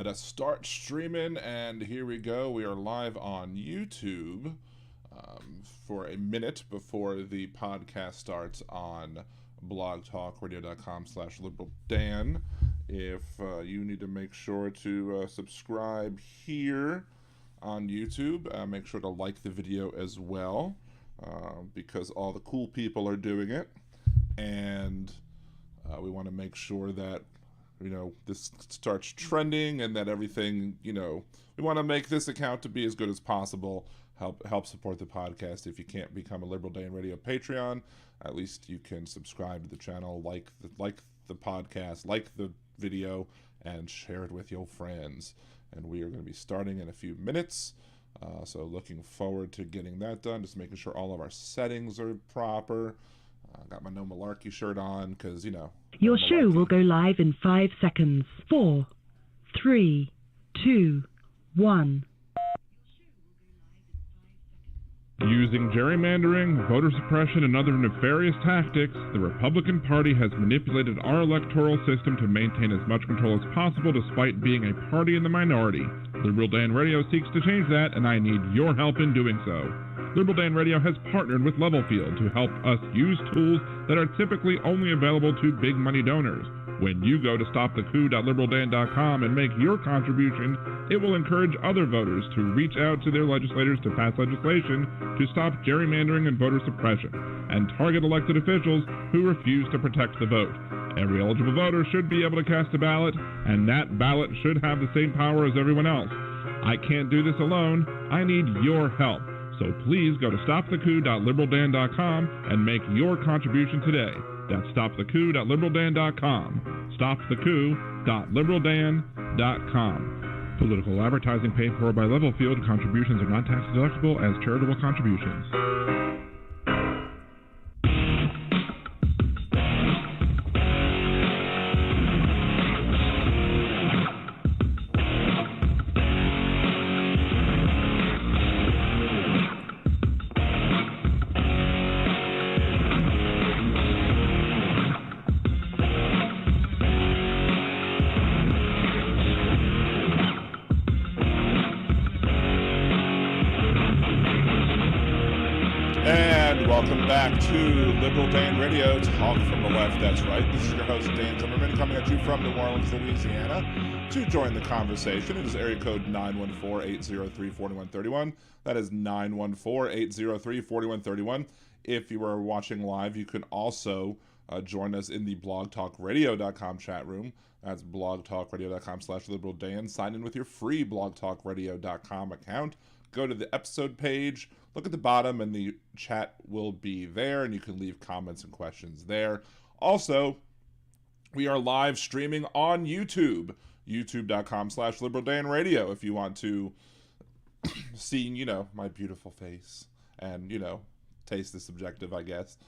Let us start streaming, and here we go. We are live on YouTube for a minute before the podcast starts on blogtalkradio.com/liberaldan. If you need to make sure to subscribe here on YouTube, make sure to like the video as well, because all the cool people are doing it, and we want to make sure that this starts trending and that everything, we want to make this account to be as good as possible, help support the podcast. If you can't become a Liberal Dan Radio Patreon, at least you can subscribe to the channel, like the podcast, like the video, and share it with your friends. And we are going to be starting in a few minutes, so looking forward to getting that done, just making sure all of our settings are proper. I got my No Malarkey shirt on because, Your show will go live in 5 seconds. 4, 3, 2, 1. Using gerrymandering, voter suppression, and other nefarious tactics, the Republican Party has manipulated our electoral system to maintain as much control as possible despite being a party in the minority. Liberal Dan Radio seeks to change that, and I need your help in doing so. Liberal Dan Radio has partnered with Levelfield to help us use tools that are typically only available to big money donors. When you go to stopthecoup.liberaldan.com and make your contribution, it will encourage other voters to reach out to their legislators to pass legislation to stop gerrymandering and voter suppression, and target elected officials who refuse to protect the vote. Every eligible voter should be able to cast a ballot, and that ballot should have the same power as everyone else. I can't do this alone. I need your help. So please go to stopthecoup.liberaldan.com and make your contribution today. That's stopthecoup.liberaldan.com. stopthecoup.liberaldan.com. Political advertising paid for by Levelfield. Contributions are not tax deductible as charitable contributions. To Liberal Dan Radio, talk from the left, that's right. This is your host, Dan Zimmerman, coming at you from New Orleans, Louisiana. To join the conversation, it is area code 914-803-4131. That is 914-803-4131. If you are watching live, you can also join us in the blogtalkradio.com chat room. That's blogtalkradio.com/liberaldan. Sign in with your free blogtalkradio.com account. Go to the episode page, look at the bottom, and the chat will be there, and you can leave comments and questions there. Also, we are live streaming on YouTube, youtube.com/liberaldanradio, if you want to see, my beautiful face and, taste the subjective, I guess.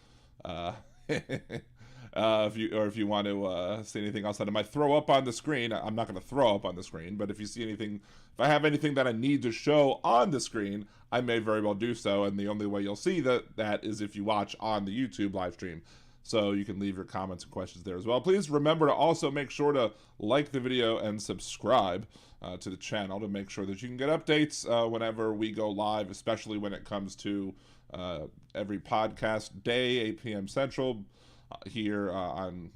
If you want to see anything else that I might throw up on the screen, I'm not going to throw up on the screen, but if you see anything, if I have anything that I need to show on the screen, I may very well do so, and the only way you'll see that is if you watch on the YouTube live stream. So you can leave your comments and questions there as well. Please remember to also make sure to like the video and subscribe to the channel to make sure that you can get updates whenever we go live, especially when it comes to every podcast day, 8 p.m. Central, here on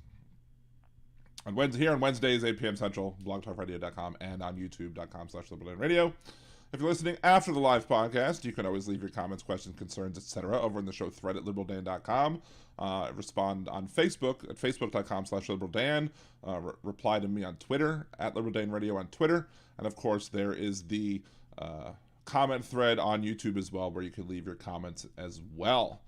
Wednesdays, 8 p.m. Central, blogtalkradio.com, and on youtube.com/liberaldanradio. If you're listening after the live podcast, you can always leave your comments, questions, concerns, etc. over in the show thread at liberaldan.com. Respond on Facebook at facebook.com/liberaldan. Reply to me on Twitter at liberaldanradio on Twitter. And of course, there is the comment thread on YouTube as well, where you can leave your comments as well.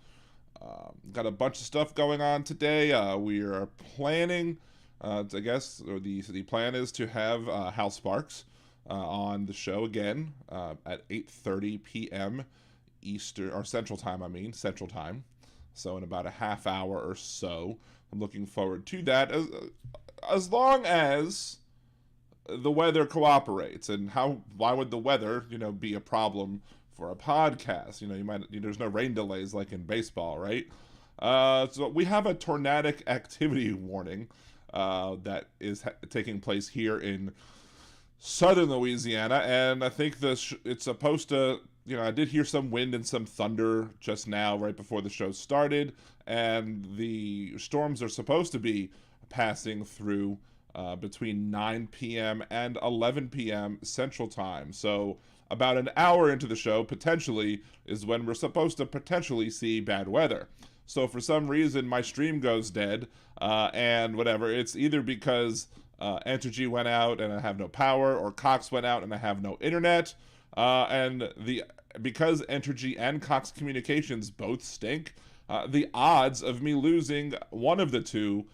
Got a bunch of stuff going on today. We are planning, the plan is to have Hal Sparks on the show again at 8:30 p.m. Eastern, or Central Time, Central Time. So in about a half hour or so. I'm looking forward to that, as long as the weather cooperates. And why would the weather, be a problem for a podcast? There's no rain delays like in baseball, right? So we have a tornadic activity warning that is taking place here in southern Louisiana, and I think it's supposed to, I did hear some wind and some thunder just now right before the show started, and the storms are supposed to be passing through between 9 p.m. and 11 p.m. Central Time. So about an hour into the show, potentially, is when we're supposed to potentially see bad weather. So for some reason, my stream goes dead, and whatever. It's either because Entergy went out and I have no power, or Cox went out and I have no internet. Because Entergy and Cox Communications both stink, the odds of me losing one of the two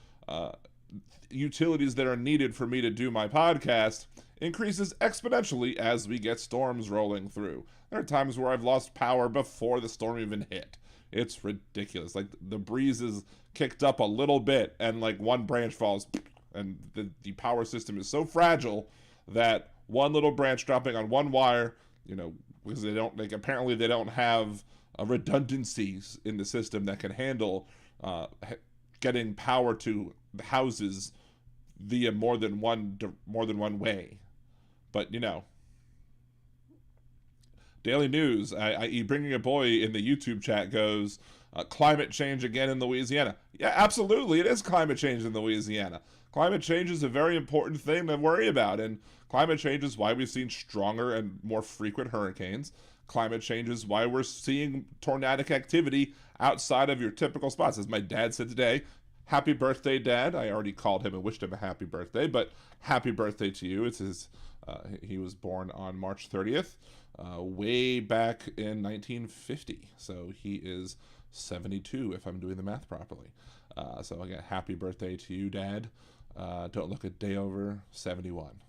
utilities that are needed for me to do my podcast increases exponentially as we get storms rolling through. There are times where I've lost power before the storm even hit. It's ridiculous. Like, the breeze is kicked up a little bit and like one branch falls, and the power system is so fragile that one little branch dropping on one wire, because apparently they don't have redundancies in the system that can handle getting power to the houses via more than one way. But Daily News, i.e. Bringing a Boy in the YouTube chat goes, climate change again in Louisiana. Yeah, absolutely, it is climate change in Louisiana. Climate change is a very important thing to worry about, and climate change is why we've seen stronger and more frequent hurricanes. Climate change is why we're seeing tornadic activity outside of your typical spots. As my dad said today, happy birthday, Dad. I already called him and wished him a happy birthday, but happy birthday to you. It's his. He was born on March 30th, way back in 1950. So he is 72, if I'm doing the math properly. So again, happy birthday to you, Dad. Don't look a day over 71.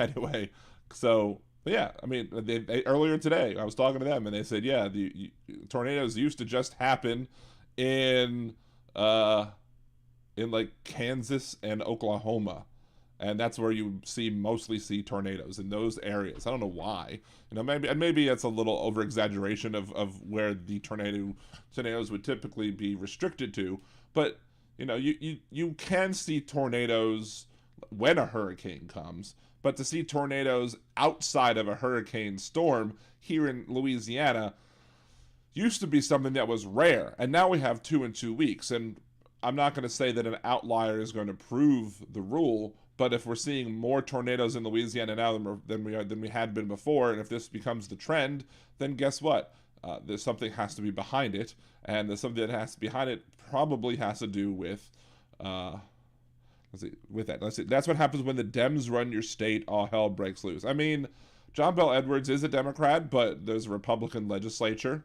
Anyway, so yeah, I mean, they earlier today I was talking to them and they said, yeah, the tornadoes used to just happen in like Kansas and Oklahoma, and that's where you mostly see tornadoes, in those areas. I don't know why. Maybe it's a little over exaggeration of where the tornadoes would typically be restricted to, but you can see tornadoes when a hurricane comes, but to see tornadoes outside of a hurricane storm here in Louisiana used to be something that was rare, and now we have 2 in 2 weeks. And I'm not going to say that an outlier is going to prove the rule, but if we're seeing more tornadoes in Louisiana now than we had been before, and if this becomes the trend, then guess what? There's something has to be behind it, and there's something that has to be behind it probably has to do with that's what happens when the Dems run your state. All hell breaks loose. I mean, John Bel Edwards is a Democrat, but there's a Republican legislature.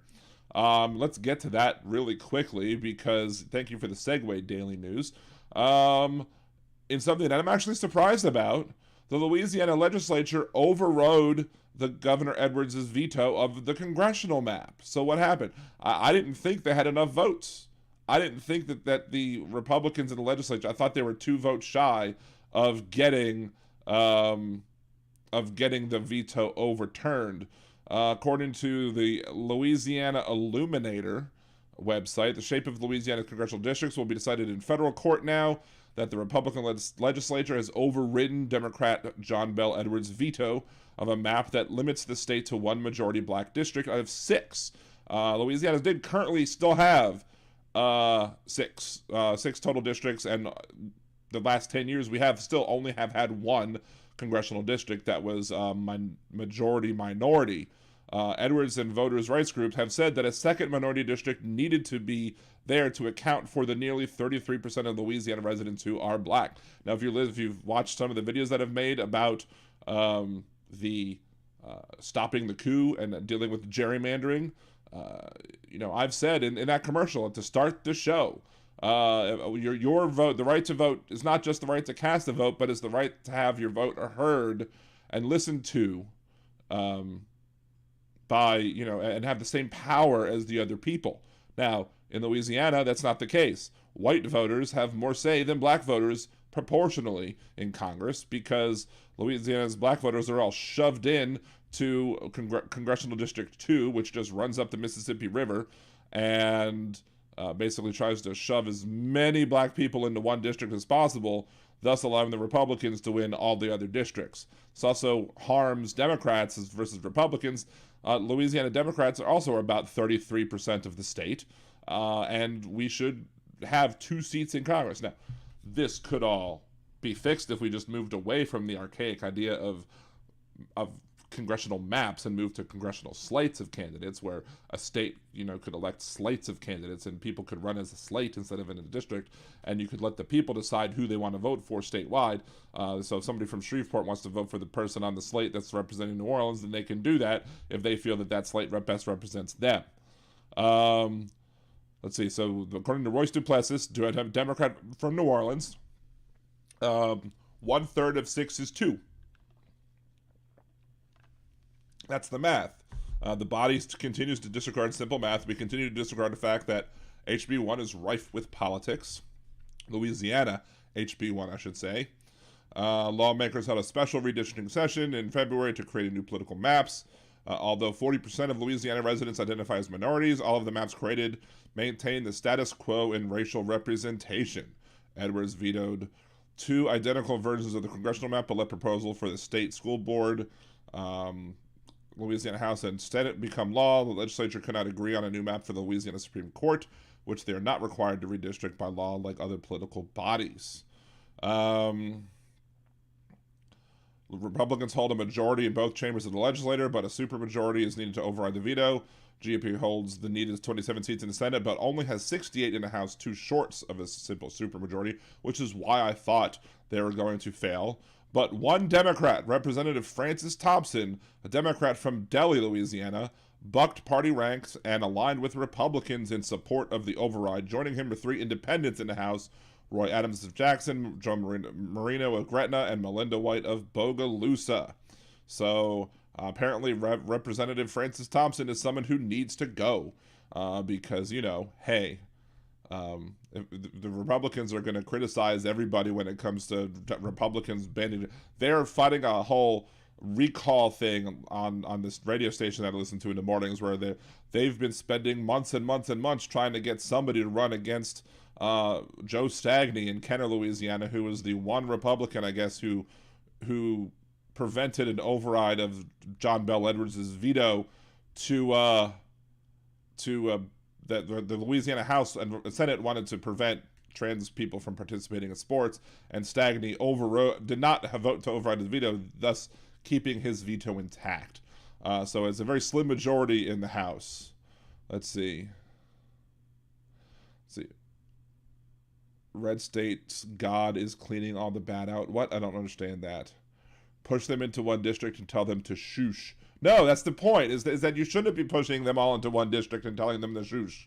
Let's get to that really quickly, because thank you for the segue, Daily News. In something that I'm actually surprised about, the Louisiana legislature overrode the Governor Edwards' veto of the congressional map. So what happened? I didn't think they had enough votes. I didn't think that the Republicans in the legislature, I thought they were 2 votes shy of getting the veto overturned. According to the Louisiana Illuminator website, the shape of Louisiana's congressional districts will be decided in federal court now that the Republican legislature has overridden Democrat John Bel Edwards' veto of a map that limits the state to 1 majority black district out of 6. Louisiana did currently still have 6 total districts, and the last 10 years we have still only have had 1 congressional district that was majority minority. Edwards and voters' rights groups have said that a second minority district needed to be there to account for the nearly 33% of Louisiana residents who are black. Now, if you've watched some of the videos that I've made about the stopping the coup and dealing with gerrymandering, I've said in that commercial to start the show, your vote, the right to vote, is not just the right to cast a vote, but it's the right to have your vote heard and listened to by, and have the same power as the other people. Now, in Louisiana, that's not the case. White voters have more say than black voters proportionally in Congress, because Louisiana's black voters are all shoved in to Congressional District 2, which just runs up the Mississippi River and basically tries to shove as many black people into one district as possible. thus allowing the Republicans to win all the other districts. This also harms Democrats versus Republicans. Louisiana Democrats are also about 33% of the state, and we should have 2 seats in Congress. Now, this could all be fixed if we just moved away from the archaic idea of congressional maps and moved to congressional slates of candidates, where a state, could elect slates of candidates and people could run as a slate instead of in a district, and you could let the people decide who they want to vote for statewide. So if somebody from Shreveport wants to vote for the person on the slate that's representing New Orleans, then they can do that if they feel that slate best represents them. Let's see. So according to Royce Duplessis, Democrat from New Orleans, 1/3 of 6 is 2. That's the math. The body continues to disregard simple math. We continue to disregard the fact that HB 1 is rife with politics. Louisiana, HB 1, I should say. Lawmakers held a special redistricting session in February to create new political maps. Although 40% of Louisiana residents identify as minorities, all of the maps created maintain the status quo in racial representation. Edwards vetoed 2 identical versions of the congressional map, but let proposal for the state school board, Louisiana House and Senate become law. The legislature could not agree on a new map for the Louisiana Supreme Court, which they are not required to redistrict by law like other political bodies. Republicans hold a majority in both chambers of the legislature, but a supermajority is needed to override the veto. GOP holds the needed 27 seats in the Senate, but only has 68 in the House, 2 short of a simple supermajority, which is why I thought they were going to fail. But one Democrat, Representative Francis Thompson, a Democrat from Delhi, Louisiana, bucked party ranks and aligned with Republicans in support of the override. Joining him were 3 independents in the House: Roy Adams of Jackson, Joe Marino of Gretna, and Melinda White of Bogalusa. So apparently Representative Francis Thompson is someone who needs to go because, hey, the Republicans are going to criticize everybody when it comes to Republicans banning. They're fighting a whole recall thing on this radio station that I listen to in the mornings, where they've been spending months and months and months trying to get somebody to run against Joe Stagney in Kenner, Louisiana, who was the one Republican, I guess, who prevented an override of John Bel Edwards' veto to that the Louisiana House and Senate wanted to prevent trans people from participating in sports, and Stagney did not vote to override the veto, thus keeping his veto intact. So it's a very slim majority in the House. Let's see. Red State's God is cleaning all the bad out. What? I don't understand that. Push them into one district and tell them to shoosh. No, that's the point, is that you shouldn't be pushing them all into one district and telling them to shoosh.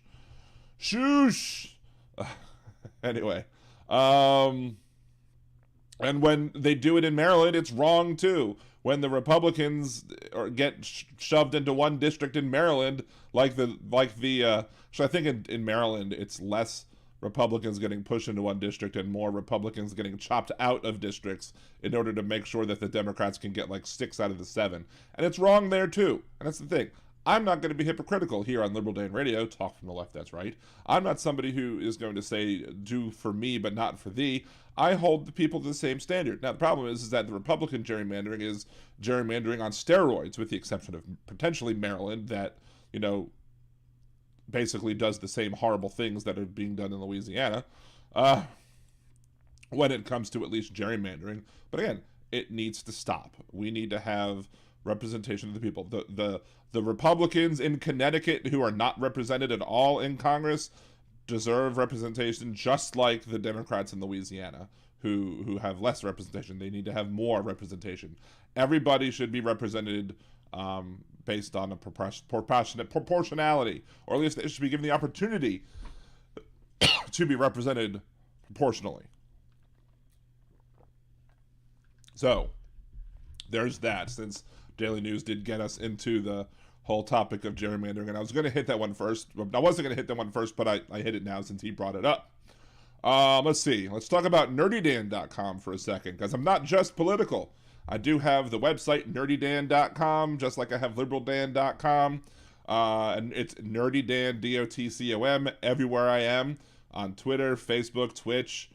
Shoosh! Anyway. And when they do it in Maryland, it's wrong too. When the Republicans get shoved into one district in Maryland, so I think in Maryland it's less Republicans getting pushed into one district and more Republicans getting chopped out of districts in order to make sure that the Democrats can get 6 out of the 7. And it's wrong there too. And that's the thing. I'm not going to be hypocritical here on Liberal Dan Radio, talk from the left, that's right. I'm not somebody who is going to say, do for me but not for thee. I hold the people to the same standard. Now, the problem is that the Republican gerrymandering is gerrymandering on steroids, with the exception of potentially Maryland, that, basically does the same horrible things that are being done in Louisiana when it comes to at least gerrymandering. But again, it needs to stop. We need to have representation of the people. The Republicans in Connecticut who are not represented at all in Congress deserve representation, just like the Democrats in Louisiana who have less representation. They need to have more representation. Everybody should be represented based on a proportionality, or at least they should be given the opportunity to be represented proportionally. So there's that, since Daily News did get us into the whole topic of gerrymandering, and I was going to hit that one first. I wasn't going to hit that one first, but I hit it now since he brought it up. Let's see. Let's talk about nerdydan.com for a second, because I'm not just political. I do have the website nerdydan.com, just like I have liberaldan.com, and it's nerdydan, DOTCOM, everywhere I am, on Twitter, Facebook, Twitch,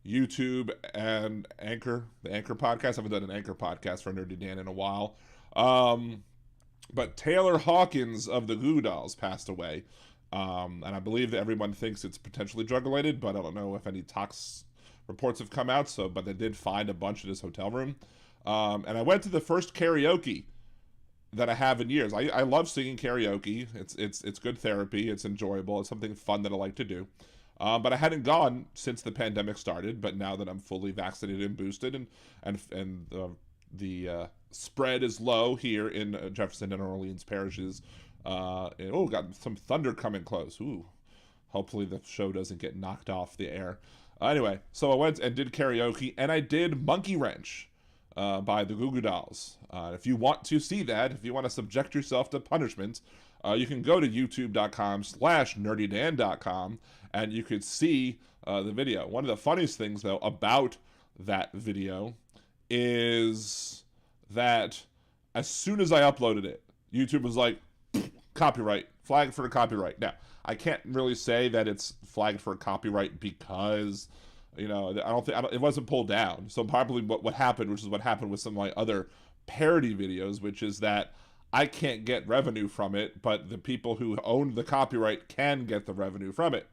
YouTube and Anchor, the Anchor podcast. I haven't done an Anchor podcast for Nerdy Dan in a while. But Taylor Hawkins of the Goo Dolls passed away. And I believe that everyone thinks it's potentially drug-related, but I don't know if any tox reports have come out. But they did find a bunch in his hotel room. And I went to the first karaoke that I have in years. I love singing karaoke. It's good therapy. It's enjoyable. It's something fun that I like to do. But I hadn't gone since the pandemic started. But now that I'm fully vaccinated and boosted, and the spread is low here in Jefferson and Orleans parishes. Got some thunder coming close. Ooh, hopefully the show doesn't get knocked off the air. Anyway, so I went and did karaoke, and I did Monkey Wrench by the Goo Goo Dolls. If you want to see that, if you want to subject yourself to punishment, you can go to youtube.com/nerdydan.com, and you could see the video. One of the funniest things, though, about that video is that as soon as I uploaded it, YouTube was like, copyright, flagged for copyright. Now, I can't really say that it's flagged for copyright because, it wasn't pulled down. So probably what happened, which is what happened with some of my other parody videos, which is that I can't get revenue from it, but the people who own the copyright can get the revenue from it.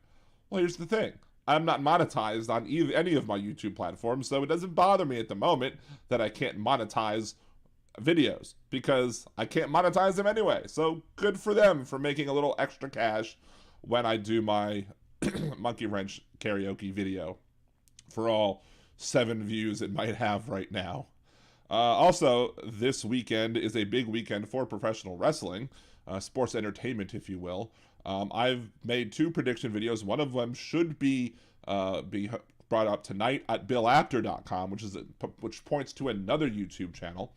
Well, here's the thing. I'm not monetized on any of my YouTube platforms, so it doesn't bother me at the moment that I can't monetize videos because I can't monetize them anyway. So good for them for making a little extra cash when I do my Monkey Wrench karaoke video for all 7 views it might have right now. Also, this weekend is a big weekend for professional wrestling, sports entertainment, if you will. I've made 2 prediction videos. One of them should be brought up tonight at BillApter.com, which points to another YouTube channel.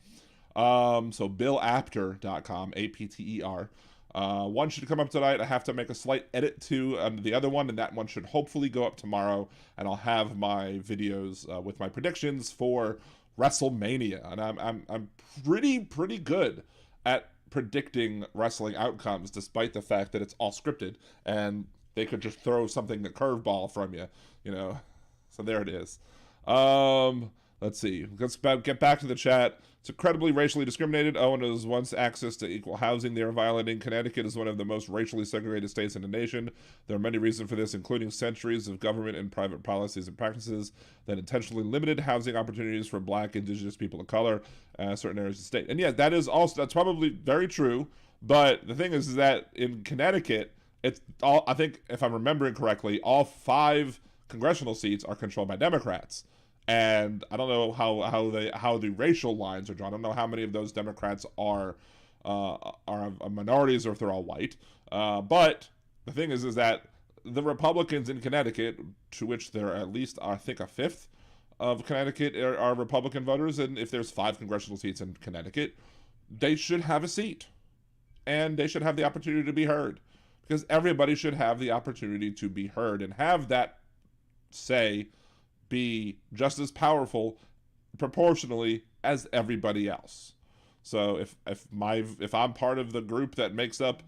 So BillApter.com, APTER. One should come up tonight. I have to make a slight edit to the other one, and that one should hopefully go up tomorrow. And I'll have my videos with my predictions for WrestleMania. And I'm pretty good at predicting wrestling outcomes, despite the fact that it's all scripted and they could just throw something, a curveball from you, So there it is. Let's see. Let's get back to the chat. It's incredibly racially discriminated. Owen is once access to equal housing they are violating. Connecticut is one of the most racially segregated states in the nation. There are many reasons for this, including centuries of government and private policies and practices that intentionally limited housing opportunities for Black, Indigenous people of color, certain areas of the state. And yeah, that's probably very true. But the thing is that in Connecticut, it's all, I think, if I'm remembering correctly, all 5 congressional seats are controlled by Democrats. And I don't know how the racial lines are drawn. I don't know how many of those Democrats are minorities or if they're all white. But the thing is that the Republicans in Connecticut, to which there are at least, I think, a fifth of Connecticut are Republican voters. And if there's 5 congressional seats in Connecticut, they should have a seat. And they should have the opportunity to be heard. Because everybody should have the opportunity to be heard and have that say be just as powerful proportionally as everybody else. So if I'm part of the group that makes up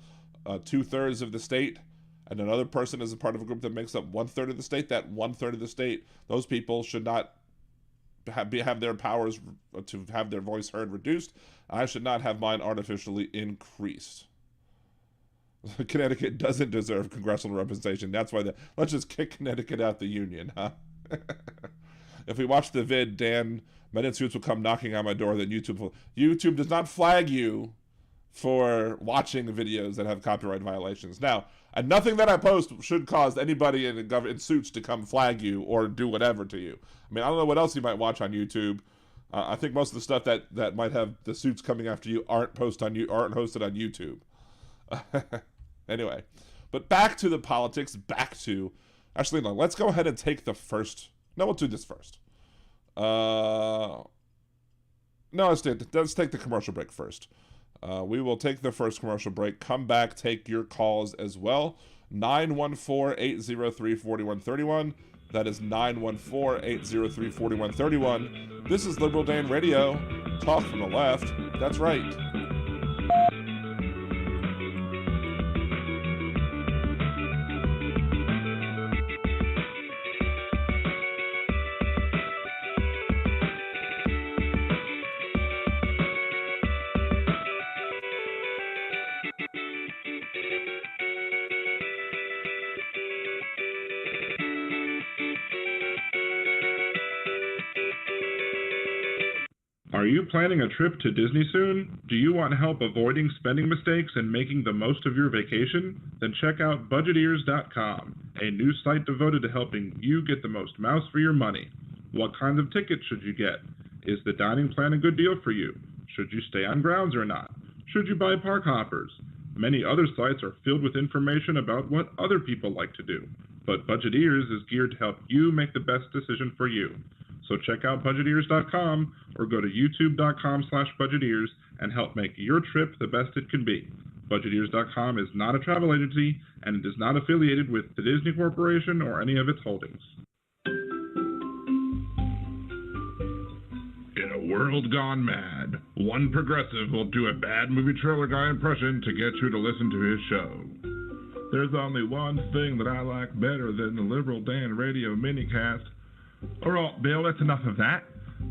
2/3 of the state, and another person is a part of a group that makes up 1/3 of the state, that 1/3 of the state, those people should not have their powers to have their voice heard reduced. I should not have mine artificially increased. Connecticut doesn't deserve congressional representation. That's why let's just kick Connecticut out the union, huh? If we watch the vid, Dan, men in suits will come knocking on my door, then YouTube does not flag you for watching videos that have copyright violations. Now, and nothing that I post should cause anybody in suits to come flag you or do whatever to you. I mean, I don't know what else you might watch on YouTube. I think most of the stuff that might have the suits coming after you aren't hosted on YouTube. Anyway, but back to the politics, actually, no, let's go ahead and take the first. No, we'll do this first. No, let's take the commercial break first. We will take the first commercial break, come back, take your calls as well. 914-803-4131. That is 914-803-4131. This is Liberal Dan Radio. Talk from the left. That's right. Are you planning a trip to Disney soon? Do you want help avoiding spending mistakes and making the most of your vacation? Then check out Budgeteers.com, a new site devoted to helping you get the most mouse for your money. What kinds of tickets should you get? Is the dining plan a good deal for you? Should you stay on grounds or not? Should you buy park hoppers? Many other sites are filled with information about what other people like to do, but Budgeteers is geared to help you make the best decision for you. So check out Budgeteers.com or go to YouTube.com/Budgeteers and help make your trip the best it can be. Budgeteers.com is not a travel agency and it is not affiliated with the Disney Corporation or any of its holdings. In a world gone mad, one progressive will do a bad movie trailer guy impression to get you to listen to his show. There's only one thing that I like better than the Liberal Dan Radio Minicast. Alright, Bill, that's enough of that.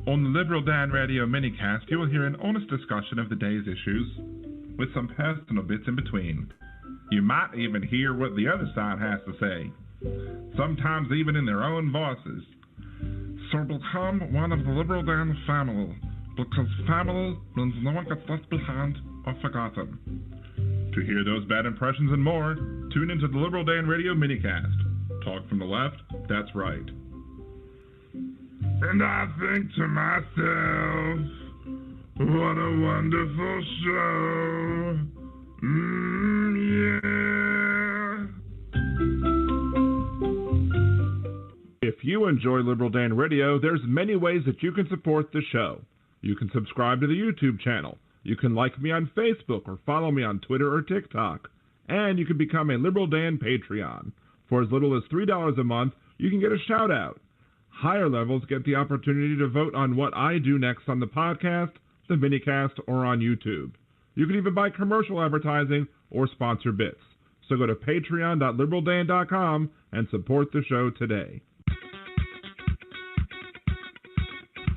On the Liberal Dan Radio Minicast, you will hear an honest discussion of the day's issues, with some personal bits in between. You might even hear what the other side has to say, sometimes even in their own voices. So become one of the Liberal Dan family, because family means no one gets left behind or forgotten. To hear those bad impressions and more, tune into the Liberal Dan Radio Minicast. Talk from the left, that's right. And I think to myself, what a wonderful show. Yeah. If you enjoy Liberal Dan Radio, there's many ways that you can support the show. You can subscribe to the YouTube channel. You can like me on Facebook or follow me on Twitter or TikTok. And you can become a Liberal Dan Patreon. For as little as $3 a month, you can get a shout out. Higher levels get the opportunity to vote on what I do next on the podcast, the minicast, or on YouTube. You can even buy commercial advertising or sponsor bits. So go to patreon.liberaldan.com and support the show today.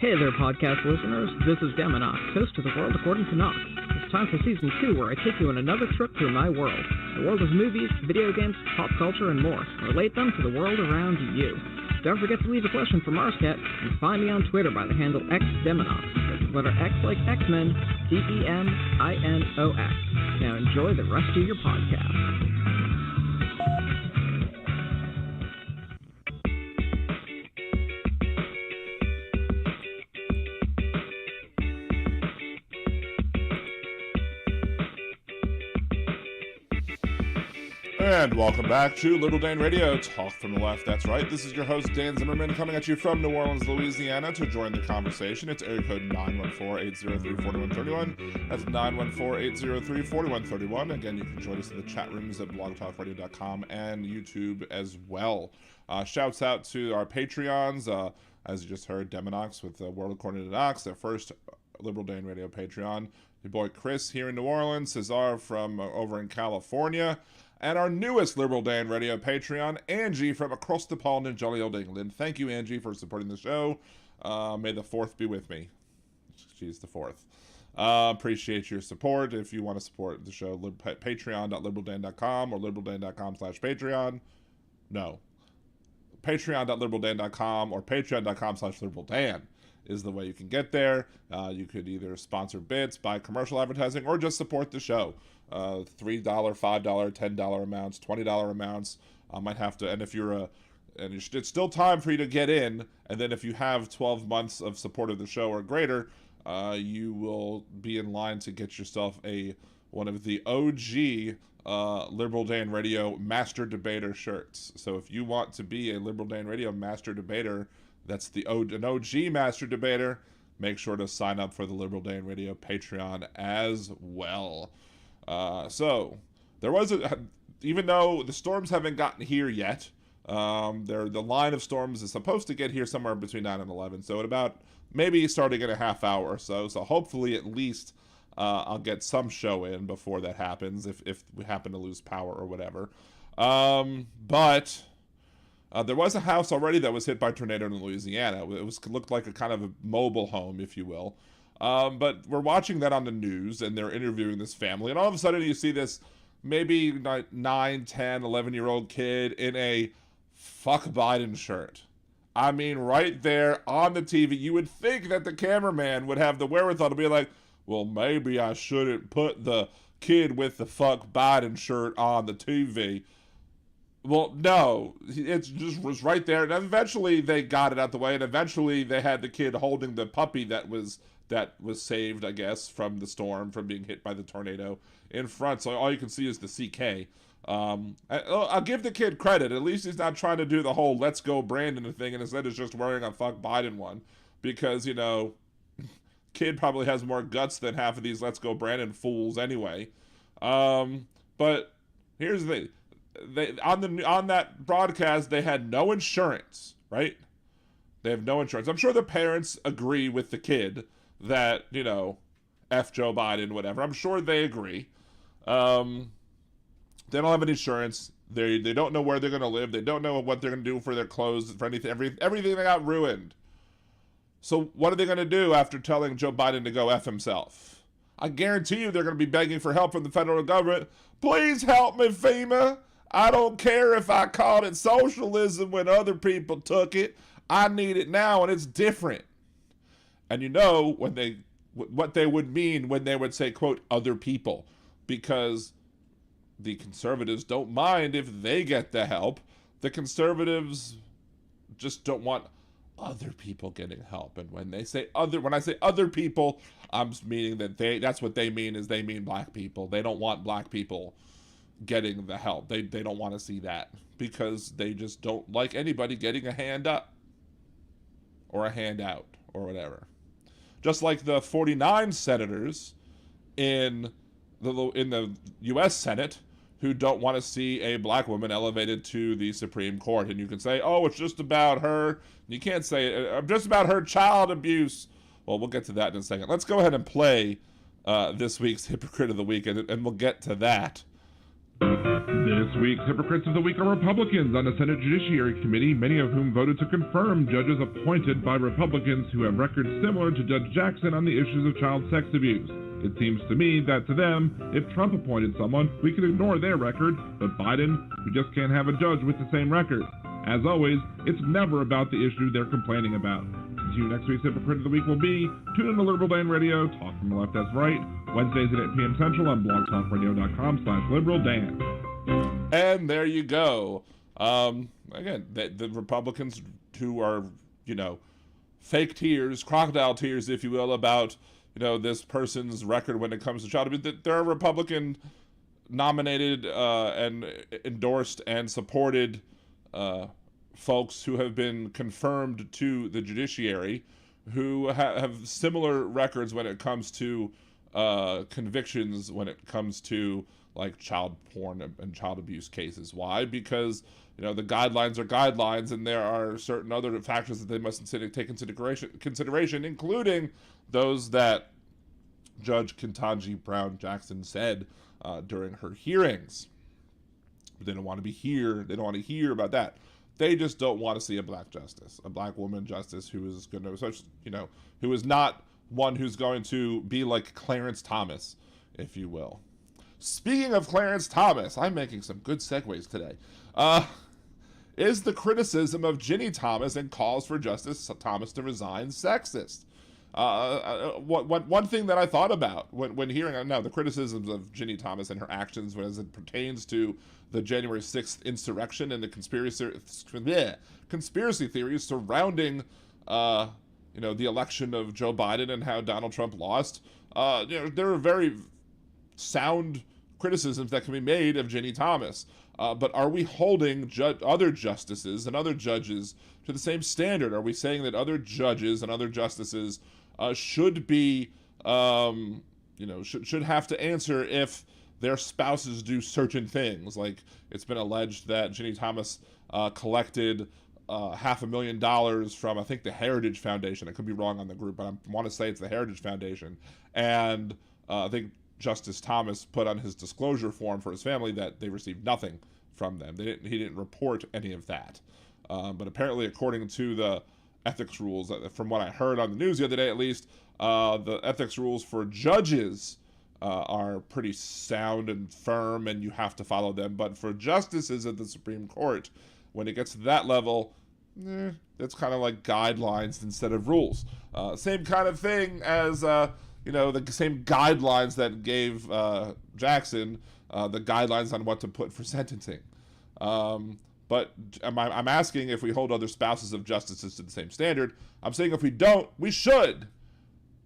Hey there, podcast listeners. This is Deminox, host of The World According to Knox. It's time for Season 2, where I take you on another trip through my world. The world of movies, video games, pop culture, and more. Relate them to the world around you. Don't forget to leave a question for Marscat, and find me on Twitter by the handle XDeminox. That's the letter X like X-Men, DEMINOX. Now enjoy the rest of your podcast. And welcome back to Liberal Dan Radio, Talk from the Left. That's right. This is your host, Dan Zimmerman, coming at you from New Orleans, Louisiana. To join the conversation, it's area code 914-803-4131. That's 914-803-4131. Again, you can join us in the chat rooms at blogtalkradio.com and YouTube as well. Shouts out to our Patreons. As you just heard, Deminox with World According to Knox, their first Liberal Dan Radio Patreon. Your boy Chris here in New Orleans, Cesar from over in California. And our newest Liberal Dan Radio Patreon, Angie from across the pond in jolly old England. Thank you, Angie, for supporting the show. May the 4th be with me. She's the 4th. Appreciate your support. If you want to support the show, patreon.liberaldan.com or liberaldan.com/Patreon. No. Patreon.liberaldan.com or patreon.com/liberaldan is the way you can get there. You could either sponsor bits, buy commercial advertising, or just support the show. $3, $5, $10 amounts, $20 amounts. Might have to, and if you're it's still time for you to get in, and then if you have 12 months of support of the show or greater, you will be in line to get yourself one of the OG Liberal Dan Radio Master Debater shirts. So if you want to be a Liberal Dan Radio Master Debater, that's an OG Master Debater, make sure to sign up for the Liberal Dan Radio Patreon as well. So there was even though the storms haven't gotten here yet, the line of storms is supposed to get here somewhere between 9 and 11. So at about maybe starting in a half hour or so. So hopefully at least I'll get some show in before that happens if we happen to lose power or whatever. But there was a house already that was hit by a tornado in Louisiana. It looked like a kind of a mobile home, if you will. But we're watching that on the news, and they're interviewing this family, and all of a sudden you see this maybe 9, 10, 11-year-old kid in a fuck Biden shirt. I mean, right there on the TV. You would think that the cameraman would have the wherewithal to be like, well, maybe I shouldn't put the kid with the fuck Biden shirt on the TV. Well, no, it just was right there. And eventually they got it out the way, and eventually they had the kid holding the puppy that was saved, I guess, from the storm, from being hit by the tornado in front. So all you can see is the CK. I'll give the kid credit. At least he's not trying to do the whole "let's go Brandon" thing, and instead is just wearing a "fuck Biden" one, because kid probably has more guts than half of these "let's go Brandon" fools anyway. But here's the thing: on that broadcast they had no insurance, right? They have no insurance. I'm sure the parents agree with the kid that F Joe Biden, whatever. I'm sure they agree. They don't have any insurance. They don't know where they're going to live. They don't know what they're going to do for their clothes, for anything. Everything they got ruined. So what are they going to do after telling Joe Biden to go F himself? I guarantee you they're going to be begging for help from the federal government. Please help me, FEMA. I don't care if I called it socialism when other people took it. I need it now, and it's different. And what they would mean when they would say, quote, other people, because the conservatives don't mind if they get the help. The conservatives just don't want other people getting help. And when I say other people, I'm meaning that that's what they mean, is they mean black people. They don't want black people getting the help. They don't want to see that, because they just don't like anybody getting a hand up or a hand out or whatever. Just like the 49 senators in the U.S. Senate who don't want to see a black woman elevated to the Supreme Court. And you can say, oh, it's just about her. You can't say, just about her child abuse. Well, we'll get to that in a second. Let's go ahead and play this week's Hypocrite of the Week, and we'll get to that. This week's Hypocrites of the Week are Republicans on the Senate Judiciary Committee, many of whom voted to confirm judges appointed by Republicans who have records similar to Judge Jackson on the issues of child sex abuse. It seems to me that to them, if Trump appointed someone, we could ignore their record, but Biden, we just can't have a judge with the same record. As always, it's never about the issue they're complaining about. To next week's Hypocrite of the Week will be, tune in to Liberal Dan Radio, talk from the left as right, Wednesdays at 8 p.m. Central on blogtalkradio.com/liberaldan. And there you go. Again, the Republicans who are, fake tears, crocodile tears, if you will, about, this person's record when it comes to child abuse. There are Republican nominated and endorsed and supported folks who have been confirmed to the judiciary who have similar records when it comes to convictions, when it comes to like child porn and child abuse cases. Why? Because the guidelines are guidelines, and there are certain other factors that they must take into consideration, including those that Judge Ketanji Brown Jackson said during her hearings. But they don't want to be here. They don't want to hear about that. They just don't want to see a black justice, a black woman justice who is going to, who is not one who's going to be like Clarence Thomas, if you will. Speaking of Clarence Thomas, I'm making some good segues today. Is the criticism of Ginny Thomas and calls for Justice Thomas to resign sexist? One thing that I thought about when hearing the criticisms of Ginny Thomas and her actions as it pertains to the January 6th insurrection and the conspiracy theories surrounding the election of Joe Biden and how Donald Trump lost, there are very sound criticisms that can be made of Ginny Thomas. But are we holding other justices and other judges to the same standard? Are we saying that other judges and other justices should be, should have to answer if their spouses do certain things? Like, it's been alleged that Ginny Thomas collected $500,000 from, I think, the Heritage Foundation. I could be wrong on the group, but I want to say it's the Heritage Foundation. And I think Justice Thomas put on his disclosure form for his family that they received nothing from them. He didn't report any of that. But apparently, according to the ethics rules, from what I heard on the news the other day at least, the ethics rules for judges are pretty sound and firm, and you have to follow them. But for justices of the Supreme Court, when it gets to that level, It's kind of like guidelines instead of rules. Same kind of thing as, the same guidelines that gave Jackson the guidelines on what to put for sentencing. But I'm asking if we hold other spouses of justices to the same standard. I'm saying if we don't, we should.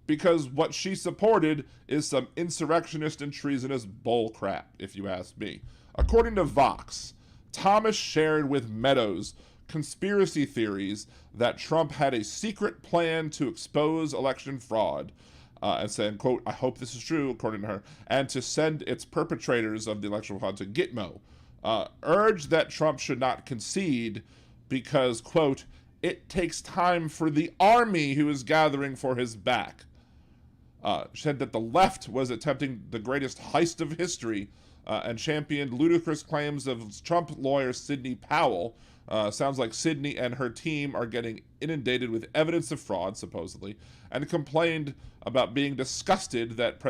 Because what she supported is some insurrectionist and treasonous bull crap, if you ask me. According to Vox, Thomas shared with Meadows conspiracy theories that Trump had a secret plan to expose election fraud, and saying, quote, I hope this is true, according to her, and to send its perpetrators of the election fraud to Gitmo. Urged that Trump should not concede because, quote, it takes time for the army who is gathering for his back. Said that the left was attempting the greatest heist of history, and championed ludicrous claims of Trump lawyer Sidney Powell. Sounds like Sidney and her team are getting inundated with evidence of fraud, supposedly, and complained about being disgusted that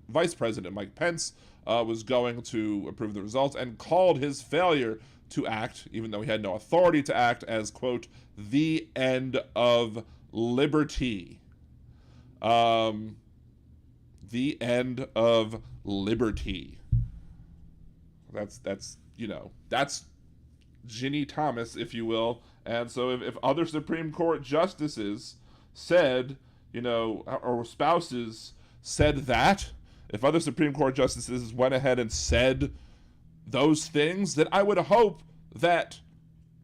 Vice President Mike Pence was going to approve the results, and called his failure to act, even though he had no authority to act, as, quote, the end of liberty. The end of liberty. That's Ginny Thomas, if you will. And so if other Supreme Court justices said, or spouses said that, if other Supreme Court justices went ahead and said those things, then I would hope that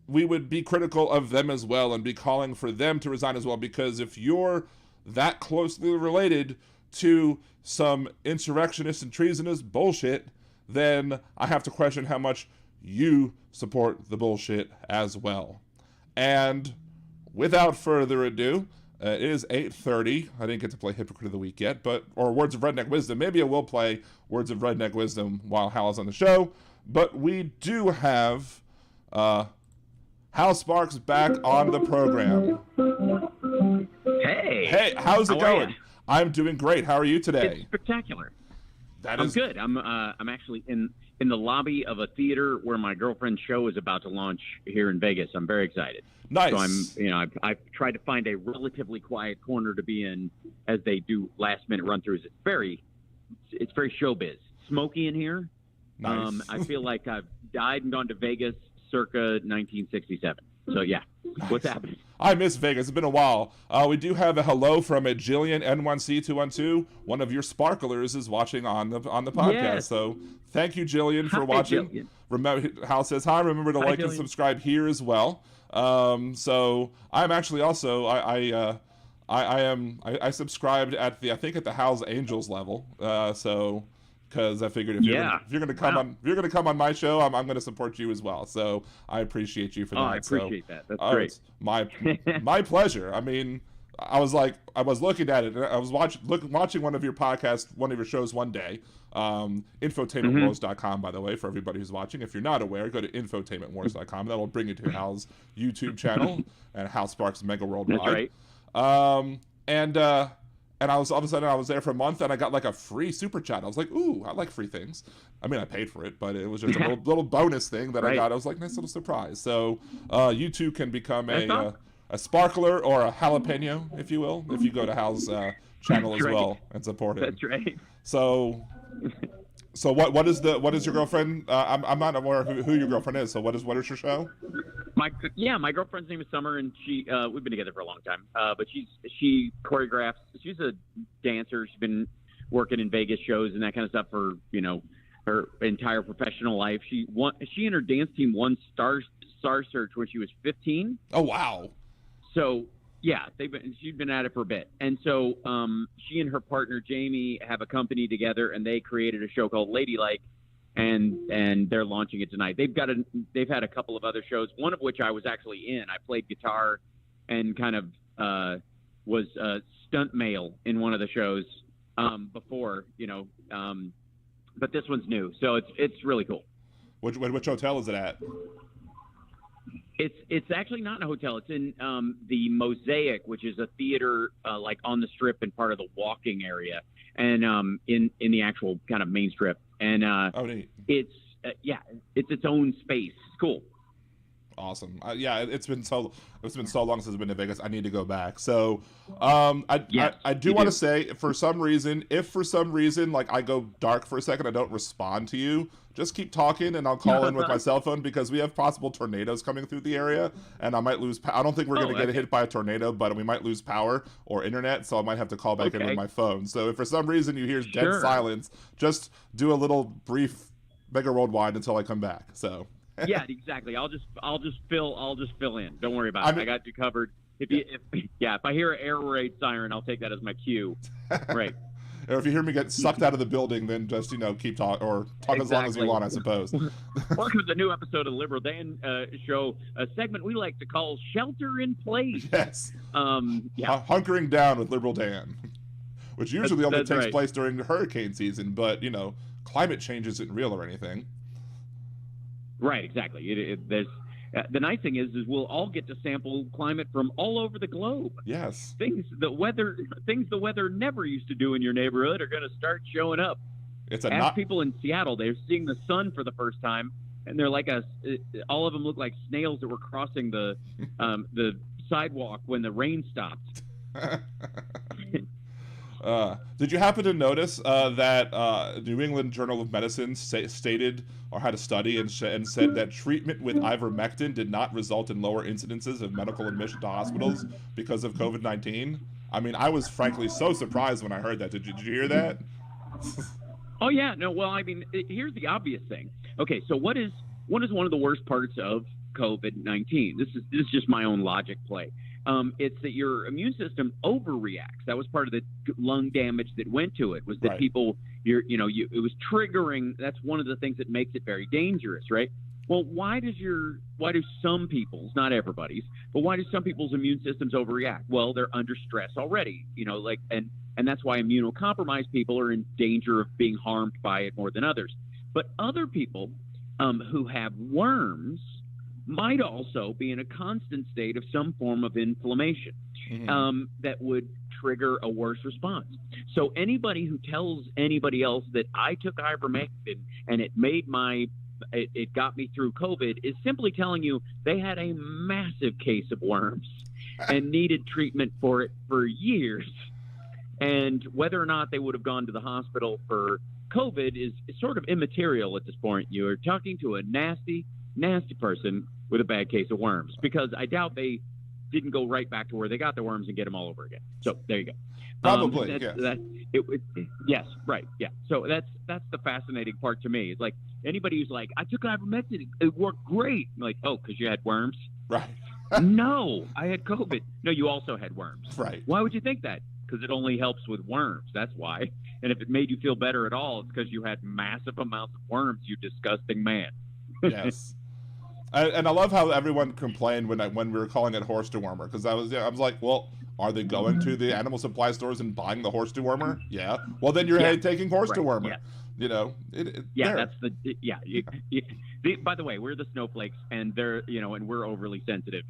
we would be critical of them as well and be calling for them to resign as well, because if you're that closely related to some insurrectionist and treasonous bullshit, then I have to question how much you support the bullshit as well. And without further ado, it is 8:30. I didn't get to play Hypocrite of the Week yet, or Words of Redneck Wisdom. Maybe I will play Words of Redneck Wisdom while Hal is on the show. But we do have Hal Sparks back on the program. Hey, how's it going? I'm doing great. How are you today? It's spectacular. I'm good. I'm actually in the lobby of a theater where my girlfriend's show is about to launch here in Vegas. I'm very excited. Nice. So I've tried to find a relatively quiet corner to be in as they do last minute run throughs. It's very showbiz. Smoky in here. Nice. I feel like I've died and gone to Vegas circa 1967. So yeah, nice. What's happening? I miss Vegas. It's been a while. We do have a hello from a Jillian N1C212. One of your sparklers is watching on the podcast. Yes. So thank you, Jillian, for watching. Jillian. Remember, Hal says hi. Remember to like and subscribe here as well. So I'm actually also I subscribed at the Hal's Angels level. Because I figured if you're gonna come on my show, I'm gonna support you as well. So I appreciate you for that. I appreciate that. That's great. It's my pleasure. I mean, I was looking at it. I was watching one of your podcasts, one of your shows one day. Infotainmentwars.com, by the way, for everybody who's watching. If you're not aware, go to infotainmentwars.com. That'll bring you to Hal's YouTube channel and Hal Sparks Mega Worldwide. That's right. And all of a sudden I was there for a month and I got like a free super chat. I was like, ooh, I like free things. I mean, I paid for it, but it was just a little bonus thing that I got. I was like, nice little surprise. So you too can become a sparkler or a jalapeno, if you will, if you go to Hal's channel as well and support him. That's right. So what is your girlfriend? I'm not aware who your girlfriend is. So what is your show? My girlfriend's name is Summer, and she we've been together for a long time. But she choreographs. She's a dancer. She's been working in Vegas shows and that kind of stuff for her entire professional life. She and her dance team won Star Search when she was 15. Oh wow! So yeah, she's been at it for a bit, and so she and her partner Jamie have a company together, and they created a show called Ladylike. And they're launching it tonight. They've had a couple of other shows, one of which I was actually in. I played guitar and kind of was stunt male in one of the shows before, but this one's new, so it's really cool. Which hotel is it at? It's actually not in a hotel. It's in the Mosaic, which is a theater like on the Strip and part of the walking area, and in the actual kind of main Strip. And neat. it's its own space. It's cool. Awesome. Yeah, it's been so long since I've been to Vegas. I need to go back. So, I do want to say, if for some reason, like I go dark for a second, I don't respond to you. Just keep talking, and I'll call in with my cell phone because we have possible tornadoes coming through the area, and I might lose. I don't think we're going to get hit by a tornado, but we might lose power or internet, so I might have to call back in with my phone. So if for some reason you hear dead silence, just do a little brief Mega Worldwide until I come back. So. Yeah, exactly. I'll just fill in. Don't worry about it. I got you covered. If I hear an air raid siren, I'll take that as my cue. Right. Or if you hear me get sucked out of the building, then just keep talking or talk as long as you want, I suppose. Welcome to the new episode of the Liberal Dan Show, a segment we like to call "Shelter in Place." Yes. Hunkering down with Liberal Dan, which usually only takes place during hurricane season, but climate change isn't real or anything. Right, exactly. There's the nice thing is we'll all get to sample climate from all over the globe. Yes. Things the weather never used to do in your neighborhood are going to start showing up. Ask people in Seattle, they're seeing the sun for the first time, and they're like all of them look like snails that were crossing the sidewalk when the rain stopped. Did you happen to notice that New England Journal of Medicine stated or had a study and said that treatment with ivermectin did not result in lower incidences of medical admission to hospitals because of COVID-19? I mean, I was frankly so surprised when I heard that. Did you hear that? Oh yeah, no. Well, I mean, here's the obvious thing. Okay, so what is one of the worst parts of COVID-19? This is just my own logic play. It's that your immune system overreacts. That was part of the lung damage that went to it. Was that people, it was triggering. That's one of the things that makes it very dangerous, right? Well, why do some people's, not everybody's, but why do some people's immune systems overreact? Well, they're under stress already, and that's why immunocompromised people are in danger of being harmed by it more than others. But other people who have worms might also be in a constant state of some form of inflammation that would trigger a worse response. So anybody who tells anybody else that I took ivermectin and it got me through COVID is simply telling you they had a massive case of worms and needed treatment for it for years. And whether or not they would have gone to the hospital for COVID is sort of immaterial at this point. You're talking to a nasty, nasty person with a bad case of worms, because I doubt they didn't go right back to where they got the worms and get them all over again. So there you go. Probably, yes, right, yeah. So that's the fascinating part to me. It's like anybody who's like, I took ivermectin, it worked great. I'm like, oh, because you had worms? Right. No, I had COVID. No, you also had worms. Right. Why would you think that? Because it only helps with worms. That's why. And if it made you feel better at all, it's because you had massive amounts of worms, you disgusting man. Yes. And I love how everyone complained when we were calling it horse dewormer, because I was like, well, are they going to the animal supply stores and buying the horse dewormer? Yeah. Well, then you're taking horse dewormer. Yeah. By the way, we're the snowflakes, and they're and we're overly sensitive.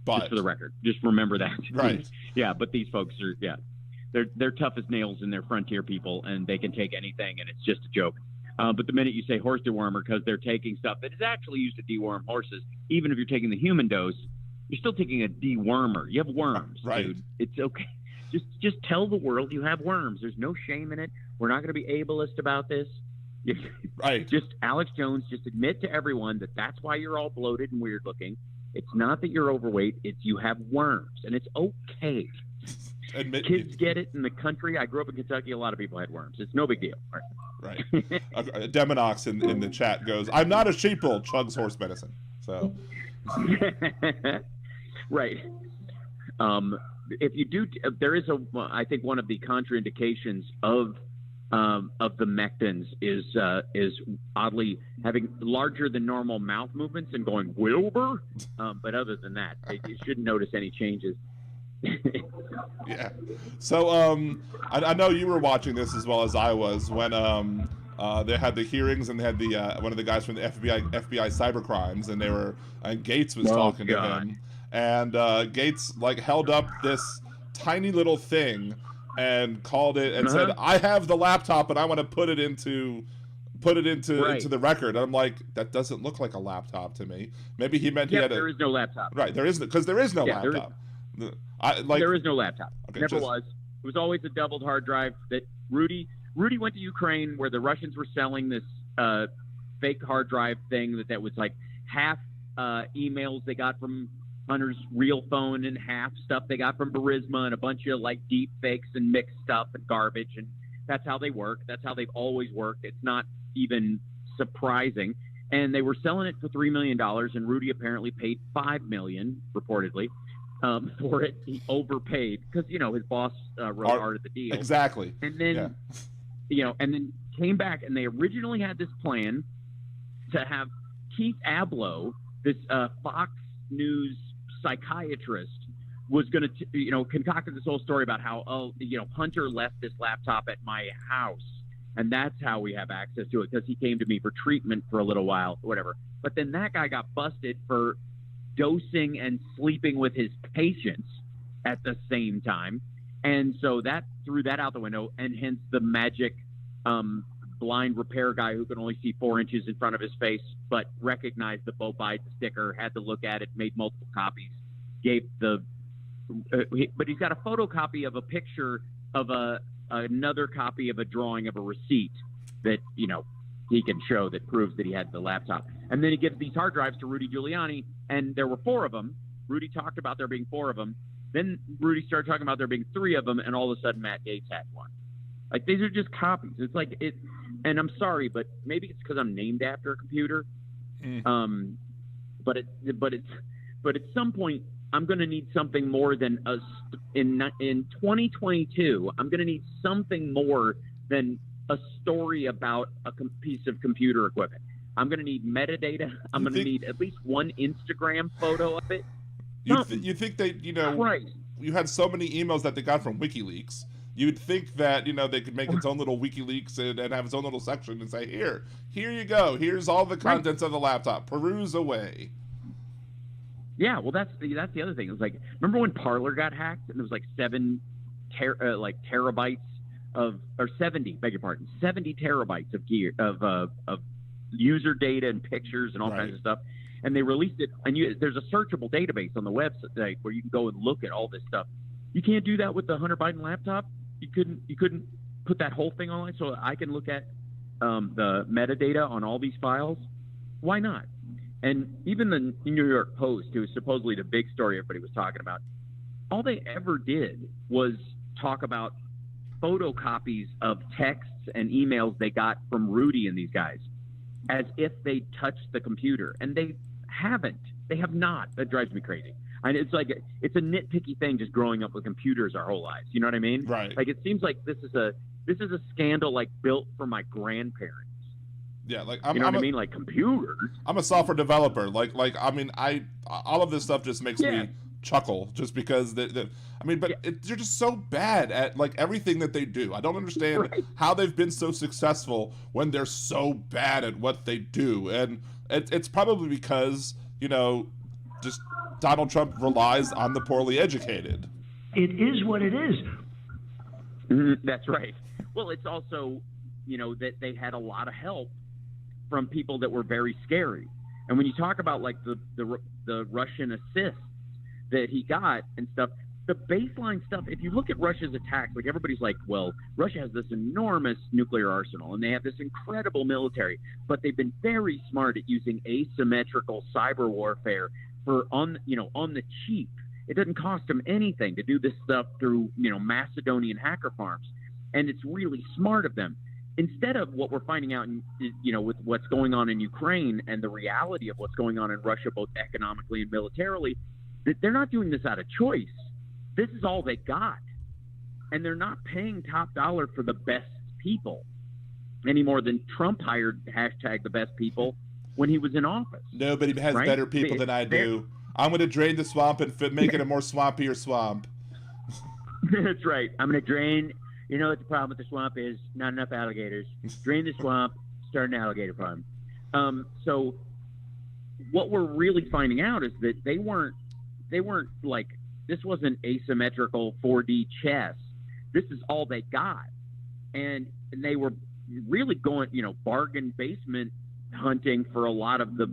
But, just for the record, just remember that. Right. Yeah, but these folks are they're tough as nails, and they're frontier people, and they can take anything, and it's just a joke. But the minute you say horse dewormer, because they're taking stuff that is actually used to deworm horses, even if you're taking the human dose, you're still taking a dewormer. You have worms, dude. It's okay. Just tell the world you have worms. There's no shame in it. We're not going to be ableist about this. Right. Just Alex Jones, just admit to everyone that that's why you're all bloated and weird looking. It's not that you're overweight. It's you have worms, and it's okay. Kids get it in the country. I grew up in Kentucky. A lot of people had worms. It's no big deal. Right. Demonox in the chat goes, I'm not a sheeple, chugs horse medicine. So. Right. If you do, there is I think one of the contraindications of the mectins is oddly having larger than normal mouth movements and going Wilbur. But other than that, you shouldn't notice any changes. Yeah. So I know you were watching this as well as I was when they had the hearings and they had the one of the guys from the FBI cybercrimes, and they were Gates was talking to him, and Gates held up this tiny little thing and called it and said, I have the laptop and I want to put it into put it into Right. the record. And I'm like, that doesn't look like a laptop to me. Maybe he meant he Yeah, had there is no laptop. Right, there is, because there is no Yeah, there laptop. There is no laptop. Okay, Never was. It was always a doubled hard drive that Rudy went to Ukraine where the Russians were selling this fake hard drive thing that was like half emails they got from Hunter's real phone and half stuff they got from Burisma and a bunch of like deep fakes and mixed stuff and garbage. And that's how they work. That's how they've always worked. It's not even surprising. And they were selling it for $3 million, and Rudy apparently paid $5 million, reportedly, for it. He overpaid because, his boss wrote art of the deal. Exactly. And then, and then came back, and they originally had this plan to have Keith Abloh, this Fox News psychiatrist, was going to, concocted this whole story about how, Hunter left this laptop at my house, and that's how we have access to it, because he came to me for treatment for a little while, whatever. But then that guy got busted for dosing and sleeping with his patients at the same time. And so that threw that out the window, and hence the magic blind repair guy who can only see 4 inches in front of his face, but recognized the Bo Biden sticker, had to look at it, made multiple copies, gave the but he's got a photocopy of a picture of another copy of a drawing of a receipt that, he can show that proves that he had the laptop. And then he gives these hard drives to Rudy Giuliani, and there were 4 of them. Rudy talked about there being 4 of them. Then Rudy started talking about there being 3 of them, and all of a sudden Matt Gaetz had one. Like, these are just copies. It's like it, and I'm sorry, but maybe it's because I'm named after a computer. But at some point, I'm going to need something more than in 2022. I'm going to need something more than a story about a piece of computer equipment. I'm going to need metadata. I'm going to need at least one Instagram photo of it. You think they, Christ. You had so many emails that they got from WikiLeaks. You'd think that, they could make its own little WikiLeaks and have its own little section and say, here you go. Here's all the contents of the laptop. Peruse away. Yeah, well, that's the other thing. It was like, remember when Parler got hacked and there was like 7 terabytes of, or 70 terabytes of user data and pictures and all kinds of stuff. And they released it, and there's a searchable database on the website where you can go and look at all this stuff. You can't do that with the Hunter Biden laptop. You couldn't put that whole thing online so I can look at the metadata on all these files. Why not? And even the New York Post, who was supposedly the big story everybody was talking about, all they ever did was talk about photocopies of texts and emails they got from Rudy and these guys, as if they touched the computer. And they haven't. They have not. That drives me crazy. And it's like, it's a nitpicky thing just growing up with computers our whole lives. You know what I mean? Right. Like, it seems like this is a scandal like built for my grandparents. Yeah, like I mean? Like computers. I'm a software developer. All of this stuff just makes me chuckle, just because they're just so bad at like everything that they do. I don't understand how they've been so successful when they're so bad at what they do, and it's probably because just Donald Trump relies on the poorly educated. It is what it is. That's right. Well, it's also that they had a lot of help from people that were very scary. And when you talk about like the Russian assists that he got and stuff, the baseline stuff, if you look at Russia's attacks, like everybody's like, well, Russia has this enormous nuclear arsenal and they have this incredible military, but they've been very smart at using asymmetrical cyber warfare for on the cheap. It doesn't cost them anything to do this stuff through, Macedonian hacker farms. And it's really smart of them. Instead of what we're finding out, with what's going on in Ukraine and the reality of what's going on in Russia, both economically and militarily, that they're not doing this out of choice. This is all they got. And they're not paying top dollar for the best people any more than Trump hired #the best people when he was in office. Nobody has better people than I do. I'm going to drain the swamp and make it a more swampier swamp. That's right. I'm going to drain. You know what the problem with the swamp is? Not enough alligators. Drain the swamp, start an alligator farm. So what we're really finding out is that they weren't like, this wasn't asymmetrical 4D chess. This is all they got. And they were really going, bargain basement hunting for a lot of the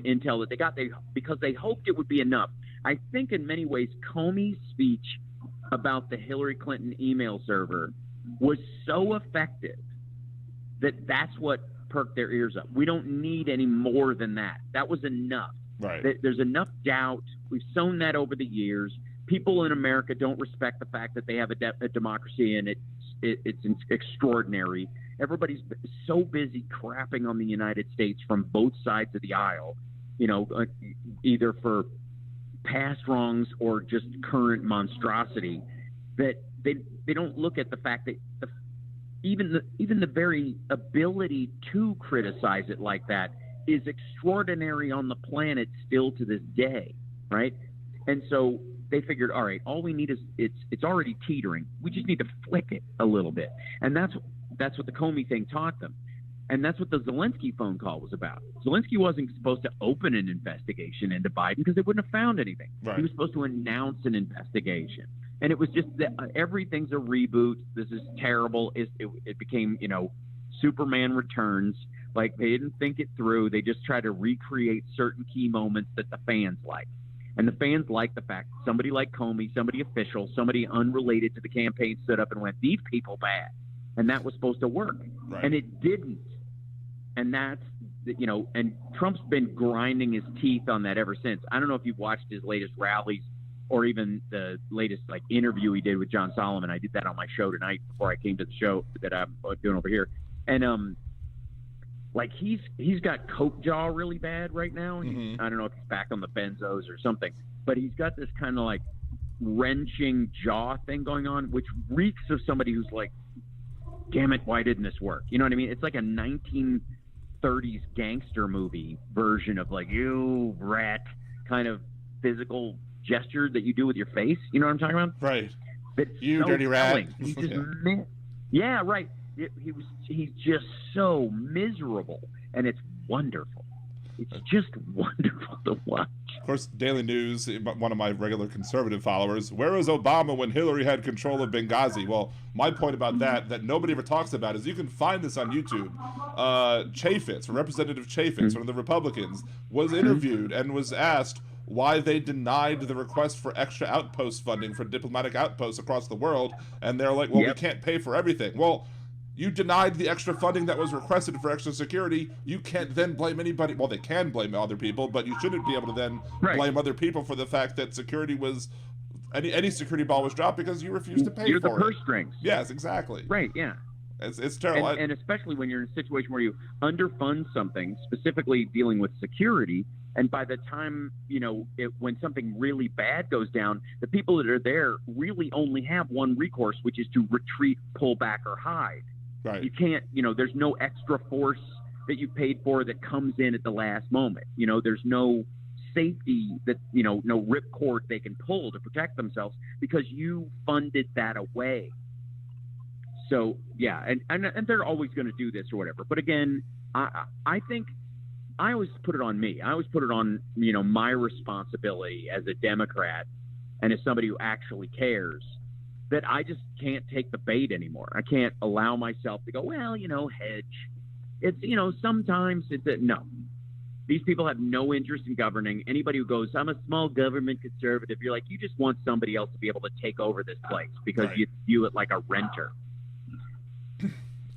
intel that they got, because they hoped it would be enough. I think in many ways Comey's speech about the Hillary Clinton email server was so effective that's what perked their ears up. We don't need any more than that. That was enough. Right. There's enough doubt. We've sown that over the years. People in America don't respect the fact that they have a democracy, and it's extraordinary. Everybody's so busy crapping on the United States from both sides of the aisle, either for past wrongs or just current monstrosity, that they don't look at the fact that even the very ability to criticize it like that is extraordinary on the planet still to this day, right? And so they figured, all right, all we need is it's already teetering. We just need to flick it a little bit, and that's what the Comey thing taught them. And that's what the Zelensky phone call was about. Zelensky wasn't supposed to open an investigation into Biden because they wouldn't have found anything. Right. He was supposed to announce an investigation. And it was just that everything's a reboot. This is terrible. It became, Superman Returns. Like, they didn't think it through. They just tried to recreate certain key moments that the fans like. And the fans like the fact that somebody like Comey, somebody official, somebody unrelated to the campaign stood up and went, these people bad. And that was supposed to work. Right. And it didn't. And that's, and Trump's been grinding his teeth on that ever since. I don't know if you've watched his latest rallies or even the latest interview he did with John Solomon. I did that on my show tonight before I came to the show that I'm doing over here. And he's got coke jaw really bad right now. Mm-hmm. I don't know if he's back on the benzos or something, but he's got this kind of wrenching jaw thing going on, which reeks of somebody who's like, damn it, why didn't this work? You know what I mean? It's like a 1930s gangster movie version of you rat kind of physical gesture that you do with your face. You know what I'm talking about? Right. That's you so dirty rat. He just yeah, right. He's just so miserable, and it's wonderful. It's just wonderful to watch. Of course, Daily News, one of my regular conservative followers, where was Obama when Hillary had control of Benghazi? Well, my point about that nobody ever talks about is you can find this on YouTube. Chaffetz, Representative Chaffetz, one of the Republicans, was interviewed and was asked why they denied the request for extra outpost funding for diplomatic outposts across the world. And they're like, well, we can't pay for everything. Well, you denied the extra funding that was requested for extra security. You can't then blame anybody. Well, they can blame other people, but you shouldn't be able to then blame other people for the fact that security was any security ball was dropped because you refused to pay for it. You're the purse strings. Yes, exactly. Right, yeah. It's terrible. And especially when you're in a situation where you underfund something, specifically dealing with security, and by the time, when something really bad goes down, the people that are there really only have one recourse, which is to retreat, pull back, or hide. Right. You can't, there's no extra force that you paid for that comes in at the last moment. There's no safety that, no ripcord they can pull to protect themselves because you funded that away. So, yeah, and they're always going to do this or whatever. But again, I think I always put it on me. I always put it on, my responsibility as a Democrat and as somebody who actually cares, that I just can't take the bait anymore. I can't allow myself to go, well, hedge. It's, sometimes it's no. These people have no interest in governing. Anybody who goes, I'm a small government conservative, you're like, you just want somebody else to be able to take over this place because you view it like a renter.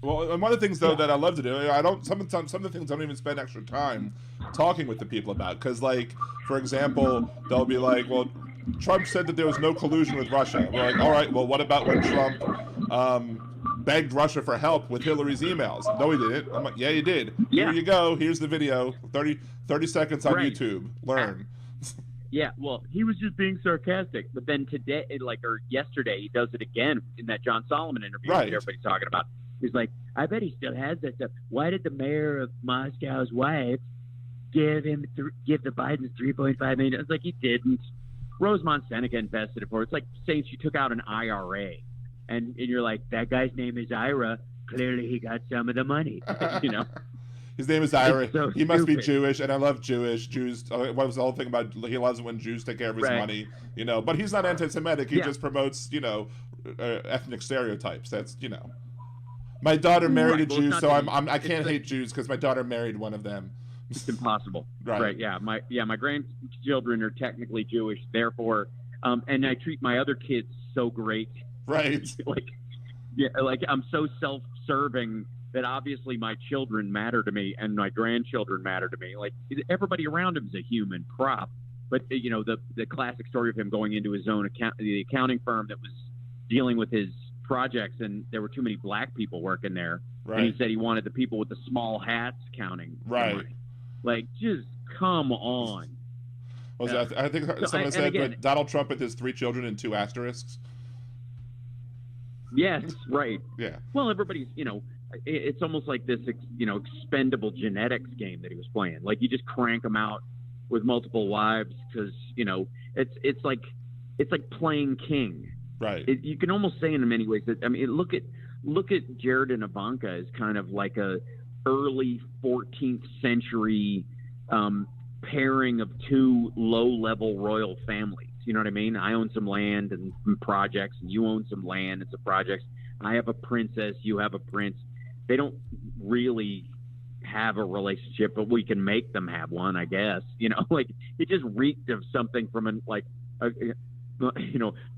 Well, and one of the things, though, that I love to do, sometimes some of the things I don't even spend extra time talking with the people about. Because, for example, they'll be like, well, Trump said that there was no collusion with Russia. We're like, all right, well, what about when Trump begged Russia for help with Hillary's emails? No, he didn't. I'm like, yeah, he did. Yeah. Here you go. Here's the video. 30 seconds on YouTube. Learn. Yeah, well, he was just being sarcastic. But then today, or yesterday, he does it again in that John Solomon interview that everybody's talking about. He's like, I bet he still has that stuff. Why did the mayor of Moscow's wife give the Bidens $3.5 million? It's like, he didn't. Rosemont Seneca invested it for. It's like saying she took out an IRA, and you're like, that guy's name is Ira. Clearly, he got some of the money. His name is Ira. So he must be Jewish, and I love Jews. What was the whole thing about? He loves it when Jews take care of his money, But he's not anti-Semitic. He just promotes, ethnic stereotypes. That's, My daughter married a Well, it's Jew, not so that I can't hate Jews because my daughter married one of them. It's impossible. Right. Yeah. My grandchildren are technically Jewish, therefore, and I treat my other kids so great. Right. like I'm so self-serving that obviously my children matter to me and my grandchildren matter to me. Like everybody around him is a human prop. But the classic story of him going into his own the accounting firm that was dealing with his projects, and there were too many black people working there. Right. And he said he wanted the people with the small hats counting. Right. Like, just come on. I think someone said that Donald Trump with his 3 children and 2 asterisks. Yes, right. Yeah. Well, everybody's, it's almost like this, expendable genetics game that he was playing. Like, you just crank them out with multiple wives because, it's like playing king. Right. You can almost say in many ways that, look at Jared and Ivanka as kind of like a early 14th century pairing of 2 low-level royal families. You know what I mean? I own some land and some projects, and you own some land and some projects. I have a princess, you have a prince. They don't really have a relationship, but we can make them have one, I guess. Like it just reeked of something from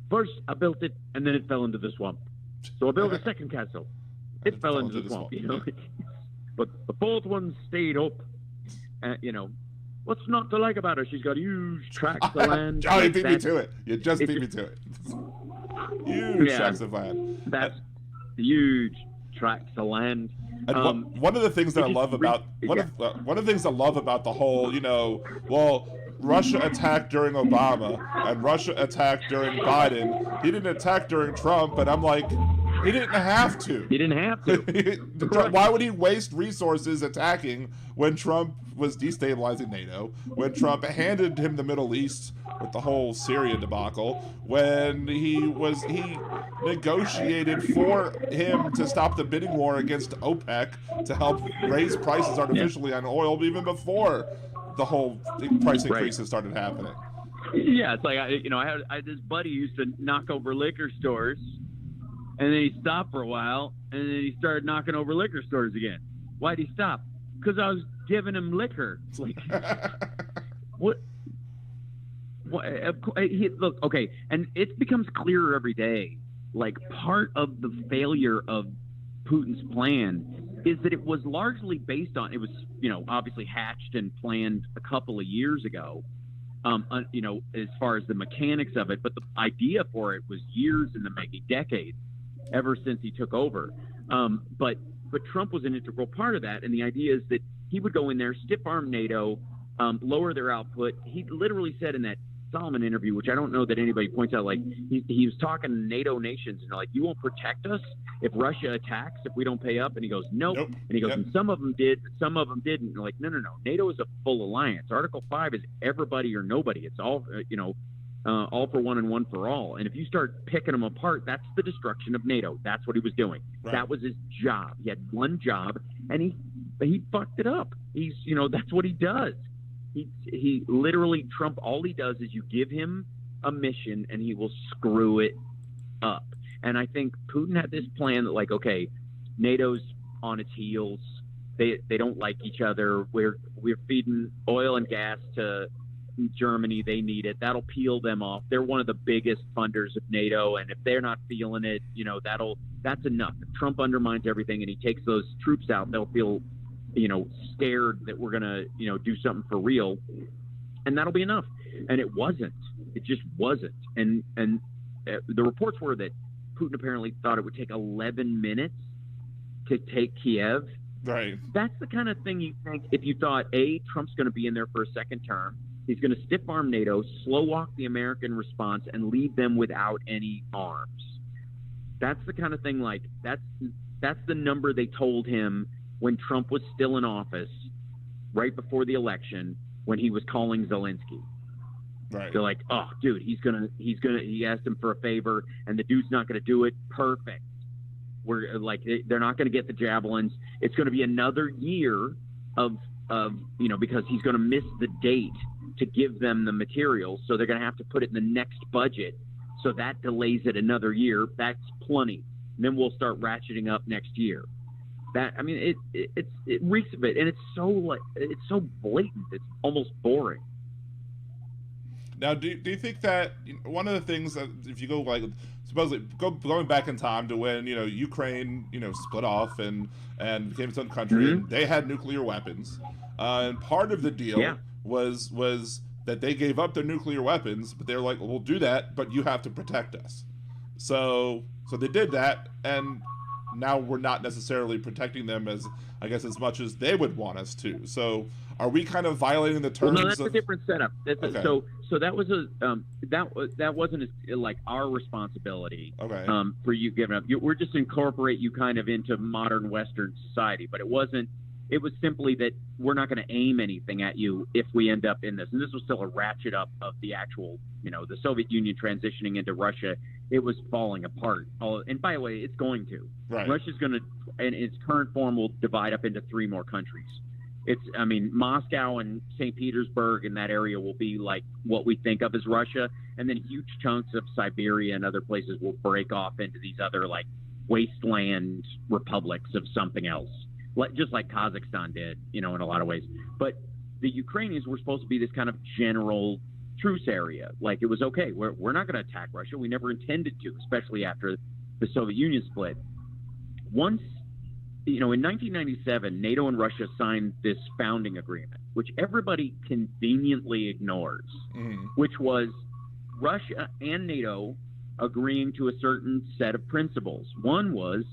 first I built it and then it fell into the swamp. So I built a second castle. It fell into the swamp. But the 4th one stayed up. What's not to like about her? She's got huge tracts of land. Oh, you beat me to it. You just beat me to it. Huge tracts of land. That's huge tracts of land. And one of the things that I love about one of the things I love about the whole, Russia attacked during Obama and Russia attacked during Biden. He didn't attack during Trump, but I'm like, he didn't have to. He didn't have to. Why would he waste resources attacking when Trump was destabilizing NATO, when Trump handed him the Middle East with the whole Syria debacle, when he negotiated for him to stop the bidding war against OPEC to help raise prices artificially on oil even before the whole price increases started happening. Yeah, it's like I had this buddy who used to knock over liquor stores, and then he stopped for a while, and then he started knocking over liquor stores again. Why'd he stop? Because I was giving him liquor. It's like, what? Look, okay, and it becomes clearer every day. Like, part of the failure of Putin's plan is that it was largely based on, it was, obviously hatched and planned a couple of years ago, as far as the mechanics of it, but the idea for it was years in the making, decades, ever since he took over. But Trump was an integral part of that, and the idea is that he would go in there, stiff-arm NATO, lower their output. He literally said in that Solomon interview, which I don't know that anybody points out, like he was talking to NATO nations, and they're like, you won't protect us if Russia attacks, if we don't pay up? And he goes, nope. And he goes, and some of them did, some of them didn't. And they're like, no. NATO is a full alliance. Article 5 is everybody or nobody. It's all, all for one and one for all. And if you start picking them apart, that's the destruction of NATO. That's what he was doing. Right. That was his job. He had one job, and he fucked it up. He's, that's what he does. He literally, Trump, all he does is you give him a mission and he will screw it up. And I think Putin had this plan that, like, okay, NATO's on its heels. They don't like each other. We're feeding oil and gas to Germany. They need it. That'll peel them off. They're one of the biggest funders of NATO, and if they're not feeling it, that's enough. If Trump undermines everything and he takes those troops out, they'll feel scared that we're gonna do something for real, and that'll be enough. And it wasn't. It just wasn't. And the reports were that Putin apparently thought it would take 11 minutes to take Kiev. Right. That's the kind of thing you think if you thought, A, Trump's going to be in there for a second term, he's going to stiff-arm NATO, slow walk the American response, and leave them without any arms. That's the kind of thing, like, that's the number they told him when Trump was still in office, right before the election, when he was calling Zelensky. Right. They're like, oh, dude, he asked him for a favor, and the dude's not going to do it. Perfect. We're like, they're not going to get the javelins. It's going to be another year of because he's going to miss the date to give them the materials, so they're going to have to put it in the next budget. So that delays it another year. That's plenty. then we'll start ratcheting up next year. That, I mean, it reeks of it, and it's so blatant. It's almost boring. Now, do you think that one of the things that, if you go like supposedly going back in time to when Ukraine split off and became its own country, and they had nuclear weapons, and part of the deal was that they gave up their nuclear weapons, but they're like, well, we'll do that, but you have to protect us. So they did that, and now we're not necessarily protecting them as much as they would want us to. So are we kind of violating the terms? Well, no, that's a different setup. Okay. So that was that wasn't like our responsibility. Okay. For you giving up. We're just incorporate you kind of into modern Western society, but it wasn't. It was simply that we're not going to aim anything at you if we end up in this. And this was still a ratchet up of the actual, the Soviet Union transitioning into Russia. It was falling apart. And by the way, it's going to. Right. Russia's going to, in its current form, will divide up into 3 more countries. Moscow and St. Petersburg and that area will be like what we think of as Russia. And then huge chunks of Siberia and other places will break off into these other like wasteland republics of something else. Just like Kazakhstan did, in a lot of ways. But the Ukrainians were supposed to be this kind of general truce area. Like, it was okay. We're not going to attack Russia. We never intended to, especially after the Soviet Union split. Once, in 1997, NATO and Russia signed this founding agreement, which everybody conveniently ignores, which was Russia and NATO agreeing to a certain set of principles. One was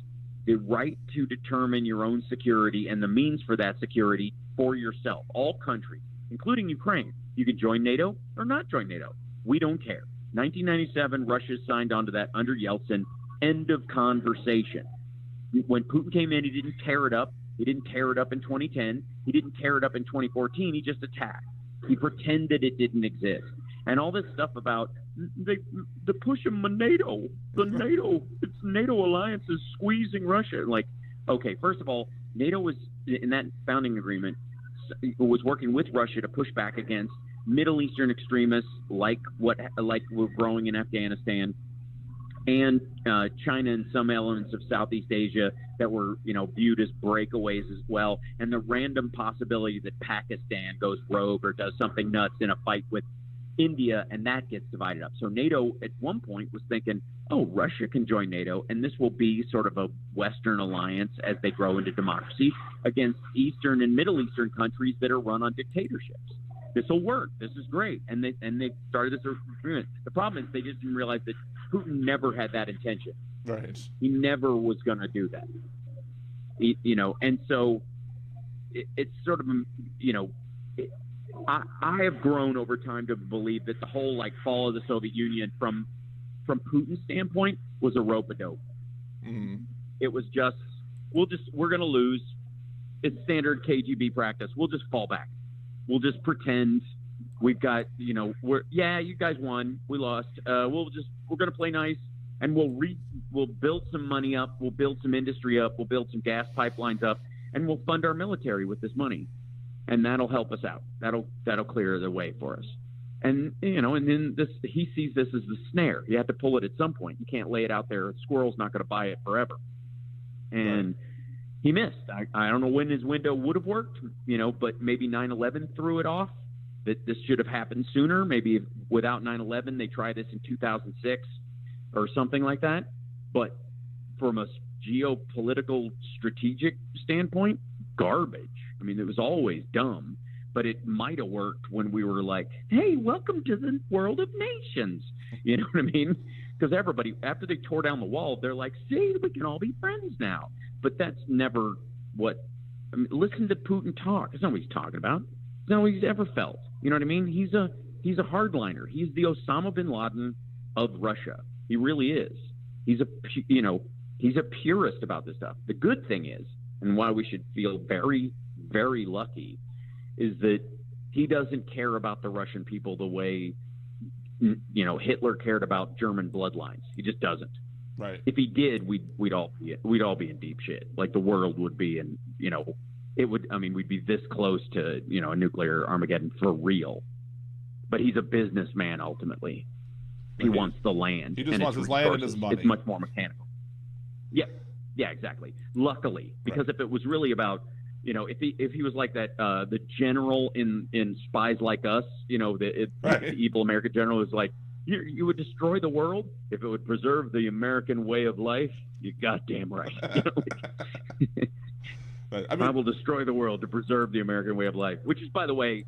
the right to determine your own security and the means for that security for yourself. All countries, including Ukraine. You can join NATO or not join NATO. We don't care. 1997, Russia signed on to that under Yeltsin. End of conversation. When Putin came in, he didn't tear it up. He didn't tear it up in 2010. He didn't tear it up in 2014. He just attacked. He pretended it didn't exist. And all this stuff about the push of NATO, it's NATO alliance is squeezing Russia. Like, okay, first of all, NATO was in that founding agreement was working with Russia to push back against Middle Eastern extremists like we're growing in Afghanistan, and China and some elements of Southeast Asia that were viewed as breakaways as well, and the random possibility that Pakistan goes rogue or does something nuts in a fight with India, and that gets divided up. So NATO at one point was thinking, oh, Russia can join NATO, and this will be sort of a Western alliance as they grow into democracy against Eastern and Middle Eastern countries that are run on dictatorships. This will work. This is great. And they started this agreement. The problem is they just didn't realize that Putin never had that intention. Right. He never was going to do that. And so it's sort of, I have grown over time to believe that the whole like fall of the Soviet Union from Putin's standpoint was a rope-a-dope. It was just we're going to lose. It's standard KGB practice. We'll just fall back. We'll just pretend we've got you guys won, we lost. We're going to play nice, and we'll build some money up. We'll build some industry up. We'll build some gas pipelines up, and we'll fund our military with this money. And that'll help us out. That'll clear the way for us. And and then he sees this as the snare. You have to pull it at some point. You can't lay it out there. A squirrel's not going to buy it forever. And he missed. I don't know when his window would have worked, but maybe 9/11 threw it off. That this should have happened sooner. Maybe without 9/11, they tried this in 2006 or something like that. But from a geopolitical strategic standpoint, garbage. I mean, it was always dumb, but it might have worked when we were like, hey, welcome to the world of nations. You know what I mean? Because everybody, after they tore down the wall, they're like, see, we can all be friends now. But that's never listen to Putin talk. That's not what he's talking about. It's not what he's ever felt. You know what I mean? He's a hardliner. He's the Osama bin Laden of Russia. He really is. He's a purist about this stuff. The good thing is, and why we should feel very, very lucky, is that he doesn't care about the Russian people the way Hitler cared about German bloodlines. He just doesn't. Right. If he did, we'd all be in deep shit. Like the world would be in, it would. I mean, we'd be this close to a nuclear Armageddon for real. But he's a businessman ultimately. He wants the land. He just wants his land and his money. It's much more mechanical. Yeah, exactly. Luckily, because if it was really about, if he was like that, the general in Spies Like Us, the evil American general is like, you would destroy the world if it would preserve the American way of life. You're goddamn right. I will destroy the world to preserve the American way of life, which is, by the way,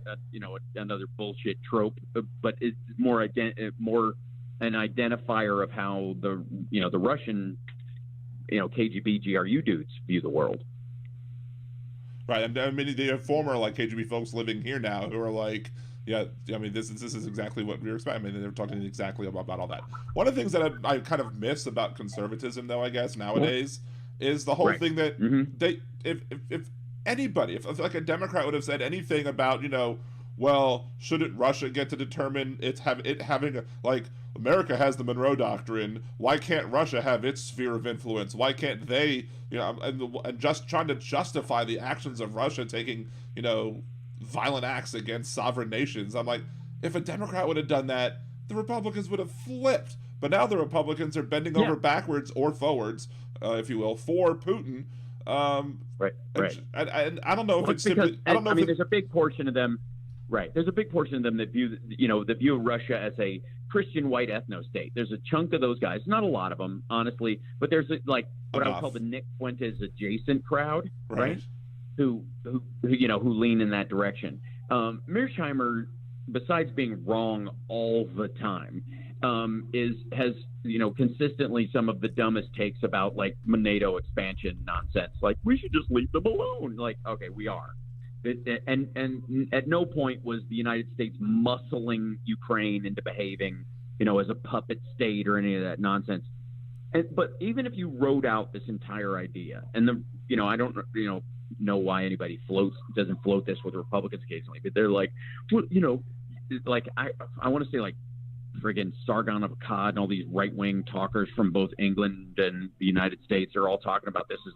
another bullshit trope, but it's more an identifier of how the Russian, KGB, GRU dudes view the world. Right. I mean, they have former KGB folks living here now who are like, yeah, I mean, this is exactly what we were expecting. I mean, they're talking exactly about all that. One of the things that I kind of miss about conservatism, though, I guess nowadays, is the whole thing that they, if anybody, if like a Democrat would have said anything about, well, shouldn't Russia get to determine having America has the Monroe Doctrine. Why can't Russia have its sphere of influence? Why can't they, and just trying to justify the actions of Russia taking, violent acts against sovereign nations? I'm like, if a Democrat would have done that, the Republicans would have flipped. But now the Republicans are bending over backwards or forwards, if you will, for Putin. Right. And I don't know if it's simply. I don't know. There's a big portion of them. Right. There's a big portion of them that view Russia as a Christian white ethno state. There's a chunk of those guys, not a lot of them, honestly, but there's what I would call the Nick Fuentes adjacent crowd, right? Who lean in that direction. Mearsheimer, besides being wrong all the time, has consistently some of the dumbest takes about NATO expansion nonsense. Like, we should just leave them alone. Like, okay, we are. And at no point was the United States muscling Ukraine into behaving, as a puppet state or any of that nonsense. But even if you wrote out this entire idea, and I don't know why anybody doesn't float this with Republicans occasionally, but they're like, well, I want to say friggin' Sargon of Akkad and all these right-wing talkers from both England and the United States are all talking about this as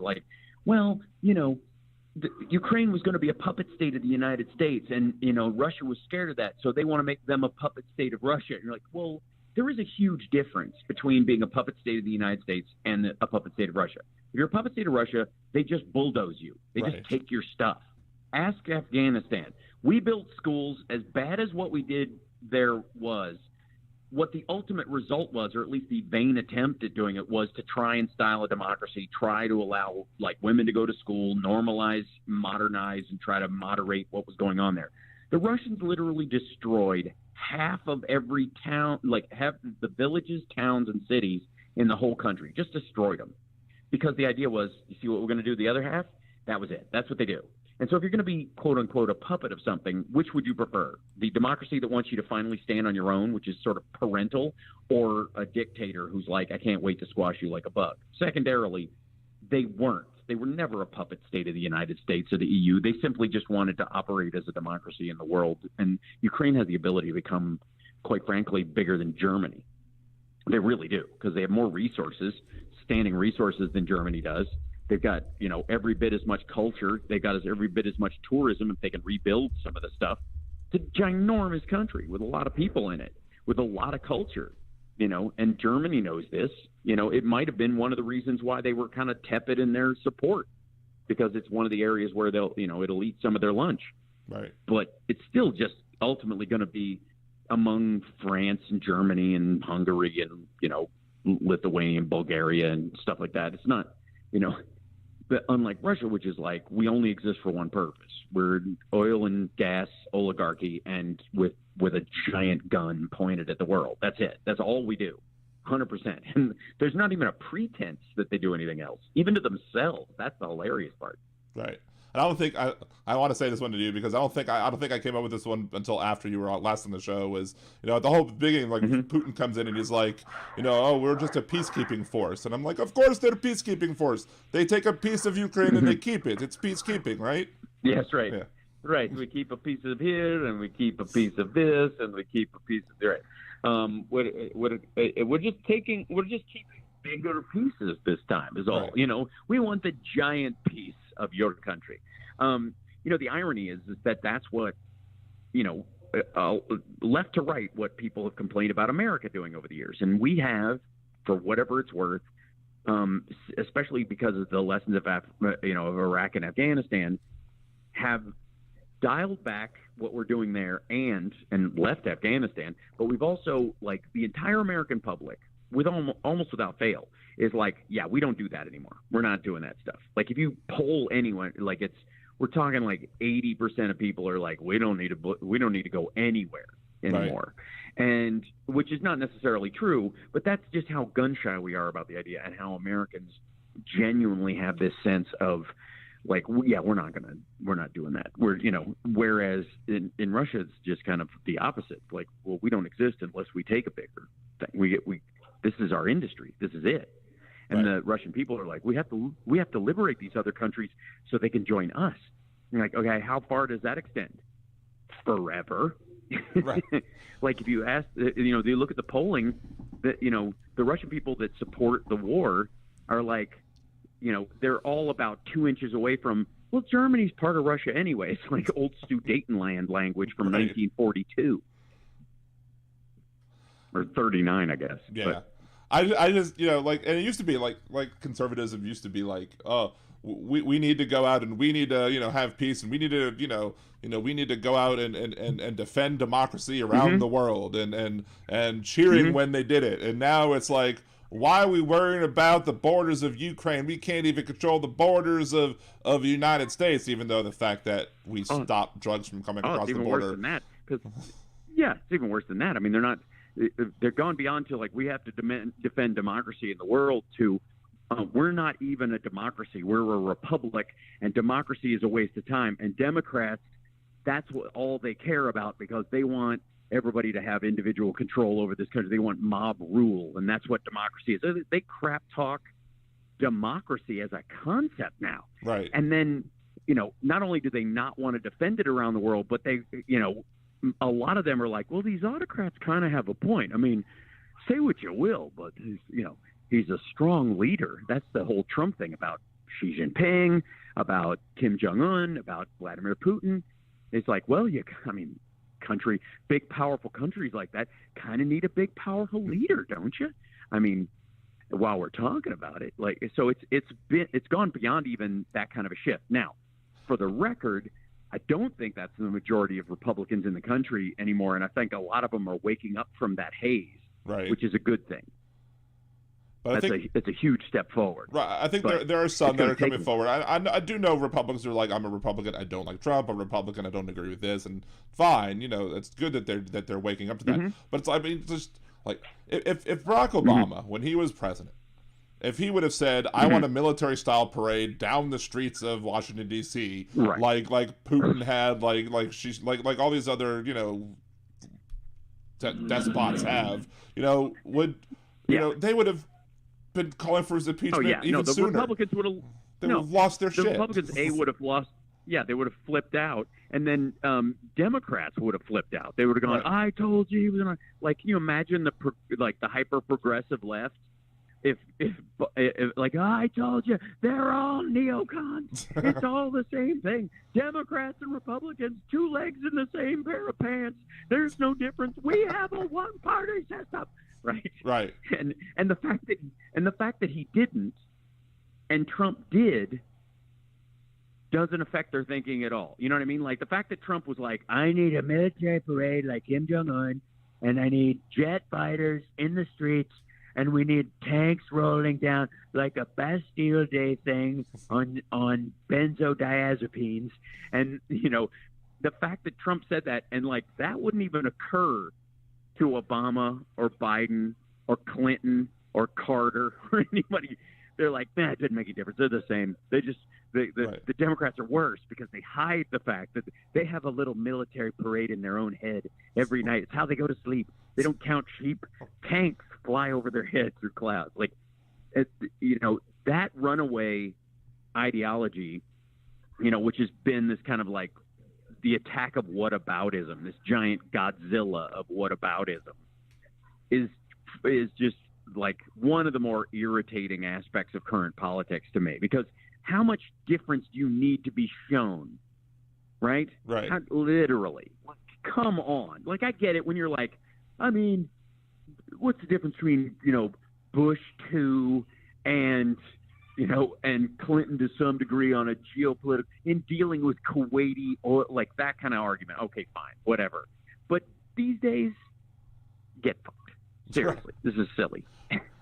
Ukraine was going to be a puppet state of the United States, and Russia was scared of that, so they want to make them a puppet state of Russia. And you're like, well, there is a huge difference between being a puppet state of the United States and a puppet state of Russia. If you're a puppet state of Russia, they just bulldoze you. They just take your stuff. Ask Afghanistan. We built schools as bad as what we did there was. What the ultimate result was, or at least the vain attempt at doing it, was to try and style a democracy, try to allow women to go to school, normalize, modernize, and try to moderate what was going on there. The Russians literally destroyed half of every town, half the villages, towns, and cities in the whole country, just destroyed them. Because the idea was, you see what we're going to do the other half? That was it. That's what they do. And so if you're going to be, quote unquote, a puppet of something, which would you prefer? The democracy that wants you to finally stand on your own, which is sort of parental, or a dictator who's like, I can't wait to squash you like a bug? Secondarily, they weren't. They were never a puppet state of the United States or the EU. They simply just wanted to operate as a democracy in the world. And Ukraine has the ability to become, quite frankly, bigger than Germany. They really do, because they have more resources, standing resources, than Germany does. They've got, every bit as much culture. They've got every bit as much tourism if they can rebuild some of the stuff. It's a ginormous country with a lot of people in it, with a lot of culture, and Germany knows this. It might have been one of the reasons why they were kind of tepid in their support, because it's one of the areas where it'll eat some of their lunch. Right. But it's still just ultimately going to be among France and Germany and Hungary and, Lithuania and Bulgaria and stuff like that. It's not, but unlike Russia, which is we only exist for one purpose. We're oil and gas oligarchy, and with a giant gun pointed at the world. That's it. That's all we do, 100%. And there's not even a pretense that they do anything else, even to themselves. That's the hilarious part. Right. And I don't think I want to say this one to you, because I don't think I came up with this one until after you were last on the show. Was at the whole beginning, Putin comes in and he's like, oh, we're just a peacekeeping force, and I'm like, of course they're a peacekeeping force. They take a piece of Ukraine and they keep it. It's peacekeeping, right? Yes, right. Yeah. Right. We keep a piece of here, and we keep a piece of this, and we keep a piece of there. We're just keeping bigger pieces this time. Is all. Right. We want the giant piece of your country. The irony is that that's what, left to right, what people have complained about America doing over the years. And we have, for whatever it's worth, especially because of the lessons of of Iraq and Afghanistan, have dialed back what we're doing there and left Afghanistan. But we've also, like, the entire American public, with almost without fail, is like, yeah, we don't do that anymore. We're not doing that stuff. Like, if you poll anyone, like, we're talking like 80% of people are like, we don't need to go anywhere anymore. Right. And which is not necessarily true, but that's just how gun shy we are about the idea, and how Americans genuinely have this sense of, like, yeah, we're not doing that. Whereas in Russia, it's just kind of the opposite. Like, well, we don't exist unless we take a bigger thing. This is our industry. This is it. And the Russian people are like, we have to liberate these other countries so they can join us. And you're like, okay, how far does that extend? Forever. Right. Like, if you ask, they look at the polling, that the Russian people that support the war are like, they're all about 2 inches away from, well, Germany's part of Russia anyway. It's like old Sudetenland language from 1942 or 39, I guess. Yeah. But, I just, and it used to be like conservatism used to be like, oh, we need to go out and we need to, have peace, and we need to, we need to go out and defend democracy around the world, and cheering when they did it. And now it's like, why are we worrying about the borders of Ukraine? We can't even control the borders of the United States, even though the fact that we stop drugs from coming across the border. It's even worse than that. It's even worse than that. I mean, they're gone beyond to, like, we have to defend democracy in the world, to we're not even a democracy. We're a republic, and democracy is a waste of time. And Democrats, that's what all they care about, because they want everybody to have individual control over this country. They want mob rule, and that's what democracy is. They crap talk democracy as a concept now. Right. And then, not only do they not want to defend it around the world, but they, a lot of them are like, well, these autocrats kind of have a point. I mean, say what you will, but he's a strong leader. That's the whole Trump thing about Xi Jinping, about Kim Jong-un, about Vladimir Putin. It's like, well, big, powerful countries like that kind of need a big, powerful leader, don't you? I mean, while we're talking about it, like, so it's gone beyond even that kind of a shift. Now, for the record, I don't think that's the majority of Republicans in the country anymore, and I think a lot of them are waking up from that haze, right, which is a good thing. But it's a huge step forward. Right. I think there are some that are coming forward. I do know Republicans are like, I'm a Republican, I don't like Trump. I'm a Republican, I don't agree with this. And fine, it's good that they're waking up to that. But it's just like, if Barack Obama, when he was president, if he would have said, I want a military-style parade down the streets of Washington, D.C., right, like Putin had, like all these other, despots have, they would have been calling for his impeachment even the sooner. Republicans would have lost their shit. The Republicans, would have lost. Yeah, they would have flipped out, and then Democrats would have flipped out. They would have gone, right. I told you he was gonna. Like, can you imagine the hyper progressive left? If like, I told you, they're all neocons. It's all the same thing. Democrats and Republicans, two legs in the same pair of pants. There's no difference. We have a one-party system. Right. And the fact that he didn't, and Trump did, doesn't affect their thinking at all. You know what I mean? Like, the fact that Trump was like, I need a military parade like Kim Jong-un, and I need jet fighters in the streets, and we need tanks rolling down like a Bastille Day thing on benzodiazepines. And, the fact that Trump said that, and like, that wouldn't even occur to Obama or Biden or Clinton or Carter or anybody. They're like, man, it didn't make any difference. They're the same. They just, the Democrats are worse because they hide the fact that they have a little military parade in their own head every night. It's how they go to sleep. They don't count sheep. Tanks fly over their heads through clouds. Like, that runaway ideology, which has been this kind of like the attack of whataboutism, this giant Godzilla of whataboutism, is just like one of the more irritating aspects of current politics to me. Because how much difference do you need to be shown, right? Right. Literally. Come on. Like, I get it when you're like, I mean, what's the difference between, Bush 2 and and Clinton to some degree on a geopolitical in dealing with Kuwaiti oil, like that kind of argument. Okay, fine, whatever. But these days, get fucked. Seriously, this is silly.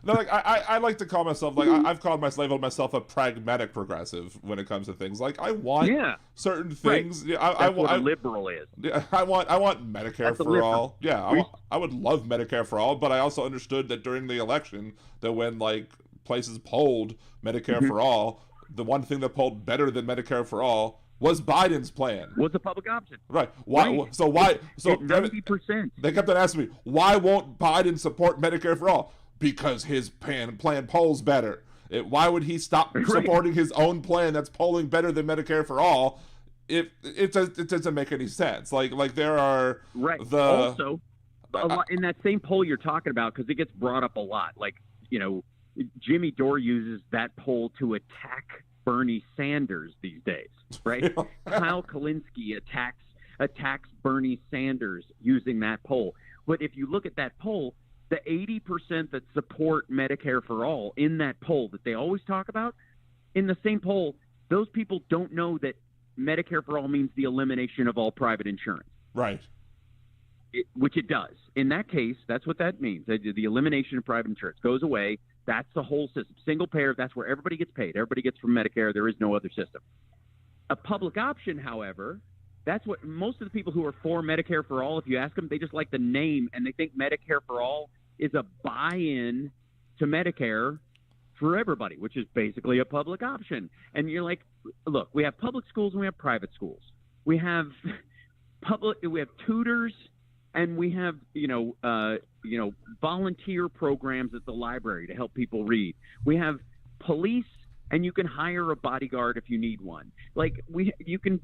No, like I like to call myself, like I've called myself a pragmatic progressive when it comes to things. Like I want certain things. Right. Yeah, That's what a liberal is. Yeah, I want Medicare for all. Yeah, I would love Medicare for all, but I also understood that during the election, that when like places polled Medicare for all, the one thing that polled better than Medicare for all was Biden's plan. Was a public option. Right. Why? Right. So why? So 90%. They kept on asking me, why won't Biden support Medicare for all? Because his plan polls better. Why would he stop supporting his own plan that's polling better than Medicare for all? It doesn't make any sense. Like there are also a lot, in that same poll you're talking about, because it gets brought up a lot. Like Jimmy Dore uses that poll to attack Bernie Sanders these days, right? Kyle Kalinske attacks Bernie Sanders using that poll. But if you look at that poll, the 80% that support Medicare for all in that poll that they always talk about, in the same poll, those people don't know that Medicare for all means the elimination of all private insurance. Right. Which it does. In that case, that's what that means. The elimination of private insurance goes away. That's the whole system. Single payer, that's where everybody gets paid. Everybody gets from Medicare. There is no other system. A public option, however, that's what most of the people who are for Medicare for all, if you ask them, they just like the name, and they think Medicare for all is a buy-in to Medicare for everybody, which is basically a public option. And you're like, look, we have public schools and we have private schools. We have tutors, and we have volunteer programs at the library to help people read. We have police, and you can hire a bodyguard if you need one. Like you can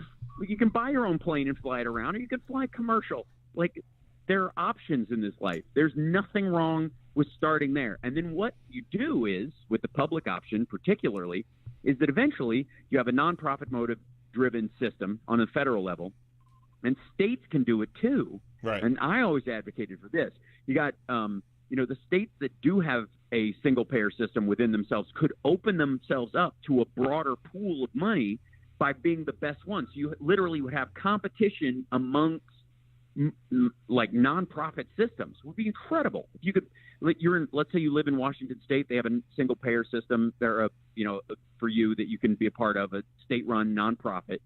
buy your own plane and fly it around, or you can fly commercial. Like there are options in this life. There's nothing wrong with starting there. And then what you do is, with the public option particularly, is that eventually you have a nonprofit motive-driven system on a federal level, and states can do it too. Right. And I always advocated for this. You got, the states that do have a single-payer system within themselves could open themselves up to a broader pool of money by being the best ones. You literally would have competition amongst like nonprofit systems. It would be incredible if you could. Let's say you live in Washington State. They have a single-payer system. They're for you that you can be a part of, a state-run nonprofit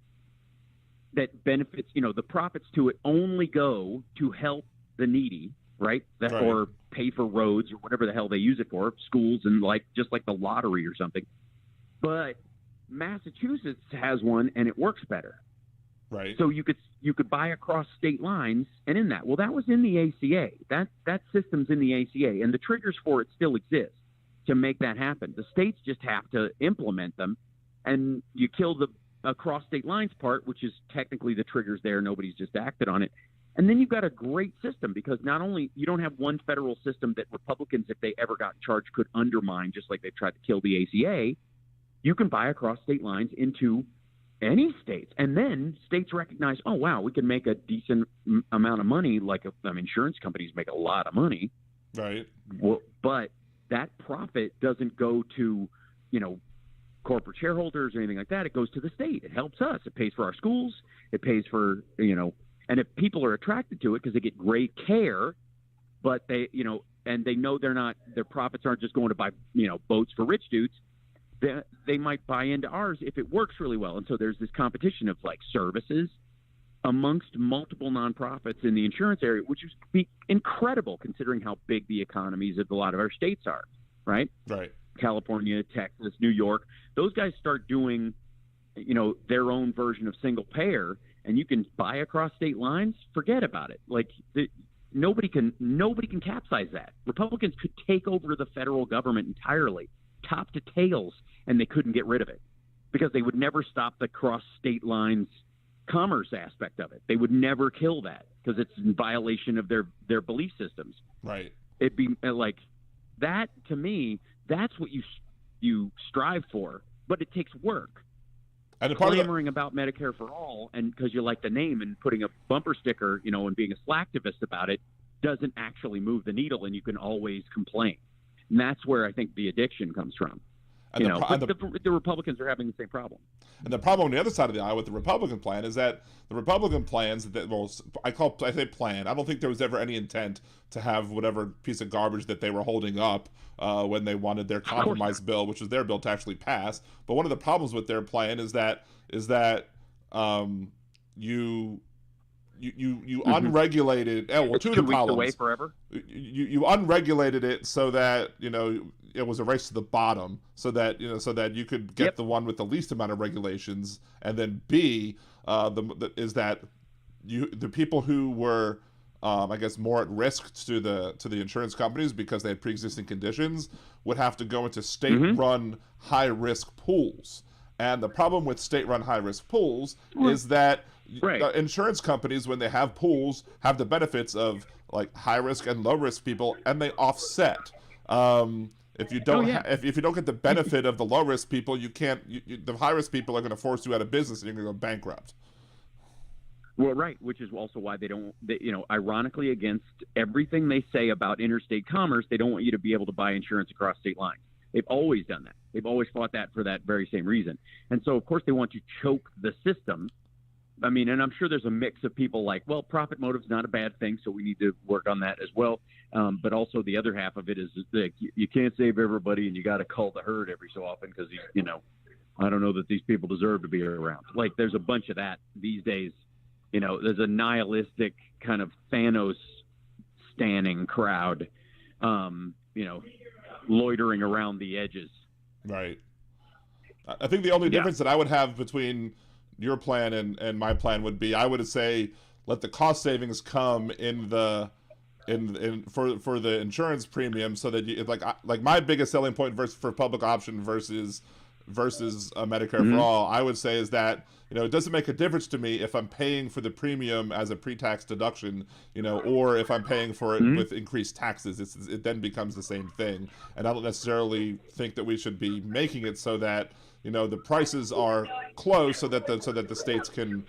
that benefits. The profits to it only go to help the needy, right? Or pay for roads or whatever the hell they use it for, schools, and just like the lottery or something. But Massachusetts has one, and it works better. Right. So you could buy across state lines, and in that, well, that was in the ACA. That system's in the ACA, and the triggers for it still exist to make that happen. The states just have to implement them, and you kill the across state lines part, which is technically the triggers there. Nobody's just acted on it. And then you've got a great system, because not only you don't have one federal system that Republicans, if they ever got in charge, could undermine, just like they tried to kill the ACA. You can buy across state lines into any states, and then states recognize, oh wow, we can make a decent amount of money. Like insurance companies make a lot of money, right? Well, but that profit doesn't go to corporate shareholders or anything like that. It goes to the state. It helps us. It pays for our schools. It pays for and if people are attracted to it because they get great care, but they and they know their profits aren't just going to buy boats for rich dudes. They might buy into ours if it works really well. And so there's this competition of services amongst multiple nonprofits in the insurance area, which would be incredible considering how big the economies of a lot of our states are, right? Right. California, Texas, New York, those guys start doing, their own version of single payer, and you can buy across state lines. Forget about it. Nobody can capsize that. Republicans could take over the federal government entirely, top to tails, and they couldn't get rid of it because they would never stop the cross state lines commerce aspect of it. They would never kill that because it's in violation of their belief systems. Right. It'd be like that to me. That's what you strive for, but it takes work. And clamoring about Medicare for all, and because you like the name and putting a bumper sticker, and being a slacktivist about it, doesn't actually move the needle, and you can always complain. And that's where I think the addiction comes from. And the Republicans are having the same problem. And the problem on the other side of the aisle with the Republican plan is that the Republican plans that, well, I say plan. I don't think there was ever any intent to have whatever piece of garbage that they were holding up when they wanted their compromise bill, which was their bill, to actually pass. But one of the problems with their plan is that you unregulated. Well, two of the problems. Away forever. You unregulated it so that it was a race to the bottom, so that you could get the one with the least amount of regulations, and then B, is that the people who were I guess more at risk to the insurance companies because they had pre-existing conditions would have to go into state-run high-risk pools. And the problem with state-run high-risk pools is that insurance companies, when they have pools, have the benefits of like high-risk and low-risk people, and they offset. If you don't if you don't get the benefit of the low-risk people, you can't. The high-risk people are going to force you out of business, and you're going to go bankrupt. Well, right, which is also why they don't, ironically, against everything they say about interstate commerce, they don't want you to be able to buy insurance across state lines. They've always done that. They've always fought that for that very same reason. And so, of course, they want to choke the system. I mean, and I'm sure there's a mix of people like, well, profit motive's not a bad thing, so we need to work on that as well. But also the other half of it is that you can't save everybody, and you got to cull the herd every so often because, I don't know that these people deserve to be around. Like, there's a bunch of that these days. There's a nihilistic kind of Thanos-standing crowd, loitering around the edges. Right. I think the only difference that I would have between your plan and my plan would be, I would say, let the cost savings come for the insurance premium, so that you like my biggest selling point for public option versus Medicare for all, I would say, is that it doesn't make a difference to me if I'm paying for the premium as a pre-tax deduction, or if I'm paying for it with increased taxes. It then becomes the same thing. And I don't necessarily think that we should be making it so that the prices are close, so that the states can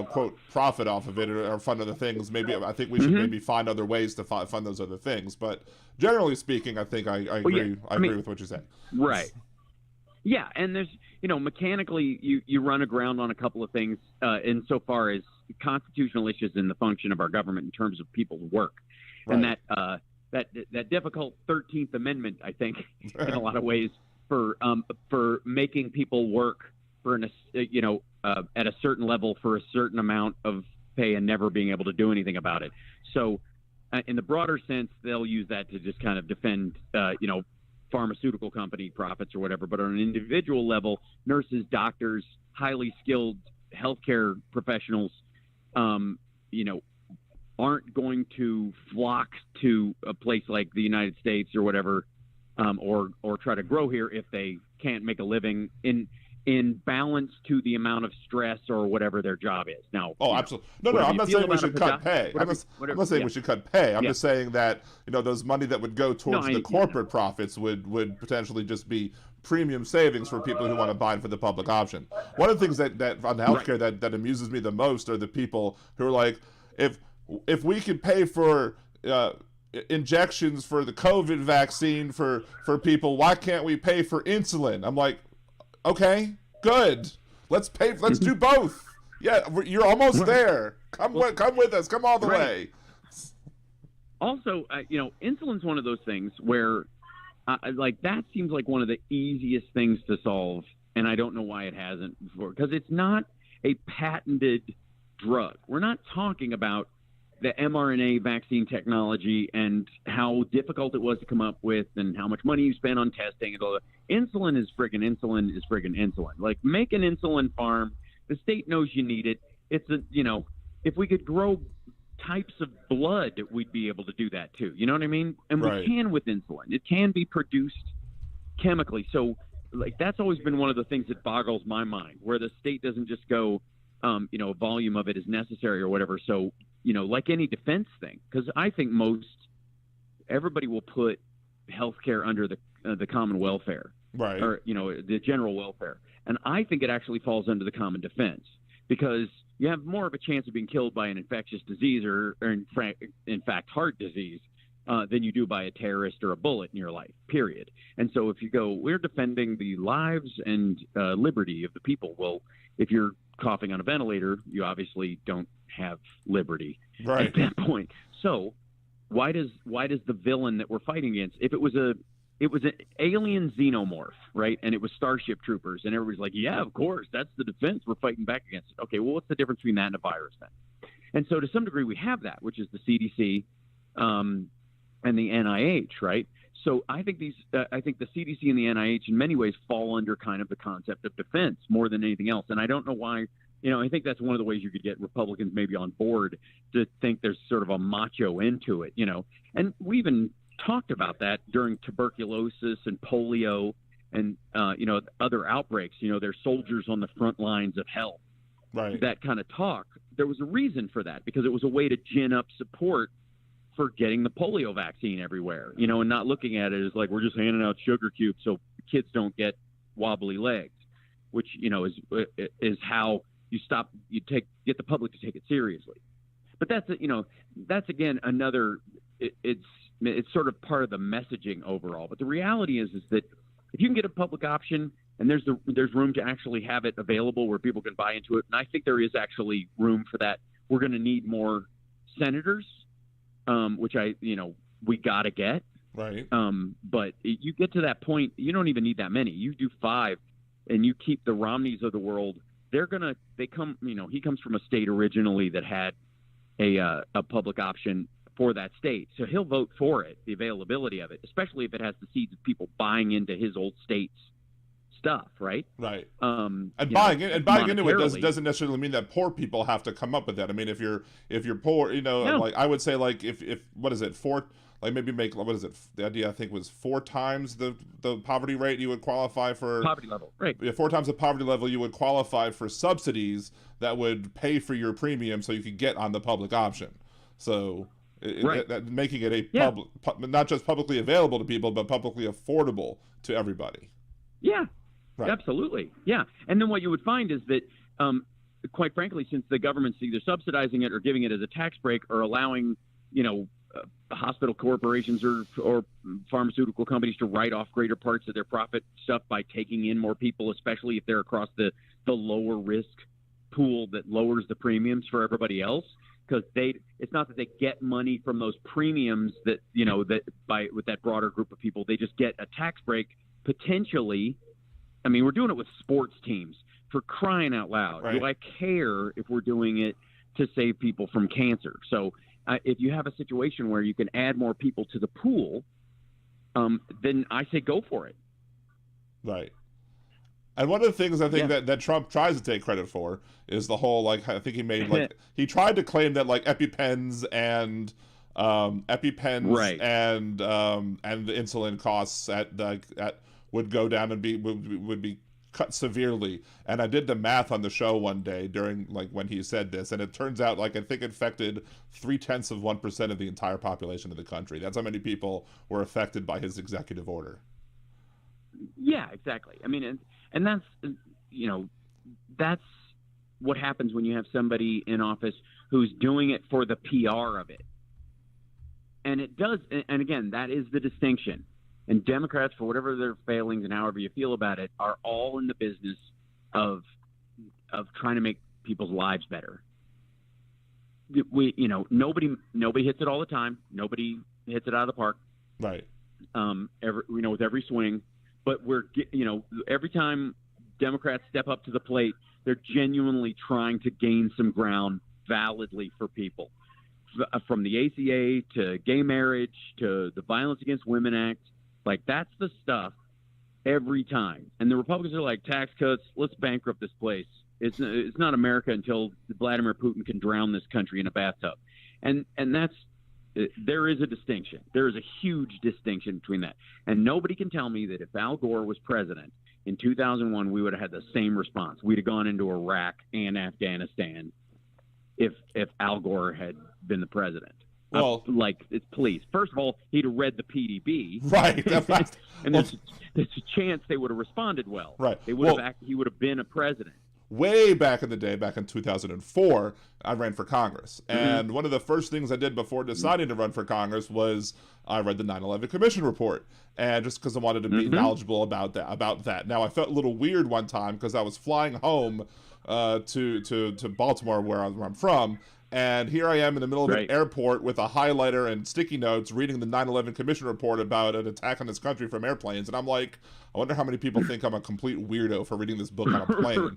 quote profit off of it or fund other things. Maybe I think we should maybe find other ways to fund those other things. But generally speaking, I think I agree. I agree with what you said. Right. Yeah, and there's, mechanically you run aground on a couple of things insofar as constitutional issues in the function of our government in terms of people's work. Right. And that difficult 13th Amendment, I think, in a lot of ways for making people work for at a certain level for a certain amount of pay and never being able to do anything about it. So in the broader sense, they'll use that to just kind of defend, pharmaceutical company profits or whatever. But on an individual level, nurses, doctors, highly skilled healthcare professionals, aren't going to flock to a place like the United States or whatever, or try to grow here if they can't make a living in balance to the amount of stress or whatever their job is. Now, absolutely. No, I'm not saying we should cut pay. I'm not saying we should cut pay. I'm just saying that, those money that would go towards the corporate profits would potentially just be premium savings for people who want to buy for the public option. One of the things that on healthcare that amuses me the most are the people who are like, if we could pay for injections for the COVID vaccine for people, why can't we pay for insulin? I'm like, okay, good. Let's do both. Yeah, you're almost there. Come with us. Come all the way. Also, insulin's one of those things where, that seems like one of the easiest things to solve, and I don't know why it hasn't before, because it's not a patented drug. We're not talking about the mRNA vaccine technology and how difficult it was to come up with and how much money you spent on testing and all that. Insulin is friggin' insulin. Like, make an insulin farm. The state knows you need it. It's if we could grow types of blood, we'd be able to do that too. You know what I mean? And we can with insulin. It can be produced chemically. So, that's always been one of the things that boggles my mind, where the state doesn't just go, a volume of it is necessary or whatever. So, like any defense thing, because I think everybody will put healthcare under the common welfare, right? Or the general welfare, and I think it actually falls under the common defense, because you have more of a chance of being killed by an infectious disease or in fact heart disease than you do by a terrorist or a bullet in your life, period. And so if you go, we're defending the lives and liberty of the people, well, if you're coughing on a ventilator, you obviously don't have liberty at that point. So why does the villain that we're fighting against, if it was an alien xenomorph, right, and it was Starship Troopers, and everybody's like, yeah, of course, that's the defense, we're fighting back against it. Okay, well, what's the difference between that and a virus then? And so to some degree we have that, which is the CDC and the NIH, right? So I think I think the CDC and the NIH in many ways fall under kind of the concept of defense more than anything else. And I don't know why, I think that's one of the ways you could get Republicans maybe on board to think there's sort of a macho into it, And we even talked about that during tuberculosis and polio and, other outbreaks. There's soldiers on the front lines of health. Right. That kind of talk. There was a reason for that because it was a way to gin up support for getting the polio vaccine everywhere, and not looking at it as like we're just handing out sugar cubes so kids don't get wobbly legs, which is how you get the public to take it seriously. But that's again another. It's sort of part of the messaging overall. But the reality is that if you can get a public option and there's room to actually have it available where people can buy into it, and I think there is actually room for that. We're going to need more senators. Which we got to get. Right. But you get to that point, you don't even need that many. You do 5 and you keep the Romneys of the world. He comes from a state originally that had a public option for that state. So he'll vote for it, the availability of it, especially if it has the seeds of people buying into his old state's stuff, right? Right. And buying into it doesn't necessarily mean that poor people have to come up with that. I mean, if you're poor, like I would say, like if what is it, the idea I think was 4 times the poverty rate you would qualify for poverty level, right? Yeah, 4 times the poverty level you would qualify for subsidies that would pay for your premium so you could get on the public option. So making it not just publicly available to people, but publicly affordable to everybody. Yeah. Right. Absolutely. Yeah. And then what you would find is that, quite frankly, since the government's either subsidizing it or giving it as a tax break or allowing, hospital corporations or pharmaceutical companies to write off greater parts of their profit stuff by taking in more people, especially if they're across the lower risk pool that lowers the premiums for everybody else. Because it's not that they get money from those premiums that, with that broader group of people, they just get a tax break potentially. I mean, we're doing it with sports teams, for crying out loud. Right. Do I care if we're doing it to save people from cancer? So if you have a situation where you can add more people to the pool, then I say go for it. Right. And one of the things I think that Trump tries to take credit for is the whole, I think he made, he tried to claim that, EpiPens and right. and the insulin costs would go down and would be cut severely. And I did the math on the show one day during when he said this, and it turns out I think it affected 0.3% of the entire population of the country. That's how many people were affected by his executive order. Yeah, exactly. I mean, and that's that's what happens when you have somebody in office who's doing it for the PR of it. And it does, and again, that is the distinction. And Democrats, for whatever their failings and however you feel about it, are all in the business of trying to make people's lives better. Nobody hits it all the time. Nobody hits it out of the park. Right. With every swing, but every time Democrats step up to the plate, they're genuinely trying to gain some ground validly for people, from the ACA to gay marriage to the Violence Against Women Act. That's the stuff every time. And the Republicans are like, tax cuts, let's bankrupt this place. It's not America until Vladimir Putin can drown this country in a bathtub. And that's, there is a distinction. There is a huge distinction between that. And nobody can tell me that if Al Gore was president in 2001, we would have had the same response. We'd have gone into Iraq and Afghanistan if Al Gore had been the president. Well, please. First of all, he'd have read the PDB, right? And there's a chance they would have responded well. Right. He would have been a president. way back in the day, back in 2004, I ran for Congress. And one of the first things I did before deciding to run for Congress was I read the 9/11 Commission report. And just because I wanted to be knowledgeable about that. Now, I felt a little weird one time because I was flying home to Baltimore, where I'm from. And here I am in the middle of an airport with a highlighter and sticky notes reading the 9/11 Commission report about an attack on this country from airplanes. And I'm like, I wonder how many people think I'm a complete weirdo for reading this book on a plane.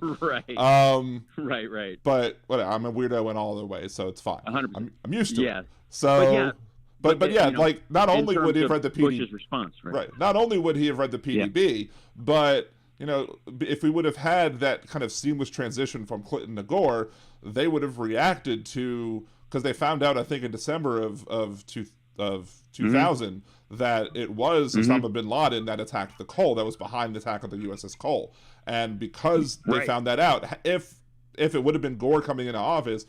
Right. But whatever, I'm a weirdo in all other ways, so it's fine. 100%. I'm used to Yeah. it. So, but yeah, you know, like not only would he have read the PDB, Bush's response, right? Not only would he have read the PDB, but you know, if we would have had that kind of seamless transition from Clinton to Gore, they would have reacted to, because they found out, I think, in December of 2000 that it was Osama bin Laden that attacked the Cole, that was behind the attack on the USS Cole. And because they found that out, if it would have been Gore coming into office,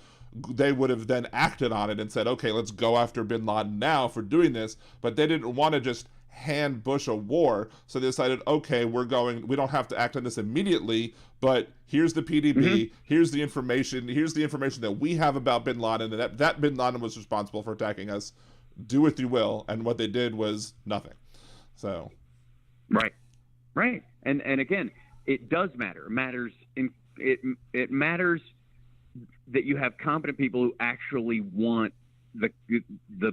they would have then acted on it and said, okay, let's go after bin Laden now for doing this. But they didn't want to just hand Bush a war, so they decided, okay, we don't have to act on this immediately, but here's the PDB, here's the information that we have about bin Laden, and that bin Laden was responsible for attacking us. Do what you will. And what they did was nothing. So right. And again, it does matter. It matters that you have competent people who actually want the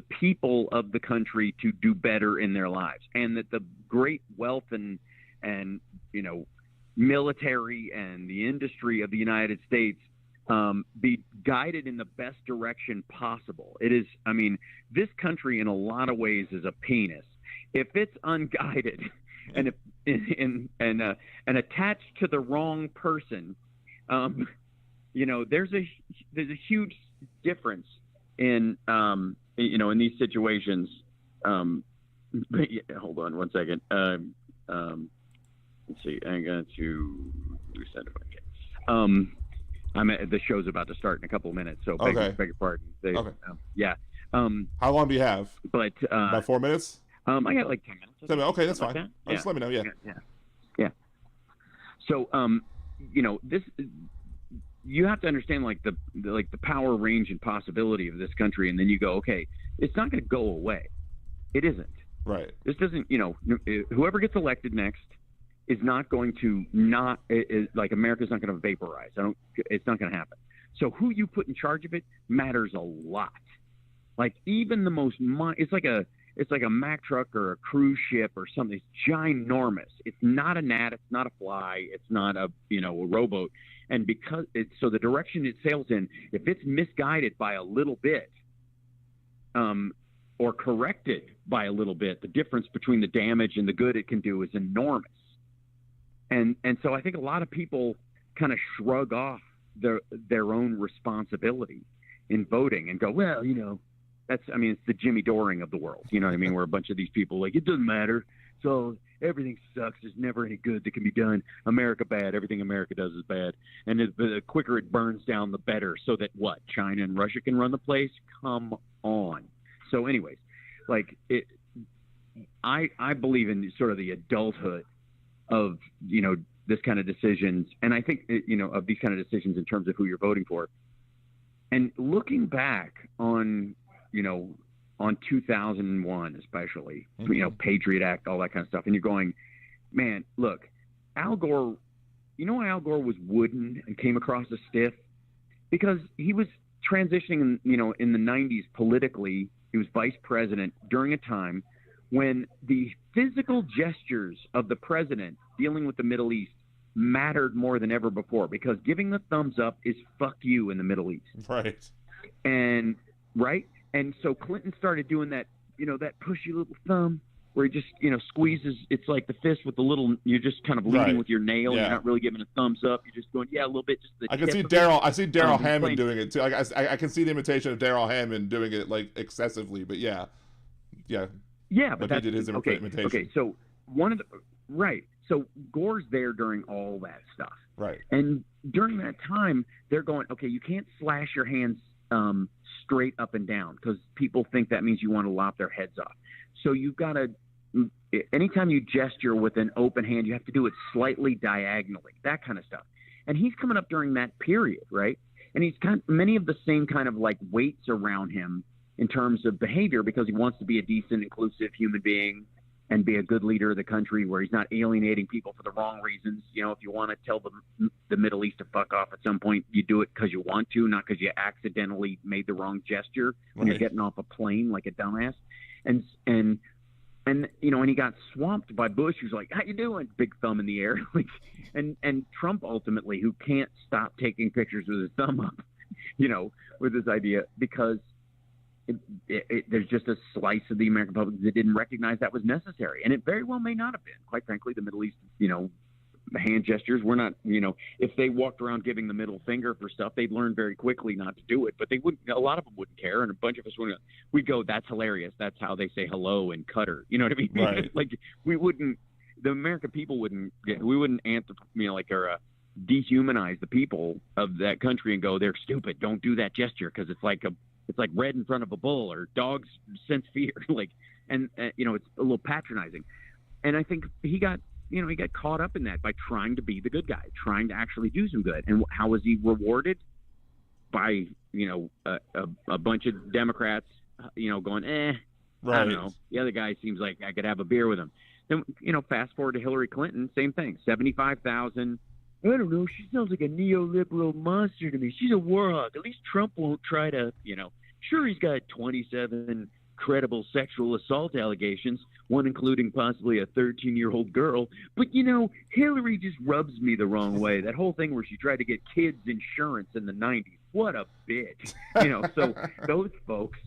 people of the country to do better in their lives, and that the great wealth and you know, military and the industry of the United States be guided in the best direction possible. It is, I mean, this country in a lot of ways is a penis. If it's unguided and attached to the wrong person, you know, there's a huge difference in you know, in these situations. But yeah, hold on one second. Let's see. I'm going to reset it. The show's about to start in a couple of minutes, so beg your pardon. How long do you have? But about 4 minutes. I got like 10 minutes. Okay, that's fine. That. Just let me know. Yeah. So you know, this. You have to understand like the power range and possibility of this country, and then you go, okay, it's not going to go away. It isn't. Right. This doesn't, you know, whoever gets elected next is not going to like America's not going to vaporize. It's not going to happen. So who you put in charge of it matters a lot. Like even the most, it's like a Mack truck or a cruise ship or something. It's ginormous. It's not a gnat. It's not a fly. It's not a rowboat. And because so the direction it sails in, if it's misguided by a little bit, or corrected by a little bit, the difference between the damage and the good it can do is enormous. And so I think a lot of people kind of shrug off their own responsibility in voting and go, well, you know, it's the Jimmy Doring of the world. You know what I mean? Where a bunch of these people like, it doesn't matter. So everything sucks. There's never any good that can be done. America bad. Everything America does is bad. And the quicker it burns down, the better. So that what? China and Russia can run the place? Come on. So anyways, like I believe in sort of the adulthood of, you know, this kind of decisions. And I think, you know, of these kind of decisions in terms of who you're voting for. And looking back on, you know, on 2001, especially, you know, Patriot Act, all that kind of stuff. And you're going, man, look, Al Gore, you know why Al Gore was wooden and came across as stiff? Because he was transitioning, you know, in the 90s politically. He was vice president during a time when the physical gestures of the president dealing with the Middle East mattered more than ever before, because giving the thumbs up is fuck you in the Middle East. Right. And And so Clinton started doing that, you know, that pushy little thumb where he just, you know, squeezes. It's like the fist with the little, you're just kind of leading with your nail. Yeah. You're not really giving a thumbs up. You're just going, yeah, a little bit. Just I can see Daryl. I see Daryl Hammond doing it too. Like, I can see the imitation of Daryl Hammond doing it like excessively, but yeah. But he did his imitation. Okay, so So Gore's there during all that stuff. Right. And during that time, they're going, okay, you can't slash your hands straight up and down because people think that means you want to lop their heads off. So you've got to, anytime you gesture with an open hand, you have to do it slightly diagonally, that kind of stuff. And he's coming up during that period, right? And he's got many of the same kind of like weights around him in terms of behavior because he wants to be a decent, inclusive human being and be a good leader of the country where he's not alienating people for the wrong reasons. You know, if you want to tell the Middle East to fuck off at some point, you do it because you want to, not because you accidentally made the wrong gesture when you're getting off a plane like a dumbass. And you know, and he got swamped by Bush, who's like, "How you doing?" Big thumb in the air. and Trump ultimately, who can't stop taking pictures with his thumb up, you know, with this idea because there's just a slice of the American public that didn't recognize that was necessary. And it very well may not have been. Quite frankly, the Middle East, you know, hand gestures were not, you know, if they walked around giving the middle finger for stuff, they'd learn very quickly not to do it. But they wouldn't, a lot of them wouldn't care. And a bunch of us we'd go, "That's hilarious. That's how they say hello in Qatar." You know what I mean? Right. Like the American people wouldn't dehumanize the people of that country and go, "They're stupid. Don't do that gesture," because it's like red in front of a bull or dogs sense fear. And you know, it's a little patronizing. And I think he got caught up in that by trying to be the good guy, trying to actually do some good. And how was he rewarded? By, you know, a bunch of Democrats, you know, going, right. I don't know. The other guy seems like I could have a beer with him. Then, you know, fast forward to Hillary Clinton, same thing, 75,000. I don't know. She sounds like a neoliberal monster to me. She's a war hawk. At least Trump won't try to, you know. Sure, he's got 27 credible sexual assault allegations, one including possibly a 13-year-old girl. But, you know, Hillary just rubs me the wrong way. That whole thing where she tried to get kids insurance in the 90s. What a bitch. You know, so those folks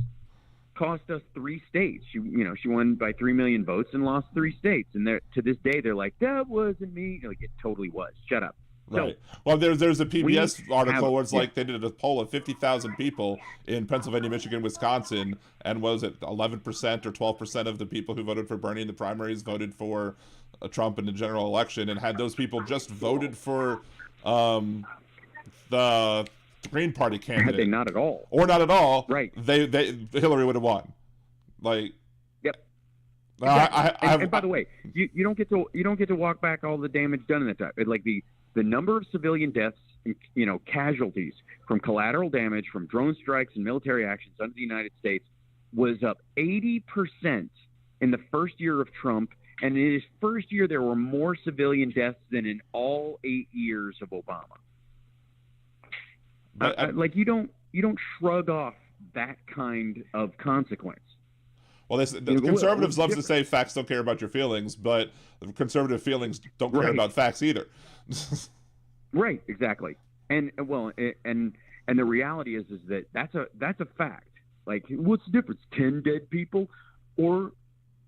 cost us 3 states. She won by 3 million votes and lost 3 states. And to this day, they're like, "That wasn't me." Like, it totally was. Shut up. Right. Well, there's a PBS article where it's like they did a poll of 50,000 people in Pennsylvania, Michigan, Wisconsin, and was it 11% or 12% of the people who voted for Bernie in the primaries voted for Trump in the general election, and had those people just voted for the Green Party candidate, had they not at all, right? Hillary would have won. Like, yep. Exactly. And by the way, you don't get to walk back all the damage done in that time. Like the number of civilian deaths, you know, casualties from collateral damage from drone strikes and military actions under the United States was up 80% in the first year of Trump. And in his first year, there were more civilian deaths than in all 8 years of Obama. Like you don't shrug off that kind of consequence. Well, the conservatives love to say facts don't care about your feelings, but the conservative feelings don't care about facts either. Right, exactly. And the reality is that that's a fact. Like, what's the difference? 10 dead people or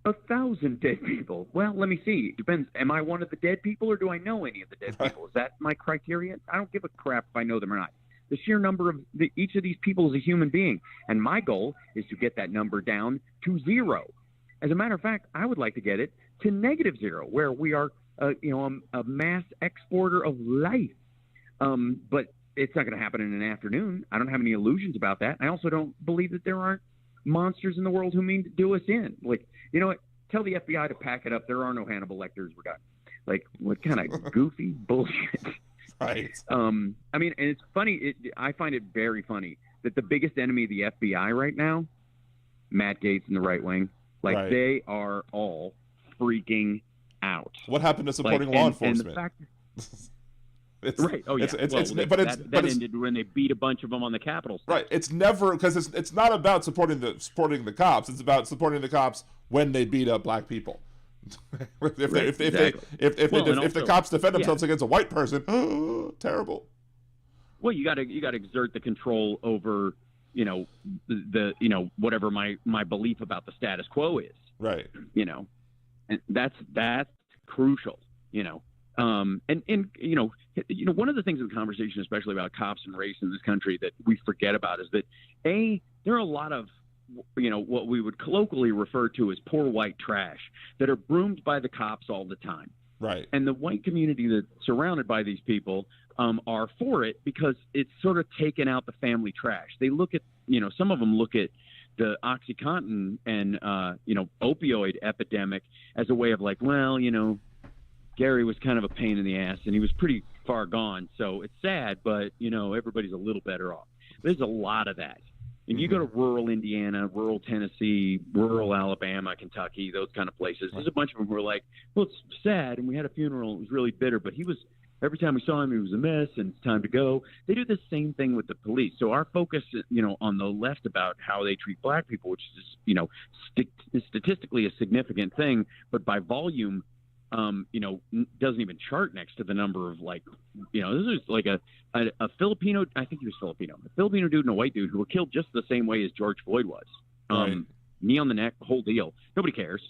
1,000 dead people? Well, let me see. It depends. Am I one of the dead people, or do I know any of the dead people? Is that my criteria? I don't give a crap if I know them or not. The sheer number of each of these people is a human being, and my goal is to get that number down to 0. As a matter of fact, I would like to get it to -0, where we are, a mass exporter of life. But it's not going to happen in an afternoon. I don't have any illusions about that. I also don't believe that there aren't monsters in the world who mean to do us in. Like, you know what? Tell the FBI to pack it up. There are no Hannibal Lecters. We're done. Like, what kind of goofy bullshit? Right. I mean, and it's funny. I find it very funny that the biggest enemy of the FBI right now, Matt Gaetz and the right wing, like they are all freaking out. What happened to supporting law enforcement? And the fact right. Oh yeah. That ended when they beat a bunch of them on the Capitol steps. Right. It's never, because it's not about supporting the cops. It's about supporting the cops when they beat up black people. if the cops defend themselves against a white person, terrible. Well, you got to exert the control over, the whatever my belief about the status quo is. Right. And that's crucial. And one of the things in the conversation, especially about cops and race in this country, that we forget about is that there are a lot of what we would colloquially refer to as poor white trash that are broomed by the cops all the time. Right. And the white community that's surrounded by these people are for it because it's sort of taken out the family trash. They look at, some of them look at the OxyContin and, opioid epidemic as a way of like, well, Gary was kind of a pain in the ass, and he was pretty far gone. So it's sad, but, everybody's a little better off. There's a lot of that. And you go to rural Indiana, rural Tennessee, rural Alabama, Kentucky, those kind of places. There's a bunch of them who are like, well, it's sad, and we had a funeral. It was really bitter, but every time we saw him, he was a mess, and it's time to go. They do the same thing with the police. So our focus, on the left about how they treat black people, which is, statistically a significant thing, but by volume, doesn't even chart next to the number of this is like a Filipino, I think he was Filipino, a Filipino dude and a white dude who were killed just the same way as George Floyd was. Right. Knee on the neck, whole deal. Nobody cares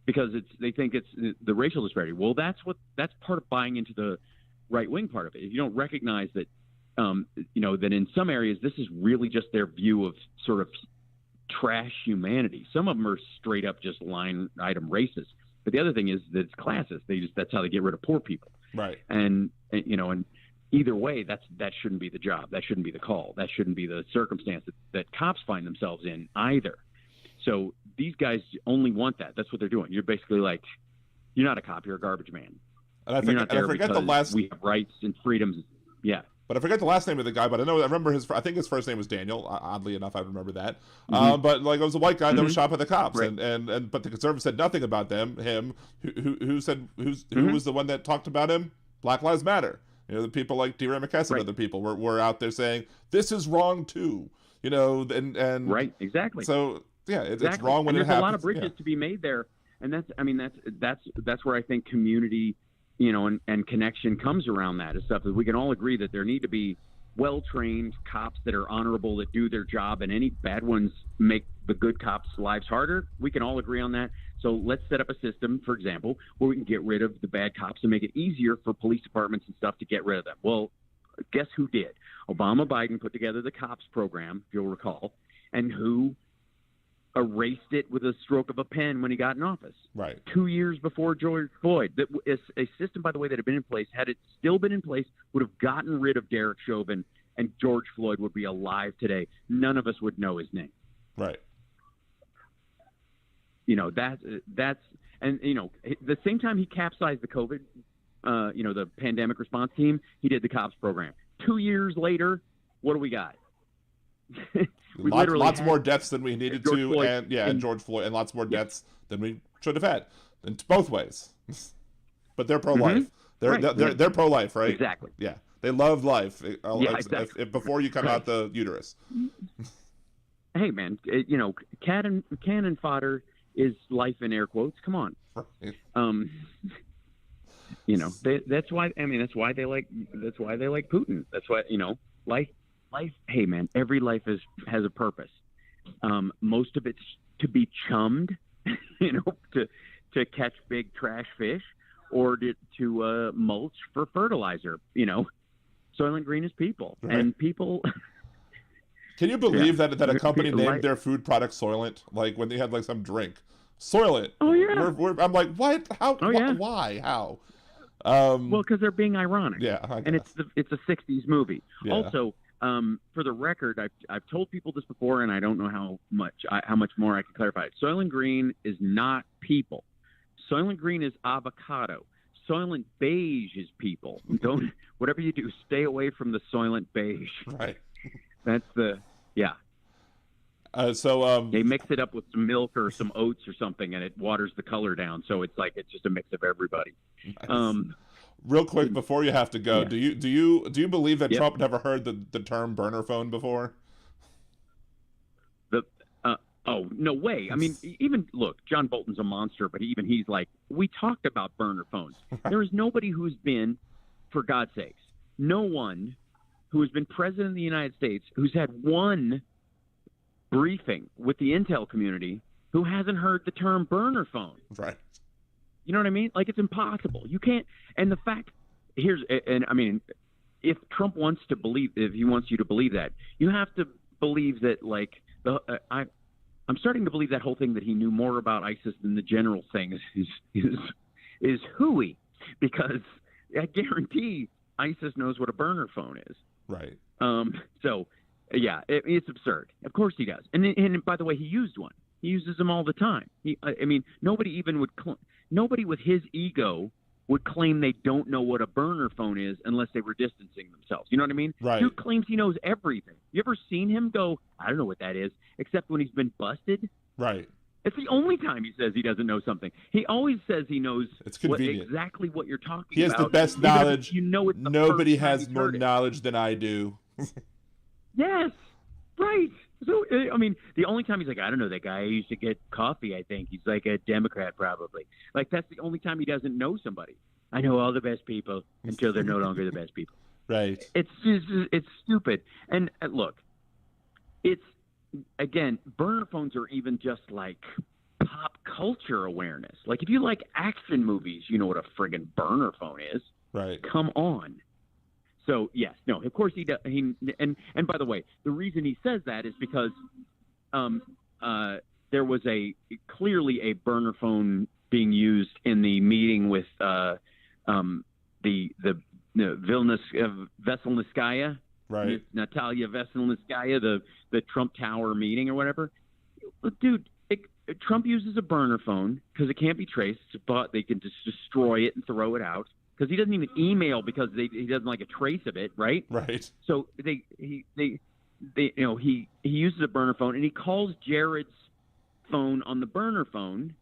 because they think it's the racial disparity. Well, that's part of buying into the right wing part of it. If you don't recognize that, that in some areas, this is really just their view of sort of trash humanity. Some of them are straight up just line item racist. But the other thing is that it's classist. That's how they get rid of poor people. Right. And either way, that shouldn't be the job. That shouldn't be the call. That shouldn't be the circumstance that cops find themselves in either. So these guys only want that. That's what they're doing. You're basically like, you're not a cop. You're a garbage man. And I forget the last. We have rights and freedoms. Yeah. But I forget the last name of the guy. But I remember I think his first name was Daniel. Oddly enough, I remember that. But like, it was a white guy that was shot by the cops, right. and but the conservatives said nothing about him. Who was the one that talked about him? Black Lives Matter. The people like D. Ray McKesson and other people were out there saying this is wrong too. And right, exactly. So yeah, it's wrong when it happens. There's a lot of bridges to be made there, and that's where I think community, and connection comes around that and stuff. That we can all agree that there need to be well-trained cops that are honorable, that do their job, and any bad ones make the good cops' lives harder. We can all agree on that. So let's set up a system, for example, where we can get rid of the bad cops and make it easier for police departments and stuff to get rid of them. Well, guess who did? Biden put together the COPS program, if you'll recall, and who erased it with a stroke of a pen when he got in office. Right. 2 years before George Floyd. That is a system, by the way, that had been in place. Had it still been in place, would have gotten rid of Derek Chauvin, and George Floyd would be alive today. None of us would know his name. Right. That's the same time he capsized the COVID, the pandemic response team, he did the COPS program. 2 years later, what do we got? Lots more deaths than we needed George to, Floyd, and George Floyd, and lots more deaths than we should have had, in both ways. But they're pro-life. They're pro-life, right? Exactly. Yeah, they love life. Exactly. Before you come out the uterus. Hey, man, cannon fodder is life in air quotes. Come on. That's why. That's why they like Putin. That's why life. Hey, man, every life has a purpose. Most of it's to be chummed, to catch big trash fish, or to mulch for fertilizer. Soylent Green is people, right. And people. Can you believe that a company named their food product Soylent? Like when they had like some drink, Soylent. Oh yeah. I'm like, what? How? Oh, yeah. Why? How? Well, because they're being ironic. Yeah. And it's a '60s movie. Yeah. Also, for the record, I've told people this before, and I don't know how much more I can clarify it. Soylent Green is not people. Soylent Green is avocado. Soylent Beige is people. Don't, whatever you do, stay away from the Soylent Beige. Right. That's they mix it up with some milk or some oats or something, and it waters the color down. So it's just a mix of everybody. Nice. Real quick before you have to go, do you believe that Trump never heard the term burner phone before? Oh, no way. I mean, even look, John Bolton's a monster, but even he's like, we talked about burner phones. There is nobody who's been, for God's sakes, no one who has been president of the United States who's had one briefing with the intel community who hasn't heard the term burner phone. Right. You know what I mean? Like, it's impossible. You can't. And the fact if Trump wants to believe, if he wants you to believe that, you have to believe that, like, I'm starting to believe that whole thing that he knew more about ISIS than the general thing is hooey, because I guarantee ISIS knows what a burner phone is. Right. So, yeah, it's absurd. Of course he does. And by the way, he used one. He uses them all the time. Nobody with his ego would claim they don't know what a burner phone is unless they were distancing themselves. You know what I mean? Right. Dude claims he knows everything. You ever seen him go, I don't know what that is, except when he's been busted? Right. It's the only time he says he doesn't know something. He always says he knows exactly what you're talking about. He has the best knowledge. Nobody has more knowledge than I do. Yes. Right. So, I mean, the only time he's like, I don't know, that guy used to get coffee, I think. He's like a Democrat, probably. Like, that's the only time he doesn't know somebody. I know all the best people until they're no longer the best people. Right. It's stupid. And look, it's, again, burner phones are even just like pop culture awareness. Like, if you like action movies, you know what a friggin' burner phone is. Right. Come on. So, yes, no, of course he does. And by the way, the reason he says that is because there was clearly a burner phone being used in the meeting with the Veselnitskaya, right? Natalia Veselnitskaya, the Trump Tower meeting or whatever. Dude, Trump uses a burner phone because it can't be traced, but they can just destroy it and throw it out. Because he doesn't even email because he doesn't like a trace of it, right? Right. So he uses a burner phone and he calls Jared's phone on the burner phone,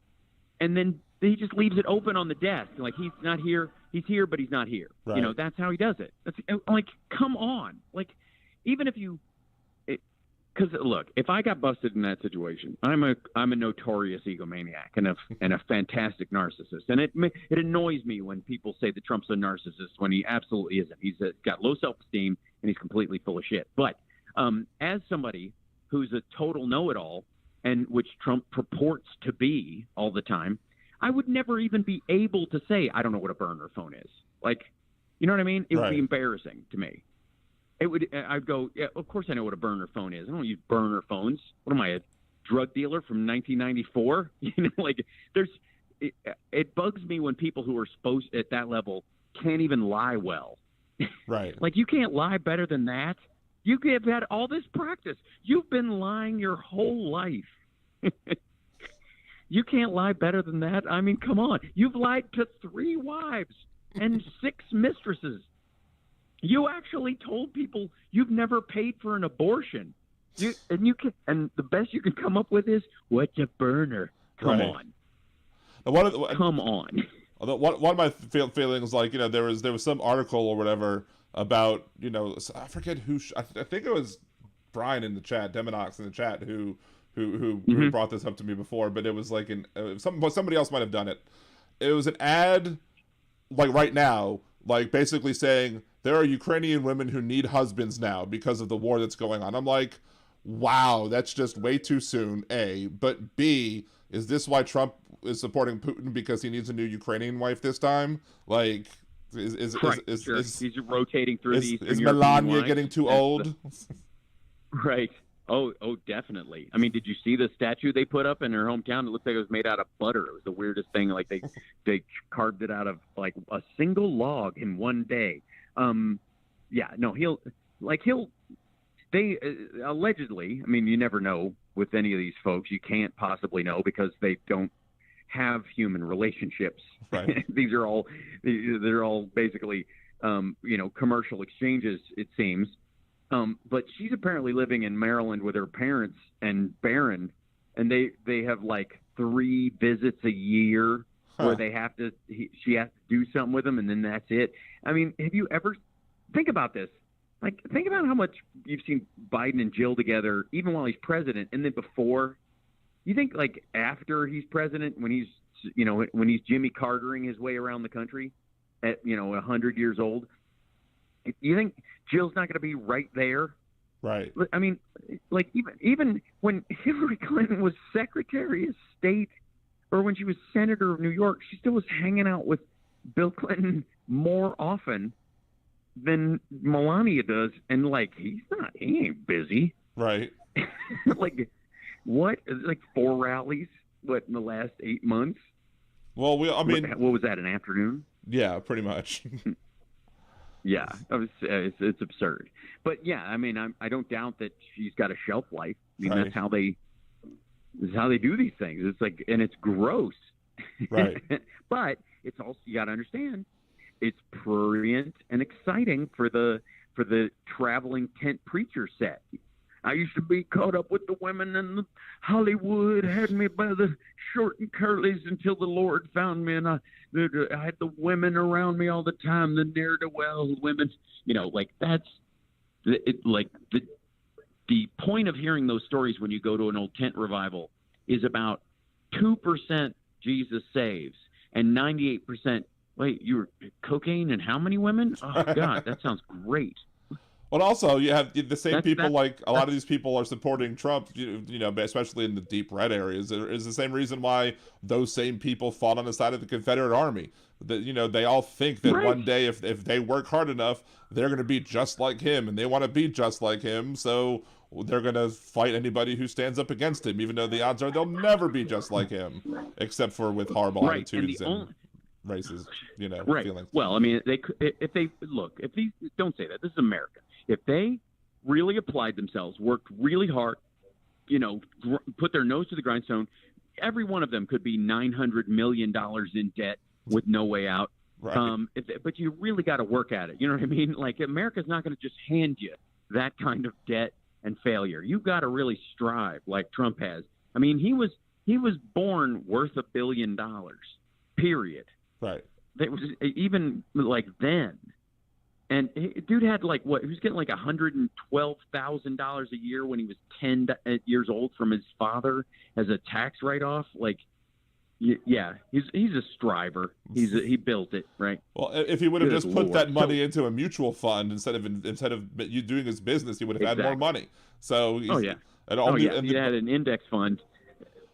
and then he just leaves it open on the desk. Like, he's not here. He's here, but he's not here. Right. You know, that's how he does it. That's like, come on. Like, even if you, because look, if I got busted in that situation, I'm a notorious egomaniac and a fantastic narcissist, and it annoys me when people say that Trump's a narcissist when he absolutely isn't. He's got low self-esteem and he's completely full of shit. But as somebody who's a total know-it-all, and which Trump purports to be all the time, I would never even be able to say I don't know what a burner phone is. Like, you know what I mean? It would be embarrassing to me. I'd go, yeah, of course I know what a burner phone is. I don't use burner phones. What am I, a drug dealer from 1994? You know, like, it bugs me when people who are supposed at that level can't even lie well. Right. Like, you can't lie better than that. You have had all this practice. You've been lying your whole life. You can't lie better than that. I mean, come on. You've lied to 3 wives and 6 mistresses. You actually told people you've never paid for an abortion. And the best you can come up with is, what's a burner? Come on. Come on. One of my feelings, like, you know, there was some article or whatever about, you know, I forget who, I think it was Brian in the chat, Demonox in the chat, who brought this up to me before, but it was like somebody else might have done it. It was an ad, like, right now, like, basically saying there are Ukrainian women who need husbands now because of the war that's going on. I'm like, wow, that's just way too soon, A. But B, is this why Trump is supporting Putin, because he needs a new Ukrainian wife this time? Like, is he's rotating through these. Is Melania getting too old? Right. Oh, definitely. I mean, did you see the statue they put up in her hometown? It looked like it was made out of butter. It was the weirdest thing. Like, they carved it out of, like, a single log in one day. They allegedly, I mean, you never know with any of these folks. You can't possibly know because they don't have human relationships. Right. They're all basically, commercial exchanges, it seems. But she's apparently living in Maryland with her parents and Barron, and they have like 3 visits a year where she has to do something with them, and then that's it. I mean, have you ever think about this? Like, think about how much you've seen Biden and Jill together, even while he's president, and then before. You think, like, after he's president, when he's Jimmy Cartering his way around the country at 100 years old, you think Jill's not going to be right there? Right. I mean, like, even when Hillary Clinton was Secretary of State, or when she was Senator of New York, she still was hanging out with Bill Clinton more often than Melania does. And, like, he ain't busy. Right. Like, what? Like 4 rallies, in the last 8 months? Well, what was that, an afternoon? Yeah, pretty much. Yeah, it's absurd. But yeah, I mean, I don't doubt that she's got a shelf life. I mean, right. That's how they do these things. It's like, and it's gross. Right. But it's also, you got to understand, it's prurient and exciting for the traveling tent preacher set. I used to be caught up with the women, and Hollywood had me by the short and curlies until the Lord found me, and I had the women around me all the time, the ne'er-do-well women. You know, like that's the point of hearing those stories when you go to an old tent revival is about 2% Jesus saves and 98%. Wait, you were cocaine and how many women? Oh God, that sounds great. But also, you have the same people, like a lot of these people are supporting Trump, you know, especially in the deep red areas. It is the same reason why those same people fought on the side of the Confederate Army. That, you know, they all think that one day if they work hard enough, they're going to be just like him, and they want to be just like him. So they're going to fight anybody who stands up against him, even though the odds are they'll never be just like him, except for with horrible attitudes and racist, you know, feelings. Well, I mean, if these don't say that. This is America. If they really applied themselves, worked really hard, you know, put their nose to the grindstone, every one of them could be $900 million in debt with no way out. Right. But you really got to work at it. You know what I mean? Like, America's not going to just hand you that kind of debt and failure. You got to really strive, like Trump has. I mean, he was born worth $1 billion. Period. Right. That was even like then. And dude had like what? He was getting like $112,000 a year when he was 10 years old from his father as a tax write-off. Like, yeah, he's a striver. He built it, right? Well, if he would have just put that money into a mutual fund instead of you doing his business, he would have had more money. So he had an index fund.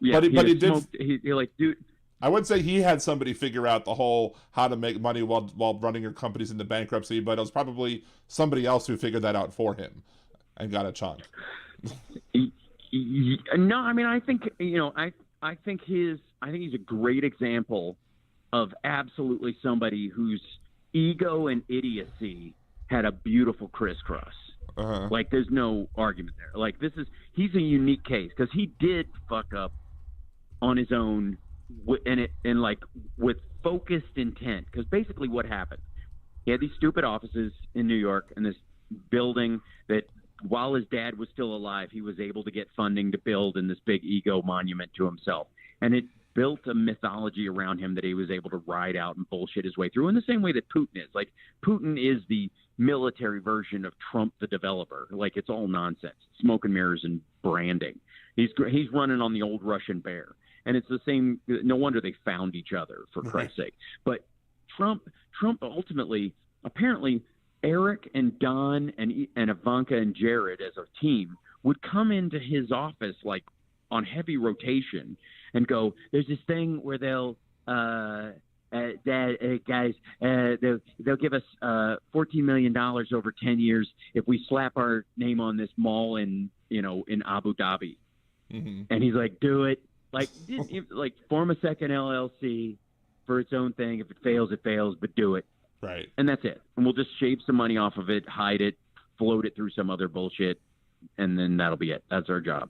Yeah, but he did. He like, dude. I would say he had somebody figure out the whole how to make money while running your companies into bankruptcy, but it was probably somebody else who figured that out for him and got a chunk. No, I mean, I think, you know, I think he's a great example of absolutely somebody whose ego and idiocy had a beautiful crisscross. Uh-huh. Like, there's no argument there. Like, he's a unique case because he did fuck up on his own. And with focused intent, because basically what happened, he had these stupid offices in New York and this building that while his dad was still alive, he was able to get funding to build in this big ego monument to himself. And it built a mythology around him that he was able to ride out and bullshit his way through in the same way that Putin is. Like, Putin is the military version of Trump the developer. Like, it's all nonsense, smoke and mirrors and branding. He's running on the old Russian bear. And it's the same. No wonder they found each other, for Christ's sake. But Trump ultimately, apparently, Eric and Don and Ivanka and Jared as a team would come into his office like on heavy rotation and go, "There's this thing where they'll guys, they'll give us $14 million over 10 years if we slap our name on this mall in Abu Dhabi." Mm-hmm. And he's like, "Do it." Like form a second LLC for its own thing. If it fails, but do it. Right. And that's it. And we'll just shave some money off of it, hide it, float it through some other bullshit, and then that'll be it. That's our job.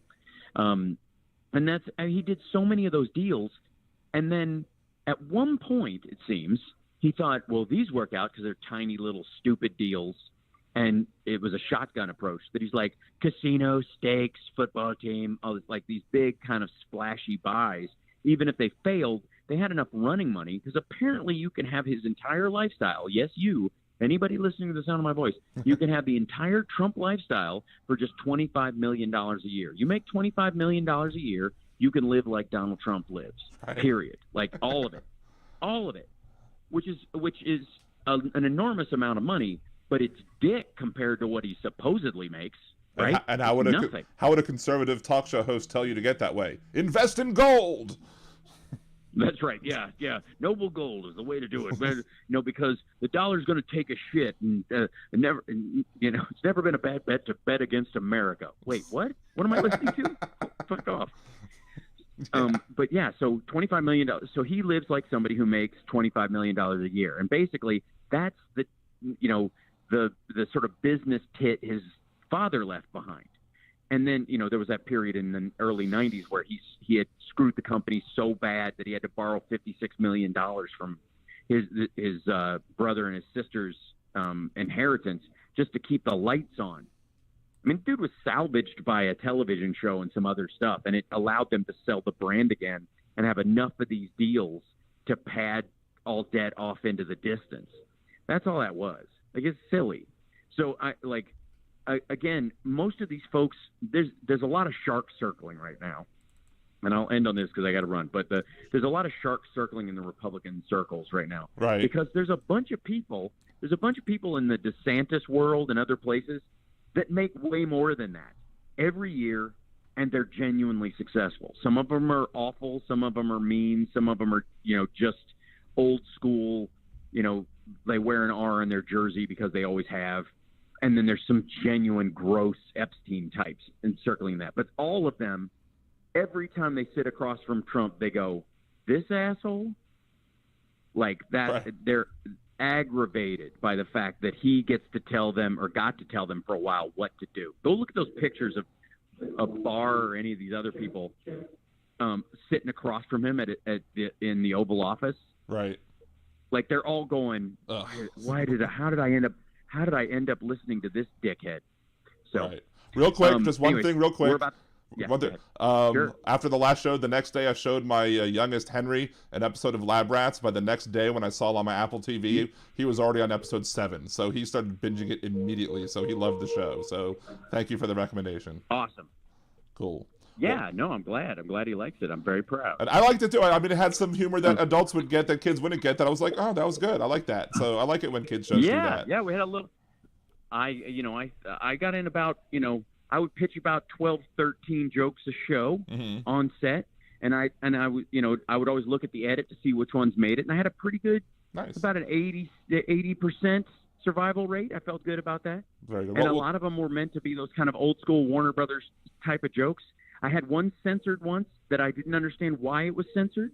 And he did so many of those deals. And then at one point, it seems, he thought, well, these work out because they're tiny little stupid deals. And it was a shotgun approach that he's like casino, stakes, football team, all this, like these big kind of splashy buys. Even if they failed, they had enough running money because apparently you can have his entire lifestyle. Yes, anybody listening to the sound of my voice, you can have the entire Trump lifestyle for just $25 million a year. You make $25 million a year, you can live like Donald Trump lives, period. Like all of it, which is an enormous amount of money. But it's dick compared to what he supposedly makes, right? And how would a conservative talk show host tell you to get that way? Invest in gold. That's right. Yeah. Noble gold is the way to do it. Because the dollar's going to take a shit, and it's never been a bad bet to bet against America. Wait, what? What am I listening to? Fuck off. But yeah, so $25 million. So he lives like somebody who makes $25 million a year, and basically that's the sort of business tit his father left behind. And then, there was that period in the early 90s where he had screwed the company so bad that he had to borrow $56 million from his brother and his sister's inheritance just to keep the lights on. I mean, dude was salvaged by a television show and some other stuff, and it allowed them to sell the brand again and have enough of these deals to pad all debt off into the distance. That's all that was. Like, it's silly. So again, most of these folks, there's a lot of shark circling right now. And I'll end on this because I got to run. But there's a lot of sharks circling in the Republican circles right now. Right. Because there's a bunch of people in the DeSantis world and other places that make way more than that every year, and they're genuinely successful. Some of them are awful. Some of them are mean. Some of them are, just old school, they wear an R in their jersey because they always have. And then there's some genuine gross Epstein types encircling that. But all of them, every time they sit across from Trump, they go, this asshole? Like that, right. They're aggravated by the fact that he gets to tell them, or got to tell them for a while, what to do. Go look at those pictures of Barr or any of these other people sitting across from him in the Oval Office. Right. Like, they're all going, how did I end up listening to this dickhead? So, right. Real quick, just one thing real quick. One thing. Sure. After the last show, the next day I showed my youngest Henry an episode of Lab Rats. By the next day, when I saw it on my Apple TV, he was already on episode 7. So he started binging it immediately. So he loved the show. So thank you for the recommendation. Awesome. Cool. Yeah, no, I'm glad. I'm glad he likes it. I'm very proud. And I liked it too. I mean, it had some humor that adults would get that kids wouldn't get. That I was like, oh, that was good. I like that. So I like it when kids shows do that. Yeah, we had a little. I got in about, I would pitch about 12, 13 jokes a show on set, and I would always look at the edit to see which ones made it, and I had a pretty good, about an 80% survival rate. I felt good about that. Very good. And a lot of them were meant to be those kind of old school Warner Brothers type of jokes. I had one censored once that I didn't understand why it was censored.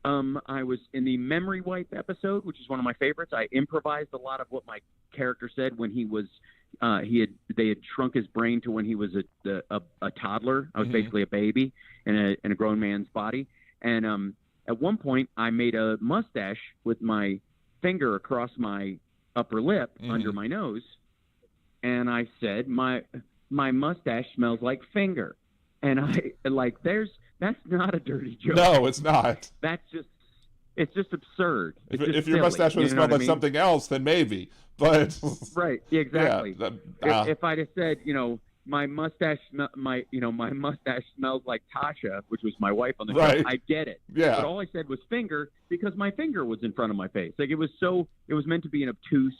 I was in the Memory Wipe episode, which is one of my favorites. I improvised a lot of what my character said when he was they had shrunk his brain to when he was a toddler. I was basically a baby in a grown man's body. And at one point, I made a mustache with my finger across my upper lip under my nose, and I said, my mustache smells like finger. And that's not a dirty joke. No, it's not. It's just absurd. If your mustache would have smelled like something else, then maybe. But right, exactly. Yeah, if I'd have said, my mustache smells like Tasha, which was my wife on the show, I get it. Yeah. But all I said was finger because my finger was in front of my face. Like, it was meant to be an obtuse,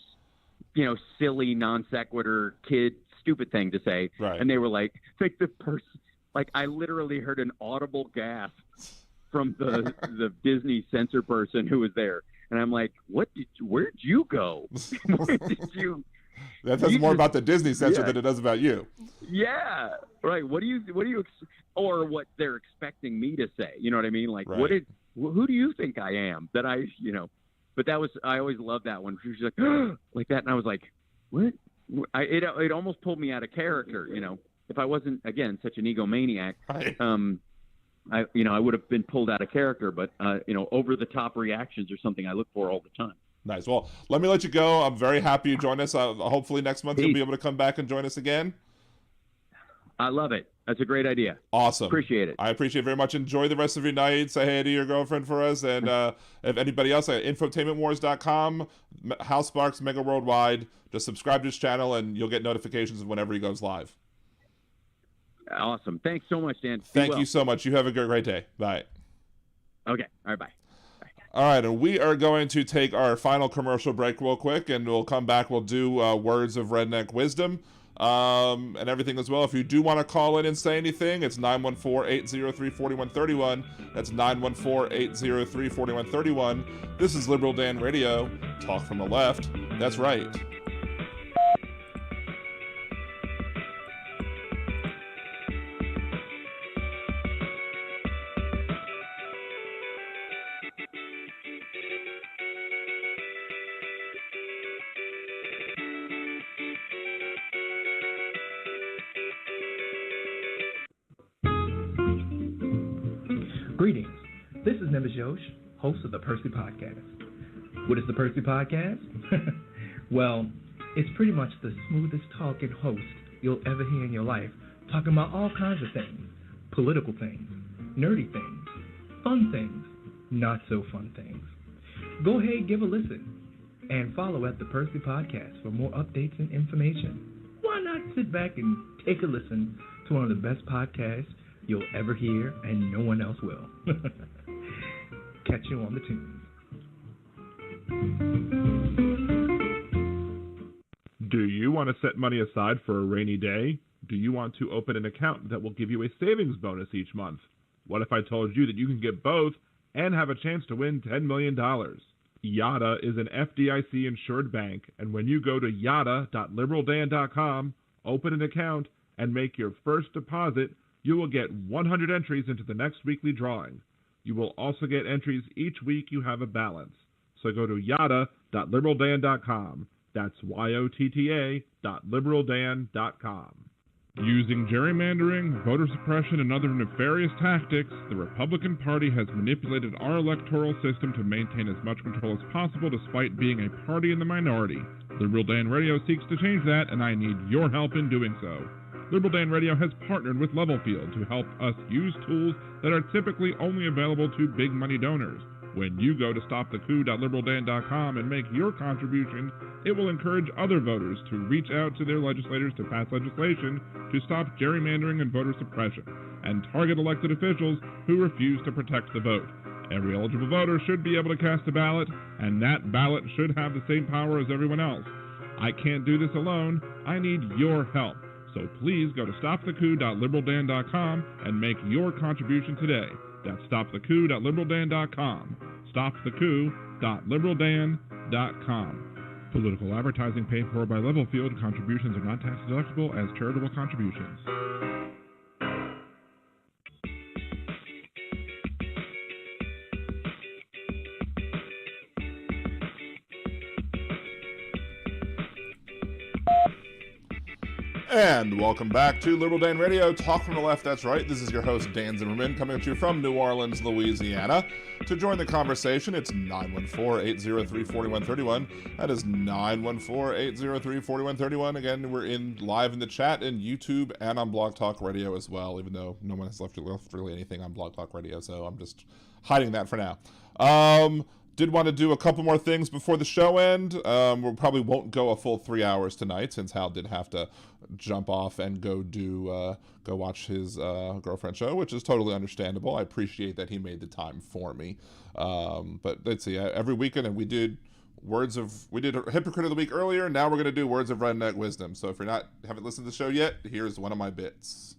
silly, non sequitur, kid, stupid thing to say. Right. And they were like the person. Like, I literally heard an audible gasp from the Disney censor person who was there, and I'm like, where'd you go? Where did you? That says more about the Disney censor than it does about you. Yeah, right. What do you or what they're expecting me to say? You know what I mean? Like, who do you think I am? That I. But I always loved that one. She was like, like that, and I was like, what? It almost pulled me out of character. If I wasn't, again, such an egomaniac, right. I would have been pulled out of character. But over the top reactions are something I look for all the time. Nice. Well, let me let you go. I'm very happy you joined us. Hopefully next month you'll be able to come back and join us again. I love it. That's a great idea. Awesome. Appreciate it. I appreciate it very much. Enjoy the rest of your night. Say hey to your girlfriend for us. And if anybody else, infotainmentwars.com, House Sparks, Mega Worldwide. Just subscribe to this channel and you'll get notifications whenever he goes live. Awesome. Thanks so much, Dan. Thank you so much. You have a great day. Bye. Okay. All right. Bye. All right, and we are going to take our final commercial break real quick, and we'll come back. We'll do words of redneck wisdom and everything as well. If you do want to call in and say anything, it's 914-803-4131. That's 914-803-4131. This is Liberal Dan Radio. Talk from the left. That's right. Greetings. This is Nemesis Yosh, host of the Percy Podcast. What is the Percy Podcast? Well, it's pretty much the smoothest talking host you'll ever hear in your life, talking about all kinds of things. Political things, nerdy things, fun things, not so fun things. Go ahead, give a listen, and follow at the Percy Podcast for more updates and information. Why not sit back and take a listen to one of the best podcasts you'll ever hear, and no one else will. Catch you on the tunes. Do you want to set money aside for a rainy day? Do you want to open an account that will give you a savings bonus each month? What if I told you that you can get both and have a chance to win $10 million? Yada is an FDIC-insured bank, and when you go to yada.liberaldan.com, open an account, and make your first deposit, you will get 100 entries into the next weekly drawing. You will also get entries each week you have a balance. So go to yada.liberaldan.com. That's YOTTA.liberaldan.com. Using gerrymandering, voter suppression, and other nefarious tactics, the Republican Party has manipulated our electoral system to maintain as much control as possible despite being a party in the minority. Liberal Dan Radio seeks to change that, and I need your help in doing so. Liberal Dan Radio has partnered with Levelfield to help us use tools that are typically only available to big money donors. When you go to stopthecoup.liberaldan.com and make your contribution, it will encourage other voters to reach out to their legislators to pass legislation to stop gerrymandering and voter suppression, and target elected officials who refuse to protect the vote. Every eligible voter should be able to cast a ballot, and that ballot should have the same power as everyone else. I can't do this alone. I need your help. So please go to stopthecoup.liberaldan.com and make your contribution today. That's stopthecoup.liberaldan.com. stopthecoup.liberaldan.com. Political advertising paid for by Levelfield. Contributions are not tax deductible as charitable contributions. And welcome back to Liberal Dan Radio, Talk from the Left, that's right. This is your host, Dan Zimmerman, coming at you from New Orleans, Louisiana. To join the conversation, it's 914-803-4131. That is 914-803-4131. Again, we're live in the chat in YouTube and on Blog Talk Radio as well, even though no one has left really anything on Blog Talk Radio, so I'm just hiding that for now. Did want to do a couple more things before the show end. We probably won't go a full 3 hours tonight, since Hal did have to jump off and go watch his girlfriend show, which is totally understandable. I appreciate that he made the time for me. But let's see, every weekend, and we did Hypocrite of the Week earlier. Now we're going to do Words of Redneck Wisdom. So if you haven't listened to the show yet, here's one of my bits.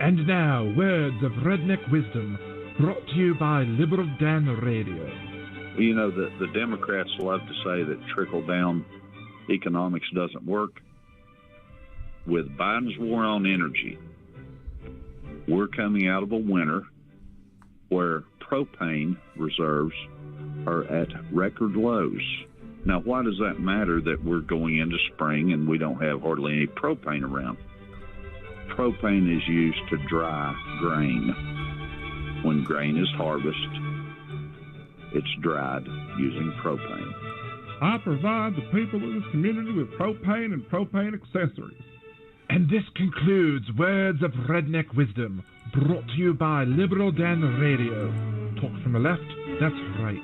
And now, Words of Redneck Wisdom, brought to you by Liberal Dan Radio. You know, the Democrats love to say that trickle-down economics doesn't work. With Biden's war on energy, we're coming out of a winter where propane reserves are at record lows. Now, why does that matter that we're going into spring and we don't have hardly any propane around? Propane is used to dry grain. When grain is harvested, it's dried using propane. I provide the people of this community with propane and propane accessories. And this concludes Words of Redneck Wisdom, brought to you by Liberal Dan Radio. Talk from the left, that's right.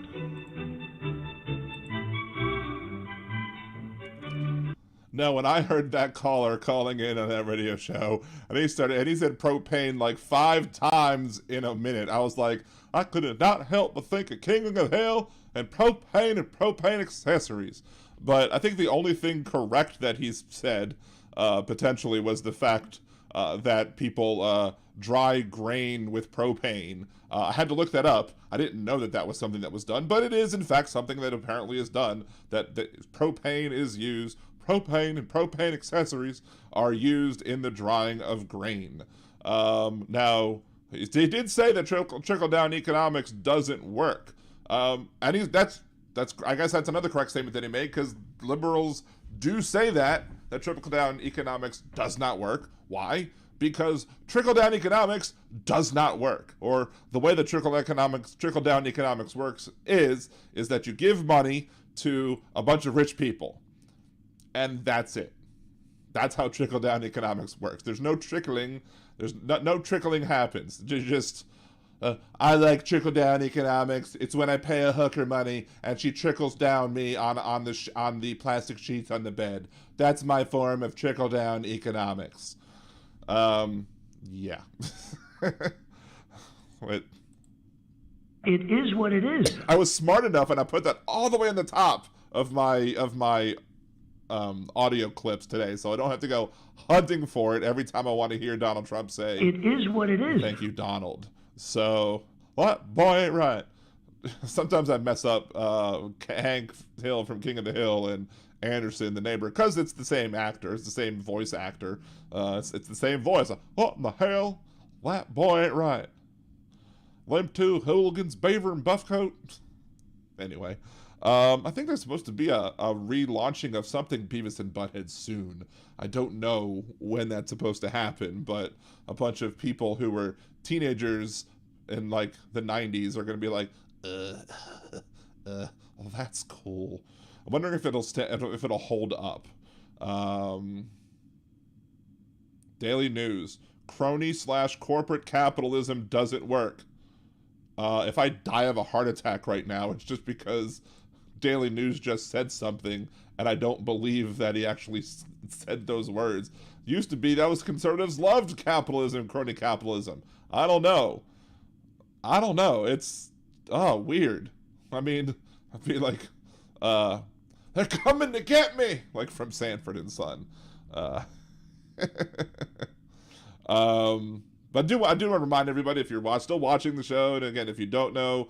No, when I heard that caller calling in on that radio show, and he said propane like 5 times in a minute, I was like, I could not help but think of King of Hell and propane accessories. But I think the only thing correct that he's said, potentially, was the fact that people dry grain with propane. I had to look that up. I didn't know that was something that was done, but it is in fact something that apparently is done, that propane is used. Propane and propane accessories are used in the drying of grain. Now, he did say that trickle-down economics doesn't work. And that's I guess that's another correct statement that he made, because liberals do say that trickle-down economics does not work. Why? because trickle-down economics does not work. Or the way that trickle-down economics works is that you give money to a bunch of rich people, and that's it. That's how trickle-down economics works. There's no trickling. There's no trickling happens. I like trickle-down economics. It's when I pay a hooker money and she trickles down me on the plastic sheets on the bed. That's my form of trickle-down economics. Yeah. Wait. It is what it is. I was smart enough, and I put that all the way on the top of my audio clips today, so I don't have to go hunting for it every time I want to hear Donald Trump say, It is what it is. "Thank you, Donald." So, what? Boy, ain't right. Sometimes I mess up Hank Hill from King of the Hill and Anderson, the neighbor, because it's the same actor. It's the same voice actor. It's the same voice. What in the hell? That boy ain't right. Them two hooligans, Beaver and Buffcoat. Anyway, I think there's supposed to be a relaunching of something Beavis and Butthead soon. I don't know when that's supposed to happen, but a bunch of people who were teenagers in like the 90s are going to be like, well, that's cool. I'm wondering if it'll hold up. Daily News. Crony/corporate capitalism doesn't work. If I die of a heart attack right now, it's just because Daily News just said something, and I don't believe that he actually said those words. Used to be that was conservatives loved capitalism, crony capitalism. I don't know. It's weird. I mean, I feel like they're coming to get me, like from Sanford and Son. But I do want to remind everybody, if you're still watching the show, and again, if you don't know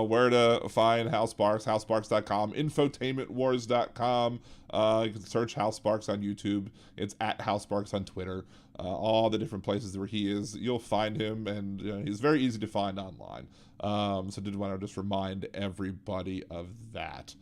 where to find Hal Sparks, halsparks.com, infotainmentwars.com. You can search Hal Sparks on YouTube. It's at Hal Sparks on Twitter. All the different places where he is, you'll find him, and he's very easy to find online. So did want to just remind everybody of that.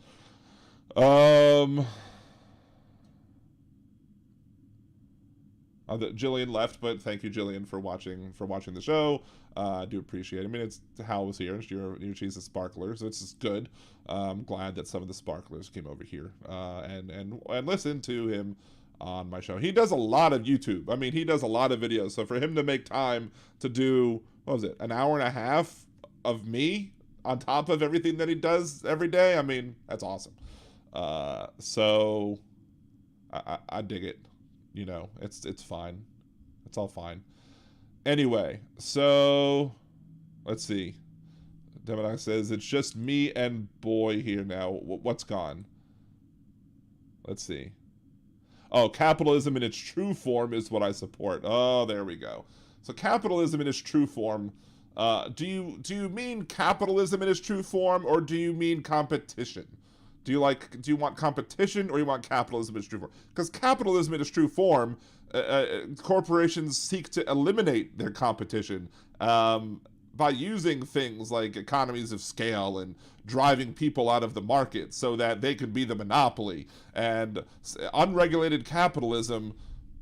Jillian left, but thank you, Jillian, for watching the show. I do appreciate it. I mean, Hal was here. She's a sparkler, so it's just good. I'm glad that some of the sparklers came over here and listened to him on my show. He does a lot of YouTube. I mean, he does a lot of videos. So for him to make time to do, an hour and a half of me on top of everything that he does every day, I mean, that's awesome. So I dig it. It's fine. It's all fine. Anyway, so let's see. Demonic says, it's just me and boy here now. What's gone? Let's see. Oh, capitalism in its true form is what I support. Oh, there we go. So capitalism in its true form. Do you mean capitalism in its true form, or do you mean competition? Do you want competition, or you want capitalism in its true form? Because capitalism in its true form, corporations seek to eliminate their competition by using things like economies of scale and driving people out of the market so that they could be the monopoly. And unregulated capitalism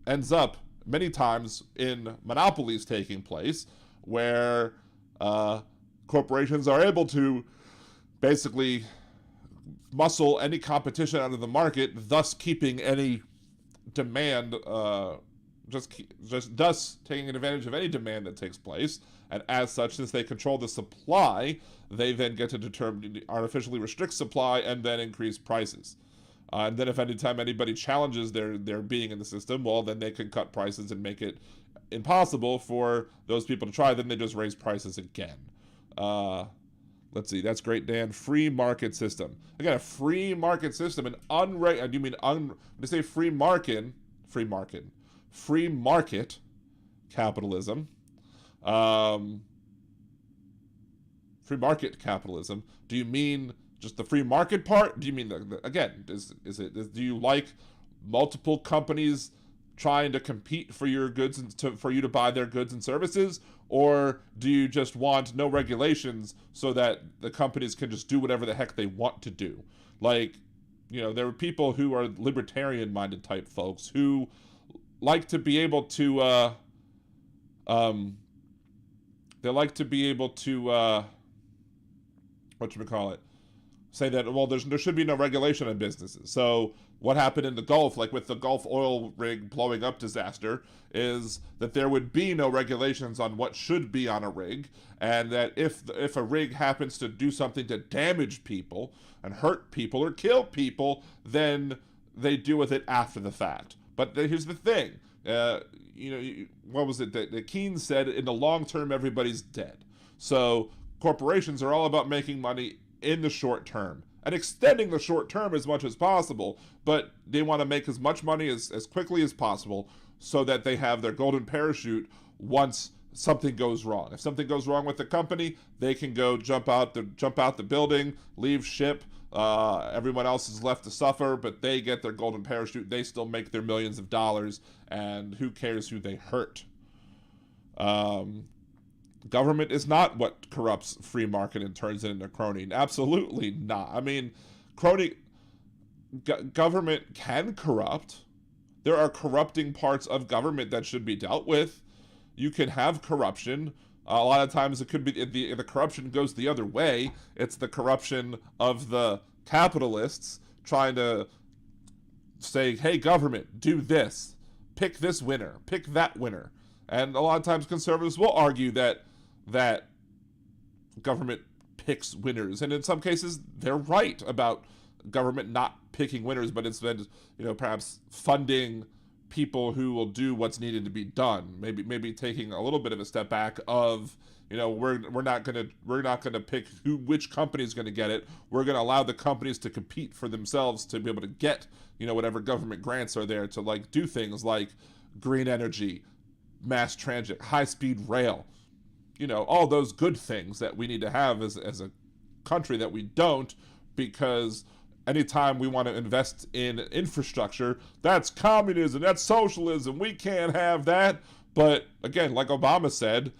ends up many times in monopolies taking place, where corporations are able to basically muscle any competition out of the market, thus keeping any demand, thus taking advantage of any demand that takes place. And as such, since they control the supply, they then get to artificially restrict supply and then increase prices. And then if anytime anybody challenges their being in the system, well, then they can cut prices and make it impossible for those people to try. Then they just raise prices again. Let's see. That's great, Dan. Free market system. Again, a free market system. I do mean when I say free market capitalism. Free market capitalism. Do you mean just the free market part? Do you mean do you like multiple companies trying to compete for your goods and for you to buy their goods and services, or do you just want no regulations so that the companies can just do whatever the heck they want to do? Like, there are people who are libertarian-minded type folks who like to be able to They like to be able to, whatchamacallit, say that, well, there should be no regulation on businesses. So what happened in the Gulf, like with the Gulf oil rig blowing up disaster, is that there would be no regulations on what should be on a rig, and that if a rig happens to do something to damage people and hurt people or kill people, then they deal with it after the fact. But here's the thing, what was it that Keynes said? In the long term, everybody's dead. So corporations are all about making money in the short term and extending the short term as much as possible, but they want to make as much money as quickly as possible so that they have their golden parachute once something goes wrong. If something goes wrong with the company, they can go jump out the building, leave ship. Everyone else is left to suffer, but they get their golden parachute. They still make their millions of dollars, and who cares who they hurt? Government is not what corrupts free market and turns it into crony. Absolutely not. I mean, government can corrupt. There are corrupting parts of government that should be dealt with. You can have corruption. A lot of times it could be the corruption goes the other way. It's the corruption of the capitalists trying to say, hey, government, do this. Pick this winner. Pick that winner. And a lot of times conservatives will argue that government picks winners. And in some cases, they're right about government not picking winners, but instead, perhaps funding people who will do what's needed to be done. Maybe taking a little bit of a step back of, we're not gonna pick which company is gonna get it. We're gonna allow the companies to compete for themselves to be able to get, whatever government grants are there to do things like green energy, mass transit, high-speed rail, all those good things that we need to have as a country that we don't, because anytime we want to invest in infrastructure, that's communism, that's socialism, we can't have that. But again, like Obama said,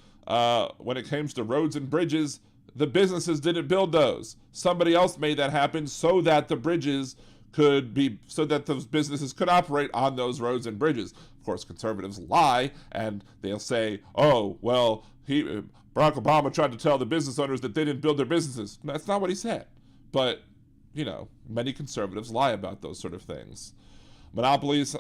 when it comes to roads and bridges, the businesses didn't build those. Somebody else made that happen so that the bridges so that those businesses could operate on those roads and bridges. Of course, conservatives lie, and they'll say, oh, well, Barack Obama tried to tell the business owners that they didn't build their businesses. That's not what he said. But, many conservatives lie about those sort of things. Monopolies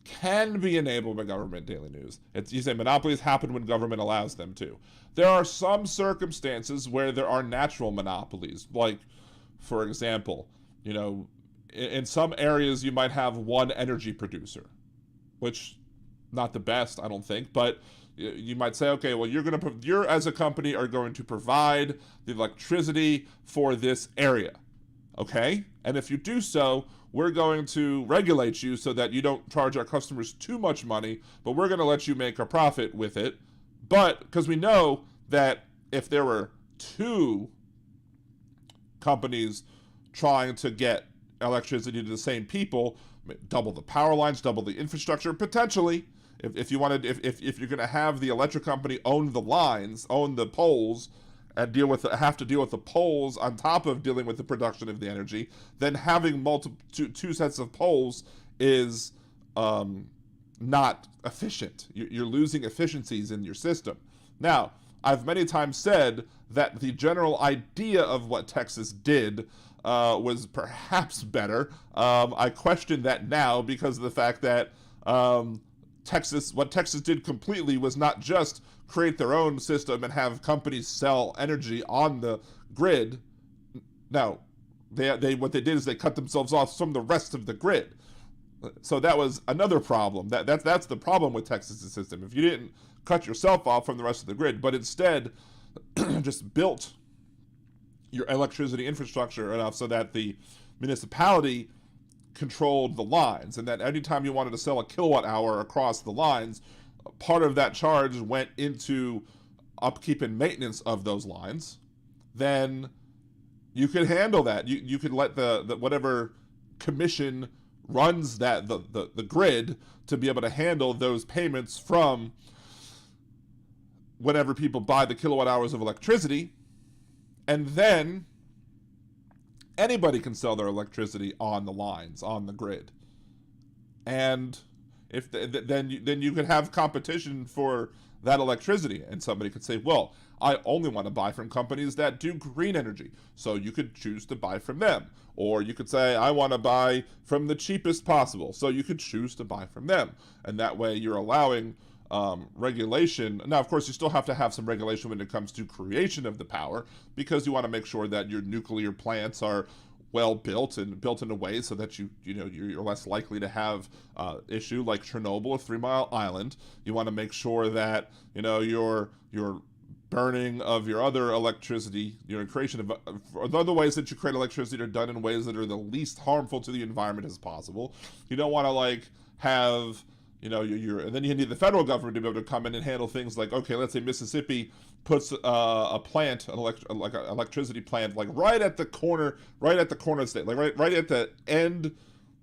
can be enabled by government. Daily News. You say monopolies happen when government allows them to. There are some circumstances where there are natural monopolies, like, for example, in some areas you might have one energy producer, which not the best, I don't think, but you might say, okay, well, you're as a company are going to provide the electricity for this area, okay? And if you do so, we're going to regulate you so that you don't charge our customers too much money, but we're going to let you make a profit with it. But because we know that if there were two companies trying to get electricity to the same people, double the power lines, double the infrastructure, potentially. If you're going to have the electric company own the lines, own the poles, and have to deal with the poles on top of dealing with the production of the energy, then having two sets of poles is not efficient. You're losing efficiencies in your system. Now, I've many times said that the general idea of what Texas did was perhaps better. I question that now because of the fact that what Texas did completely was not just create their own system and have companies sell energy on the grid. No, what they did is they cut themselves off from the rest of the grid. So that was another problem. That's the problem with Texas's system. If you didn't cut yourself off from the rest of the grid, but instead just built your electricity infrastructure enough so that the municipality controlled the lines, and that anytime you wanted to sell a kilowatt hour across the lines, part of that charge went into upkeep and maintenance of those lines, then you could handle that. You could let the whatever commission runs the grid to be able to handle those payments from whenever people buy the kilowatt hours of electricity, and then anybody can sell their electricity on the lines, on the grid. And Then you could have competition for that electricity, and somebody could say, well, I only want to buy from companies that do green energy, so you could choose to buy from them. Or you could say, I want to buy from the cheapest possible, so you could choose to buy from them. And that way you're allowing regulation. Now, of course, you still have to have some regulation when it comes to creation of the power, because you want to make sure that your nuclear plants are well built and built in a way so that you're less likely to have issue like Chernobyl, a 3 Mile Island. You want to make sure that your burning of your other electricity, your creation of other ways that you create electricity are done in ways that are the least harmful to the environment as possible. You don't want to have and then you need the federal government to be able to come in and handle things like, okay, let's say Mississippi puts a plant, an electricity plant, right at the corner of the state, right at the end,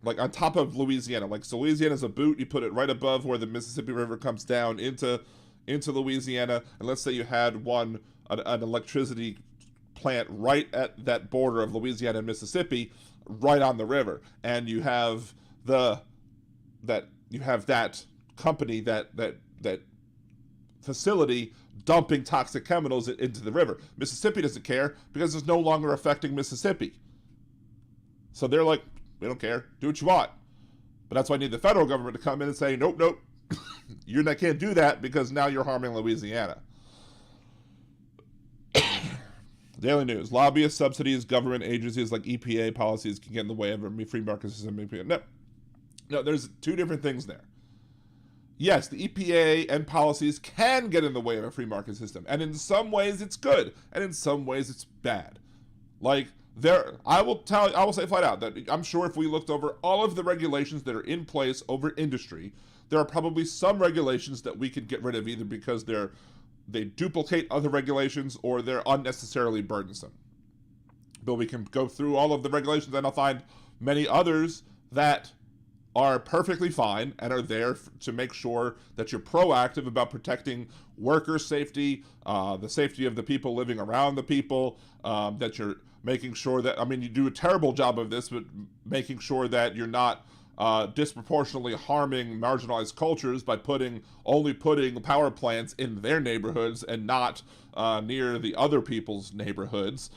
on top of Louisiana. So Louisiana's a boot, you put it right above where the Mississippi River comes down into Louisiana, and let's say you had an electricity plant right at that border of Louisiana and Mississippi, right on the river, and you have that company, that facility dumping toxic chemicals into the river. Mississippi doesn't care because it's no longer affecting Mississippi. So they're like, we don't care, do what you want. But that's why I need the federal government to come in and say, nope, you can't do that because now you're harming Louisiana. Daily News. Lobbyists, subsidies, government agencies like EPA policies can get in the way of a free market system. No, there's two different things there. Yes, the EPA and policies can get in the way of a free market system, and in some ways it's good, and in some ways it's bad. I will say flat out that I'm sure if we looked over all of the regulations that are in place over industry, there are probably some regulations that we could get rid of either because they duplicate other regulations or they're unnecessarily burdensome. But we can go through all of the regulations and I'll find many others that are perfectly fine and are there to make sure that you're proactive about protecting worker safety, the safety of the people living around the people, that you're making sure that, you do a terrible job of this, but making sure that you're not disproportionately harming marginalized cultures by only putting power plants in their neighborhoods and not near the other people's neighborhoods.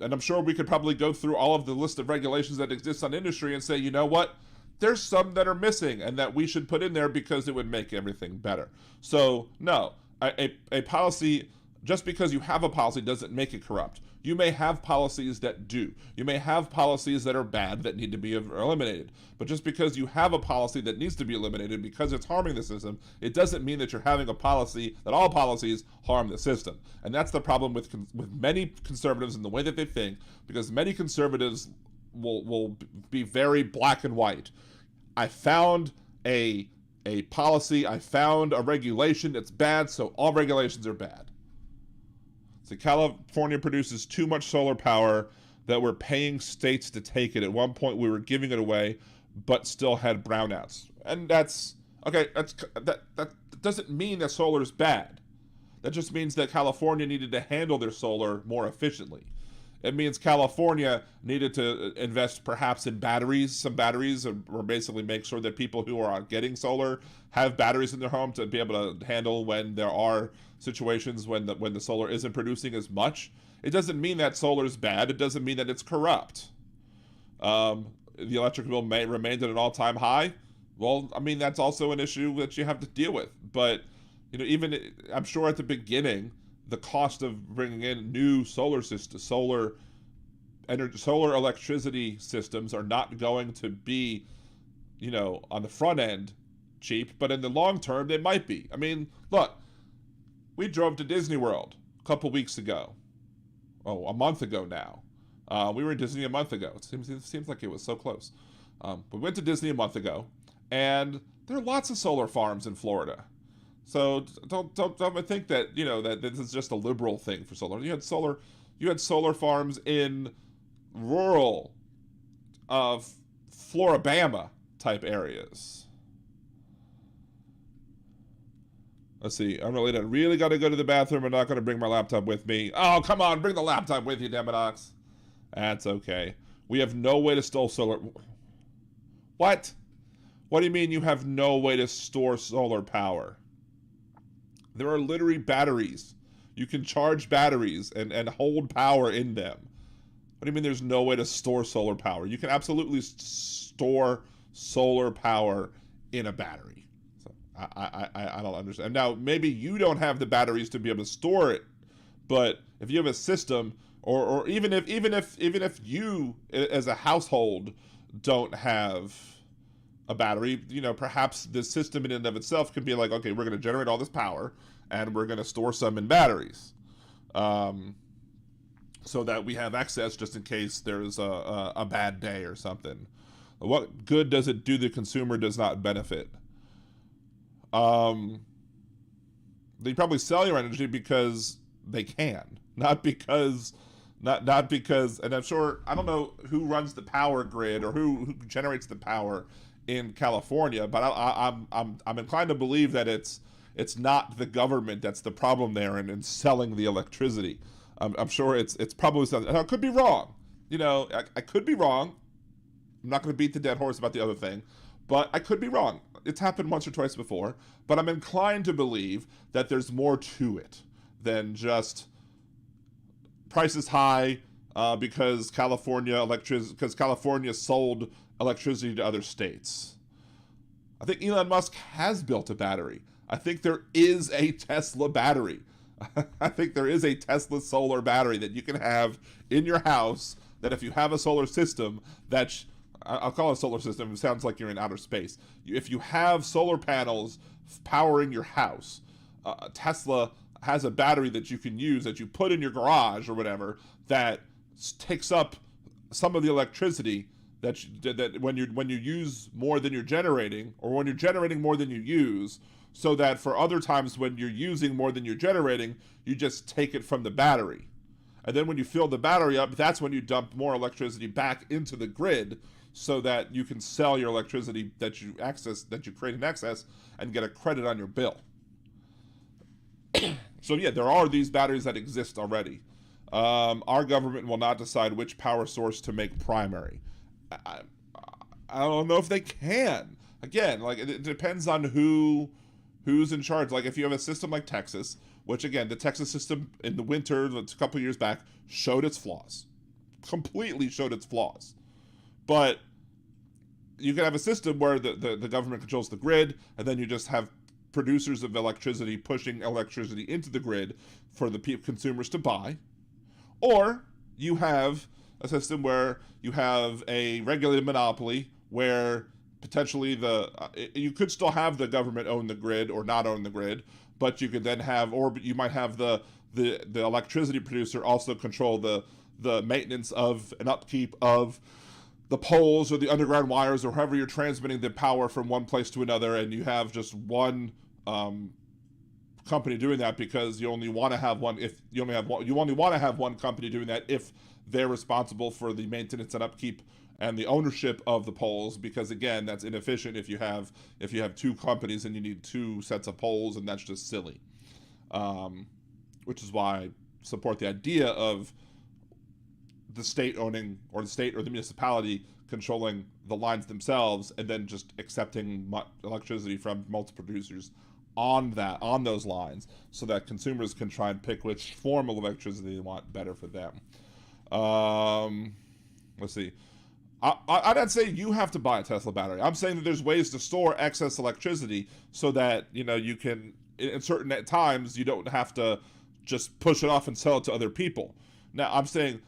And I'm sure we could probably go through all of the list of regulations that exist on industry and say, you know what, there's some that are missing and that we should put in there because it would make everything better. So no, a policy, just because you have a policy doesn't make it corrupt. You may have policies that do. You may have policies that are bad that need to be eliminated. But just because you have a policy that needs to be eliminated because it's harming the system, it doesn't mean that you're having a policy that all policies harm the system. And that's the problem with many conservatives and the way that they think, because many conservatives will be very black and white. I found a policy, I found a regulation that's bad, so all regulations are bad. So California produces too much solar power that we're paying states to take it. At one point we were giving it away, but still had brownouts. And that's okay. That doesn't mean that solar is bad. That just means that California needed to handle their solar more efficiently. It means California needed to invest perhaps in some batteries, or basically make sure that people who are getting solar have batteries in their home to be able to handle when there are situations when the solar isn't producing as much. It doesn't mean that solar is bad. It doesn't mean that it's corrupt. The electric bill remained at an all-time high. Well, that's also an issue that you have to deal with. But I'm sure at the beginning, the cost of bringing in new solar electricity systems are not going to be, on the front end cheap, but in the long term they might be. Look, we drove to Disney World a couple weeks ago. A month ago now. We were in Disney a month ago. It seems like it was so close. We went to Disney a month ago, and there are lots of solar farms in Florida. So don't think that that this is just a liberal thing for solar. You had solar farms in rural Floribama type areas. Let's see. I'm really got to go to the bathroom. I'm not going to bring my laptop with me. Oh, come on, bring the laptop with you, Demonox. That's okay. We have no way to store solar. What What do you mean you have no way to store solar power? There are literally batteries. You can charge batteries and hold power in them. What do you mean there's no way to store solar power? You can absolutely store solar power in a battery. So I don't understand. Now, maybe you don't have the batteries to be able to store it, but if you have a system, or even if you as a household don't have a battery, you know, perhaps the system in and of itself could be like, okay, we're going to generate all this power and we're going to store some in batteries, so that we have excess just in case there's a bad day or something. What good does it do the consumer does not benefit? They probably sell your energy because they can, not because, and I'm sure, I don't know who runs the power grid or who generates the power in California, but I'm inclined to believe that it's not the government that's the problem there in selling the electricity. I'm sure it's probably something. And I could be wrong. You know, I could be wrong. I'm not going to beat the dead horse about the other thing, but I could be wrong. It's happened once or twice before, but I'm inclined to believe that there's more to it than just prices high because California sold electricity to other states. I think Elon Musk has built a battery. I think there is a Tesla battery. I think there is a Tesla solar battery that you can have in your house, that if you have a solar system, I'll call it a solar system, it sounds like you're in outer space. If you have solar panels powering your house, Tesla has a battery that you can use, that you put in your garage or whatever, that takes up some of the electricity that when you use more than you're generating, or when you're generating more than you use, so that for other times when you're using more than you're generating, you just take it from the battery. And then when you fill the battery up, that's when you dump more electricity back into the grid, so that you can sell your electricity that you create in excess, and get a credit on your bill. So yeah, there are these batteries that exist already. Our government will not decide which power source to make primary. I don't know if they can. Again, like, it depends on who's in charge. Like, if you have a system like Texas, which again, the Texas system in the winter, a couple years back, showed its flaws. Completely showed its flaws. But you can have a system where the government controls the grid, and then you just have producers of electricity pushing electricity into the grid for the consumers to buy. Or you have a system where you have a regulated monopoly where potentially you could still have the government own the grid or not own the grid, but you could then have, or you might have the electricity producer also control the maintenance of and upkeep of the poles or the underground wires or however you're transmitting the power from one place to another, and you have just one company doing that because you only want to have one. If you only want to have one company doing that if they're responsible for the maintenance and upkeep and the ownership of the poles, because again, that's inefficient if you have two companies and you need two sets of poles, and that's just silly. Which is why I support the idea of the state owning, or the state or the municipality controlling the lines themselves, and then just accepting electricity from multiple producers on those lines, so that consumers can try and pick which form of electricity they want better for them. Let's see. I'd not say you have to buy a Tesla battery. I'm saying that there's ways to store excess electricity so that, you know, you can, in certain times, you don't have to just push it off and sell it to other people. Now, I'm saying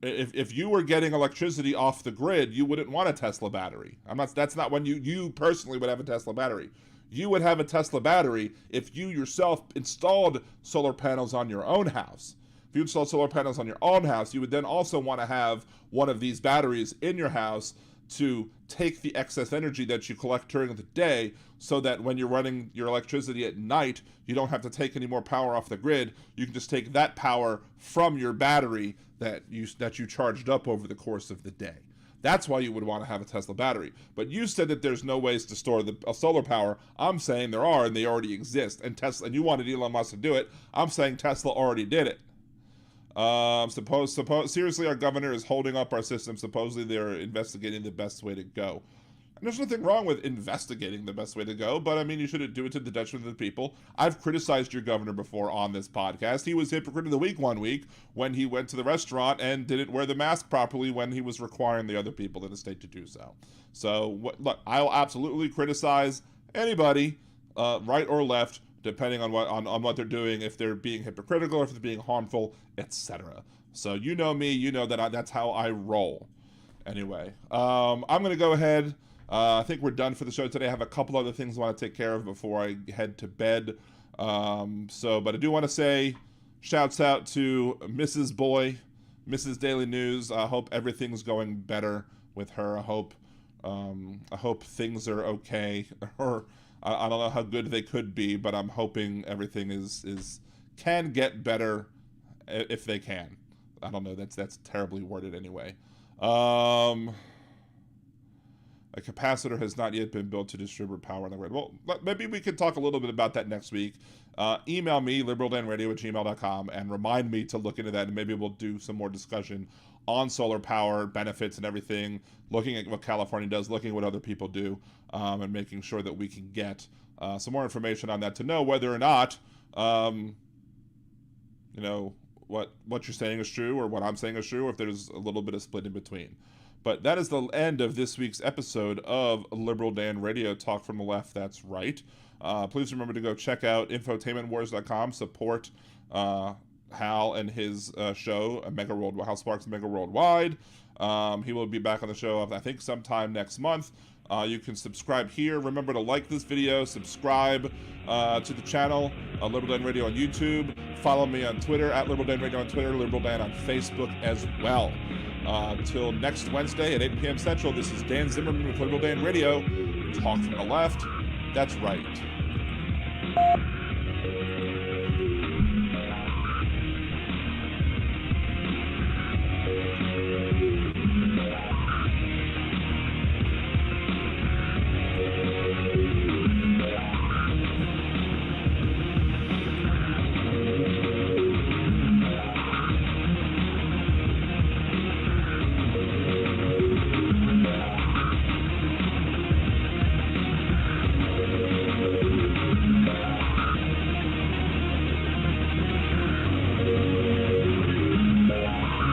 if you were getting electricity off the grid, you wouldn't want a Tesla battery. That's not when you personally would have a Tesla battery. You would have a Tesla battery if you yourself installed solar panels on your own house. If you install solar panels on your own house, you would then also want to have one of these batteries in your house to take the excess energy that you collect during the day, so that when you're running your electricity at night, you don't have to take any more power off the grid. You can just take that power from your battery that you charged up over the course of the day. That's why you would want to have a Tesla battery. But you said that there's no ways to store the solar power. I'm saying there are, and they already exist. And you wanted Elon Musk to do it. I'm saying Tesla already did it. Seriously, our governor is holding up our system. Supposedly, they're investigating the best way to go. And there's nothing wrong with investigating the best way to go, but I mean, you shouldn't do it to the detriment of the people. I've criticized your governor before on this podcast. He was Hypocrite of the Week one week when he went to the restaurant and didn't wear the mask properly when he was requiring the other people in the state to do so. So, look, I'll absolutely criticize anybody, right or left, depending on what they're doing, if they're being hypocritical, if they're being harmful, etc. So you know me, you know that that's how I roll. Anyway, I'm going to go ahead. I think we're done for the show today. I have a couple other things I want to take care of before I head to bed. But I do want to say shouts out to Mrs. Boy, Mrs. Daily News. I hope everything's going better with her. I hope things are okay, or I don't know how good they could be, but I'm hoping everything can get better if they can. I don't know. That's terribly worded anyway. A capacitor has not yet been built to distribute power on the grid. Well, maybe we could talk a little bit about that next week. Email me, liberaldanradio@gmail.com, and remind me to look into that, and maybe we'll do some more discussion on solar power benefits and everything, looking at what California does, looking at what other people do, and making sure that we can get some more information on that to know whether or not, what you're saying is true or what I'm saying is true, or if there's a little bit of split in between. But that is the end of this week's episode of Liberal Dan Radio, Talk from the Left, that's right. Please remember to go check out infotainmentwars.com, support Hal and his show, Hal Sparks Mega Worldwide. He will be back on the show, I think, sometime next month. You can subscribe here. Remember to like this video, subscribe to the channel, Liberal Dan Radio on YouTube. Follow me on Twitter, Liberal Dan Radio on Twitter, Liberal Dan on Facebook as well. Until next Wednesday at 8 p.m. Central, this is Dan Zimmerman with Liberal Dan Radio. Talk from the left. That's right.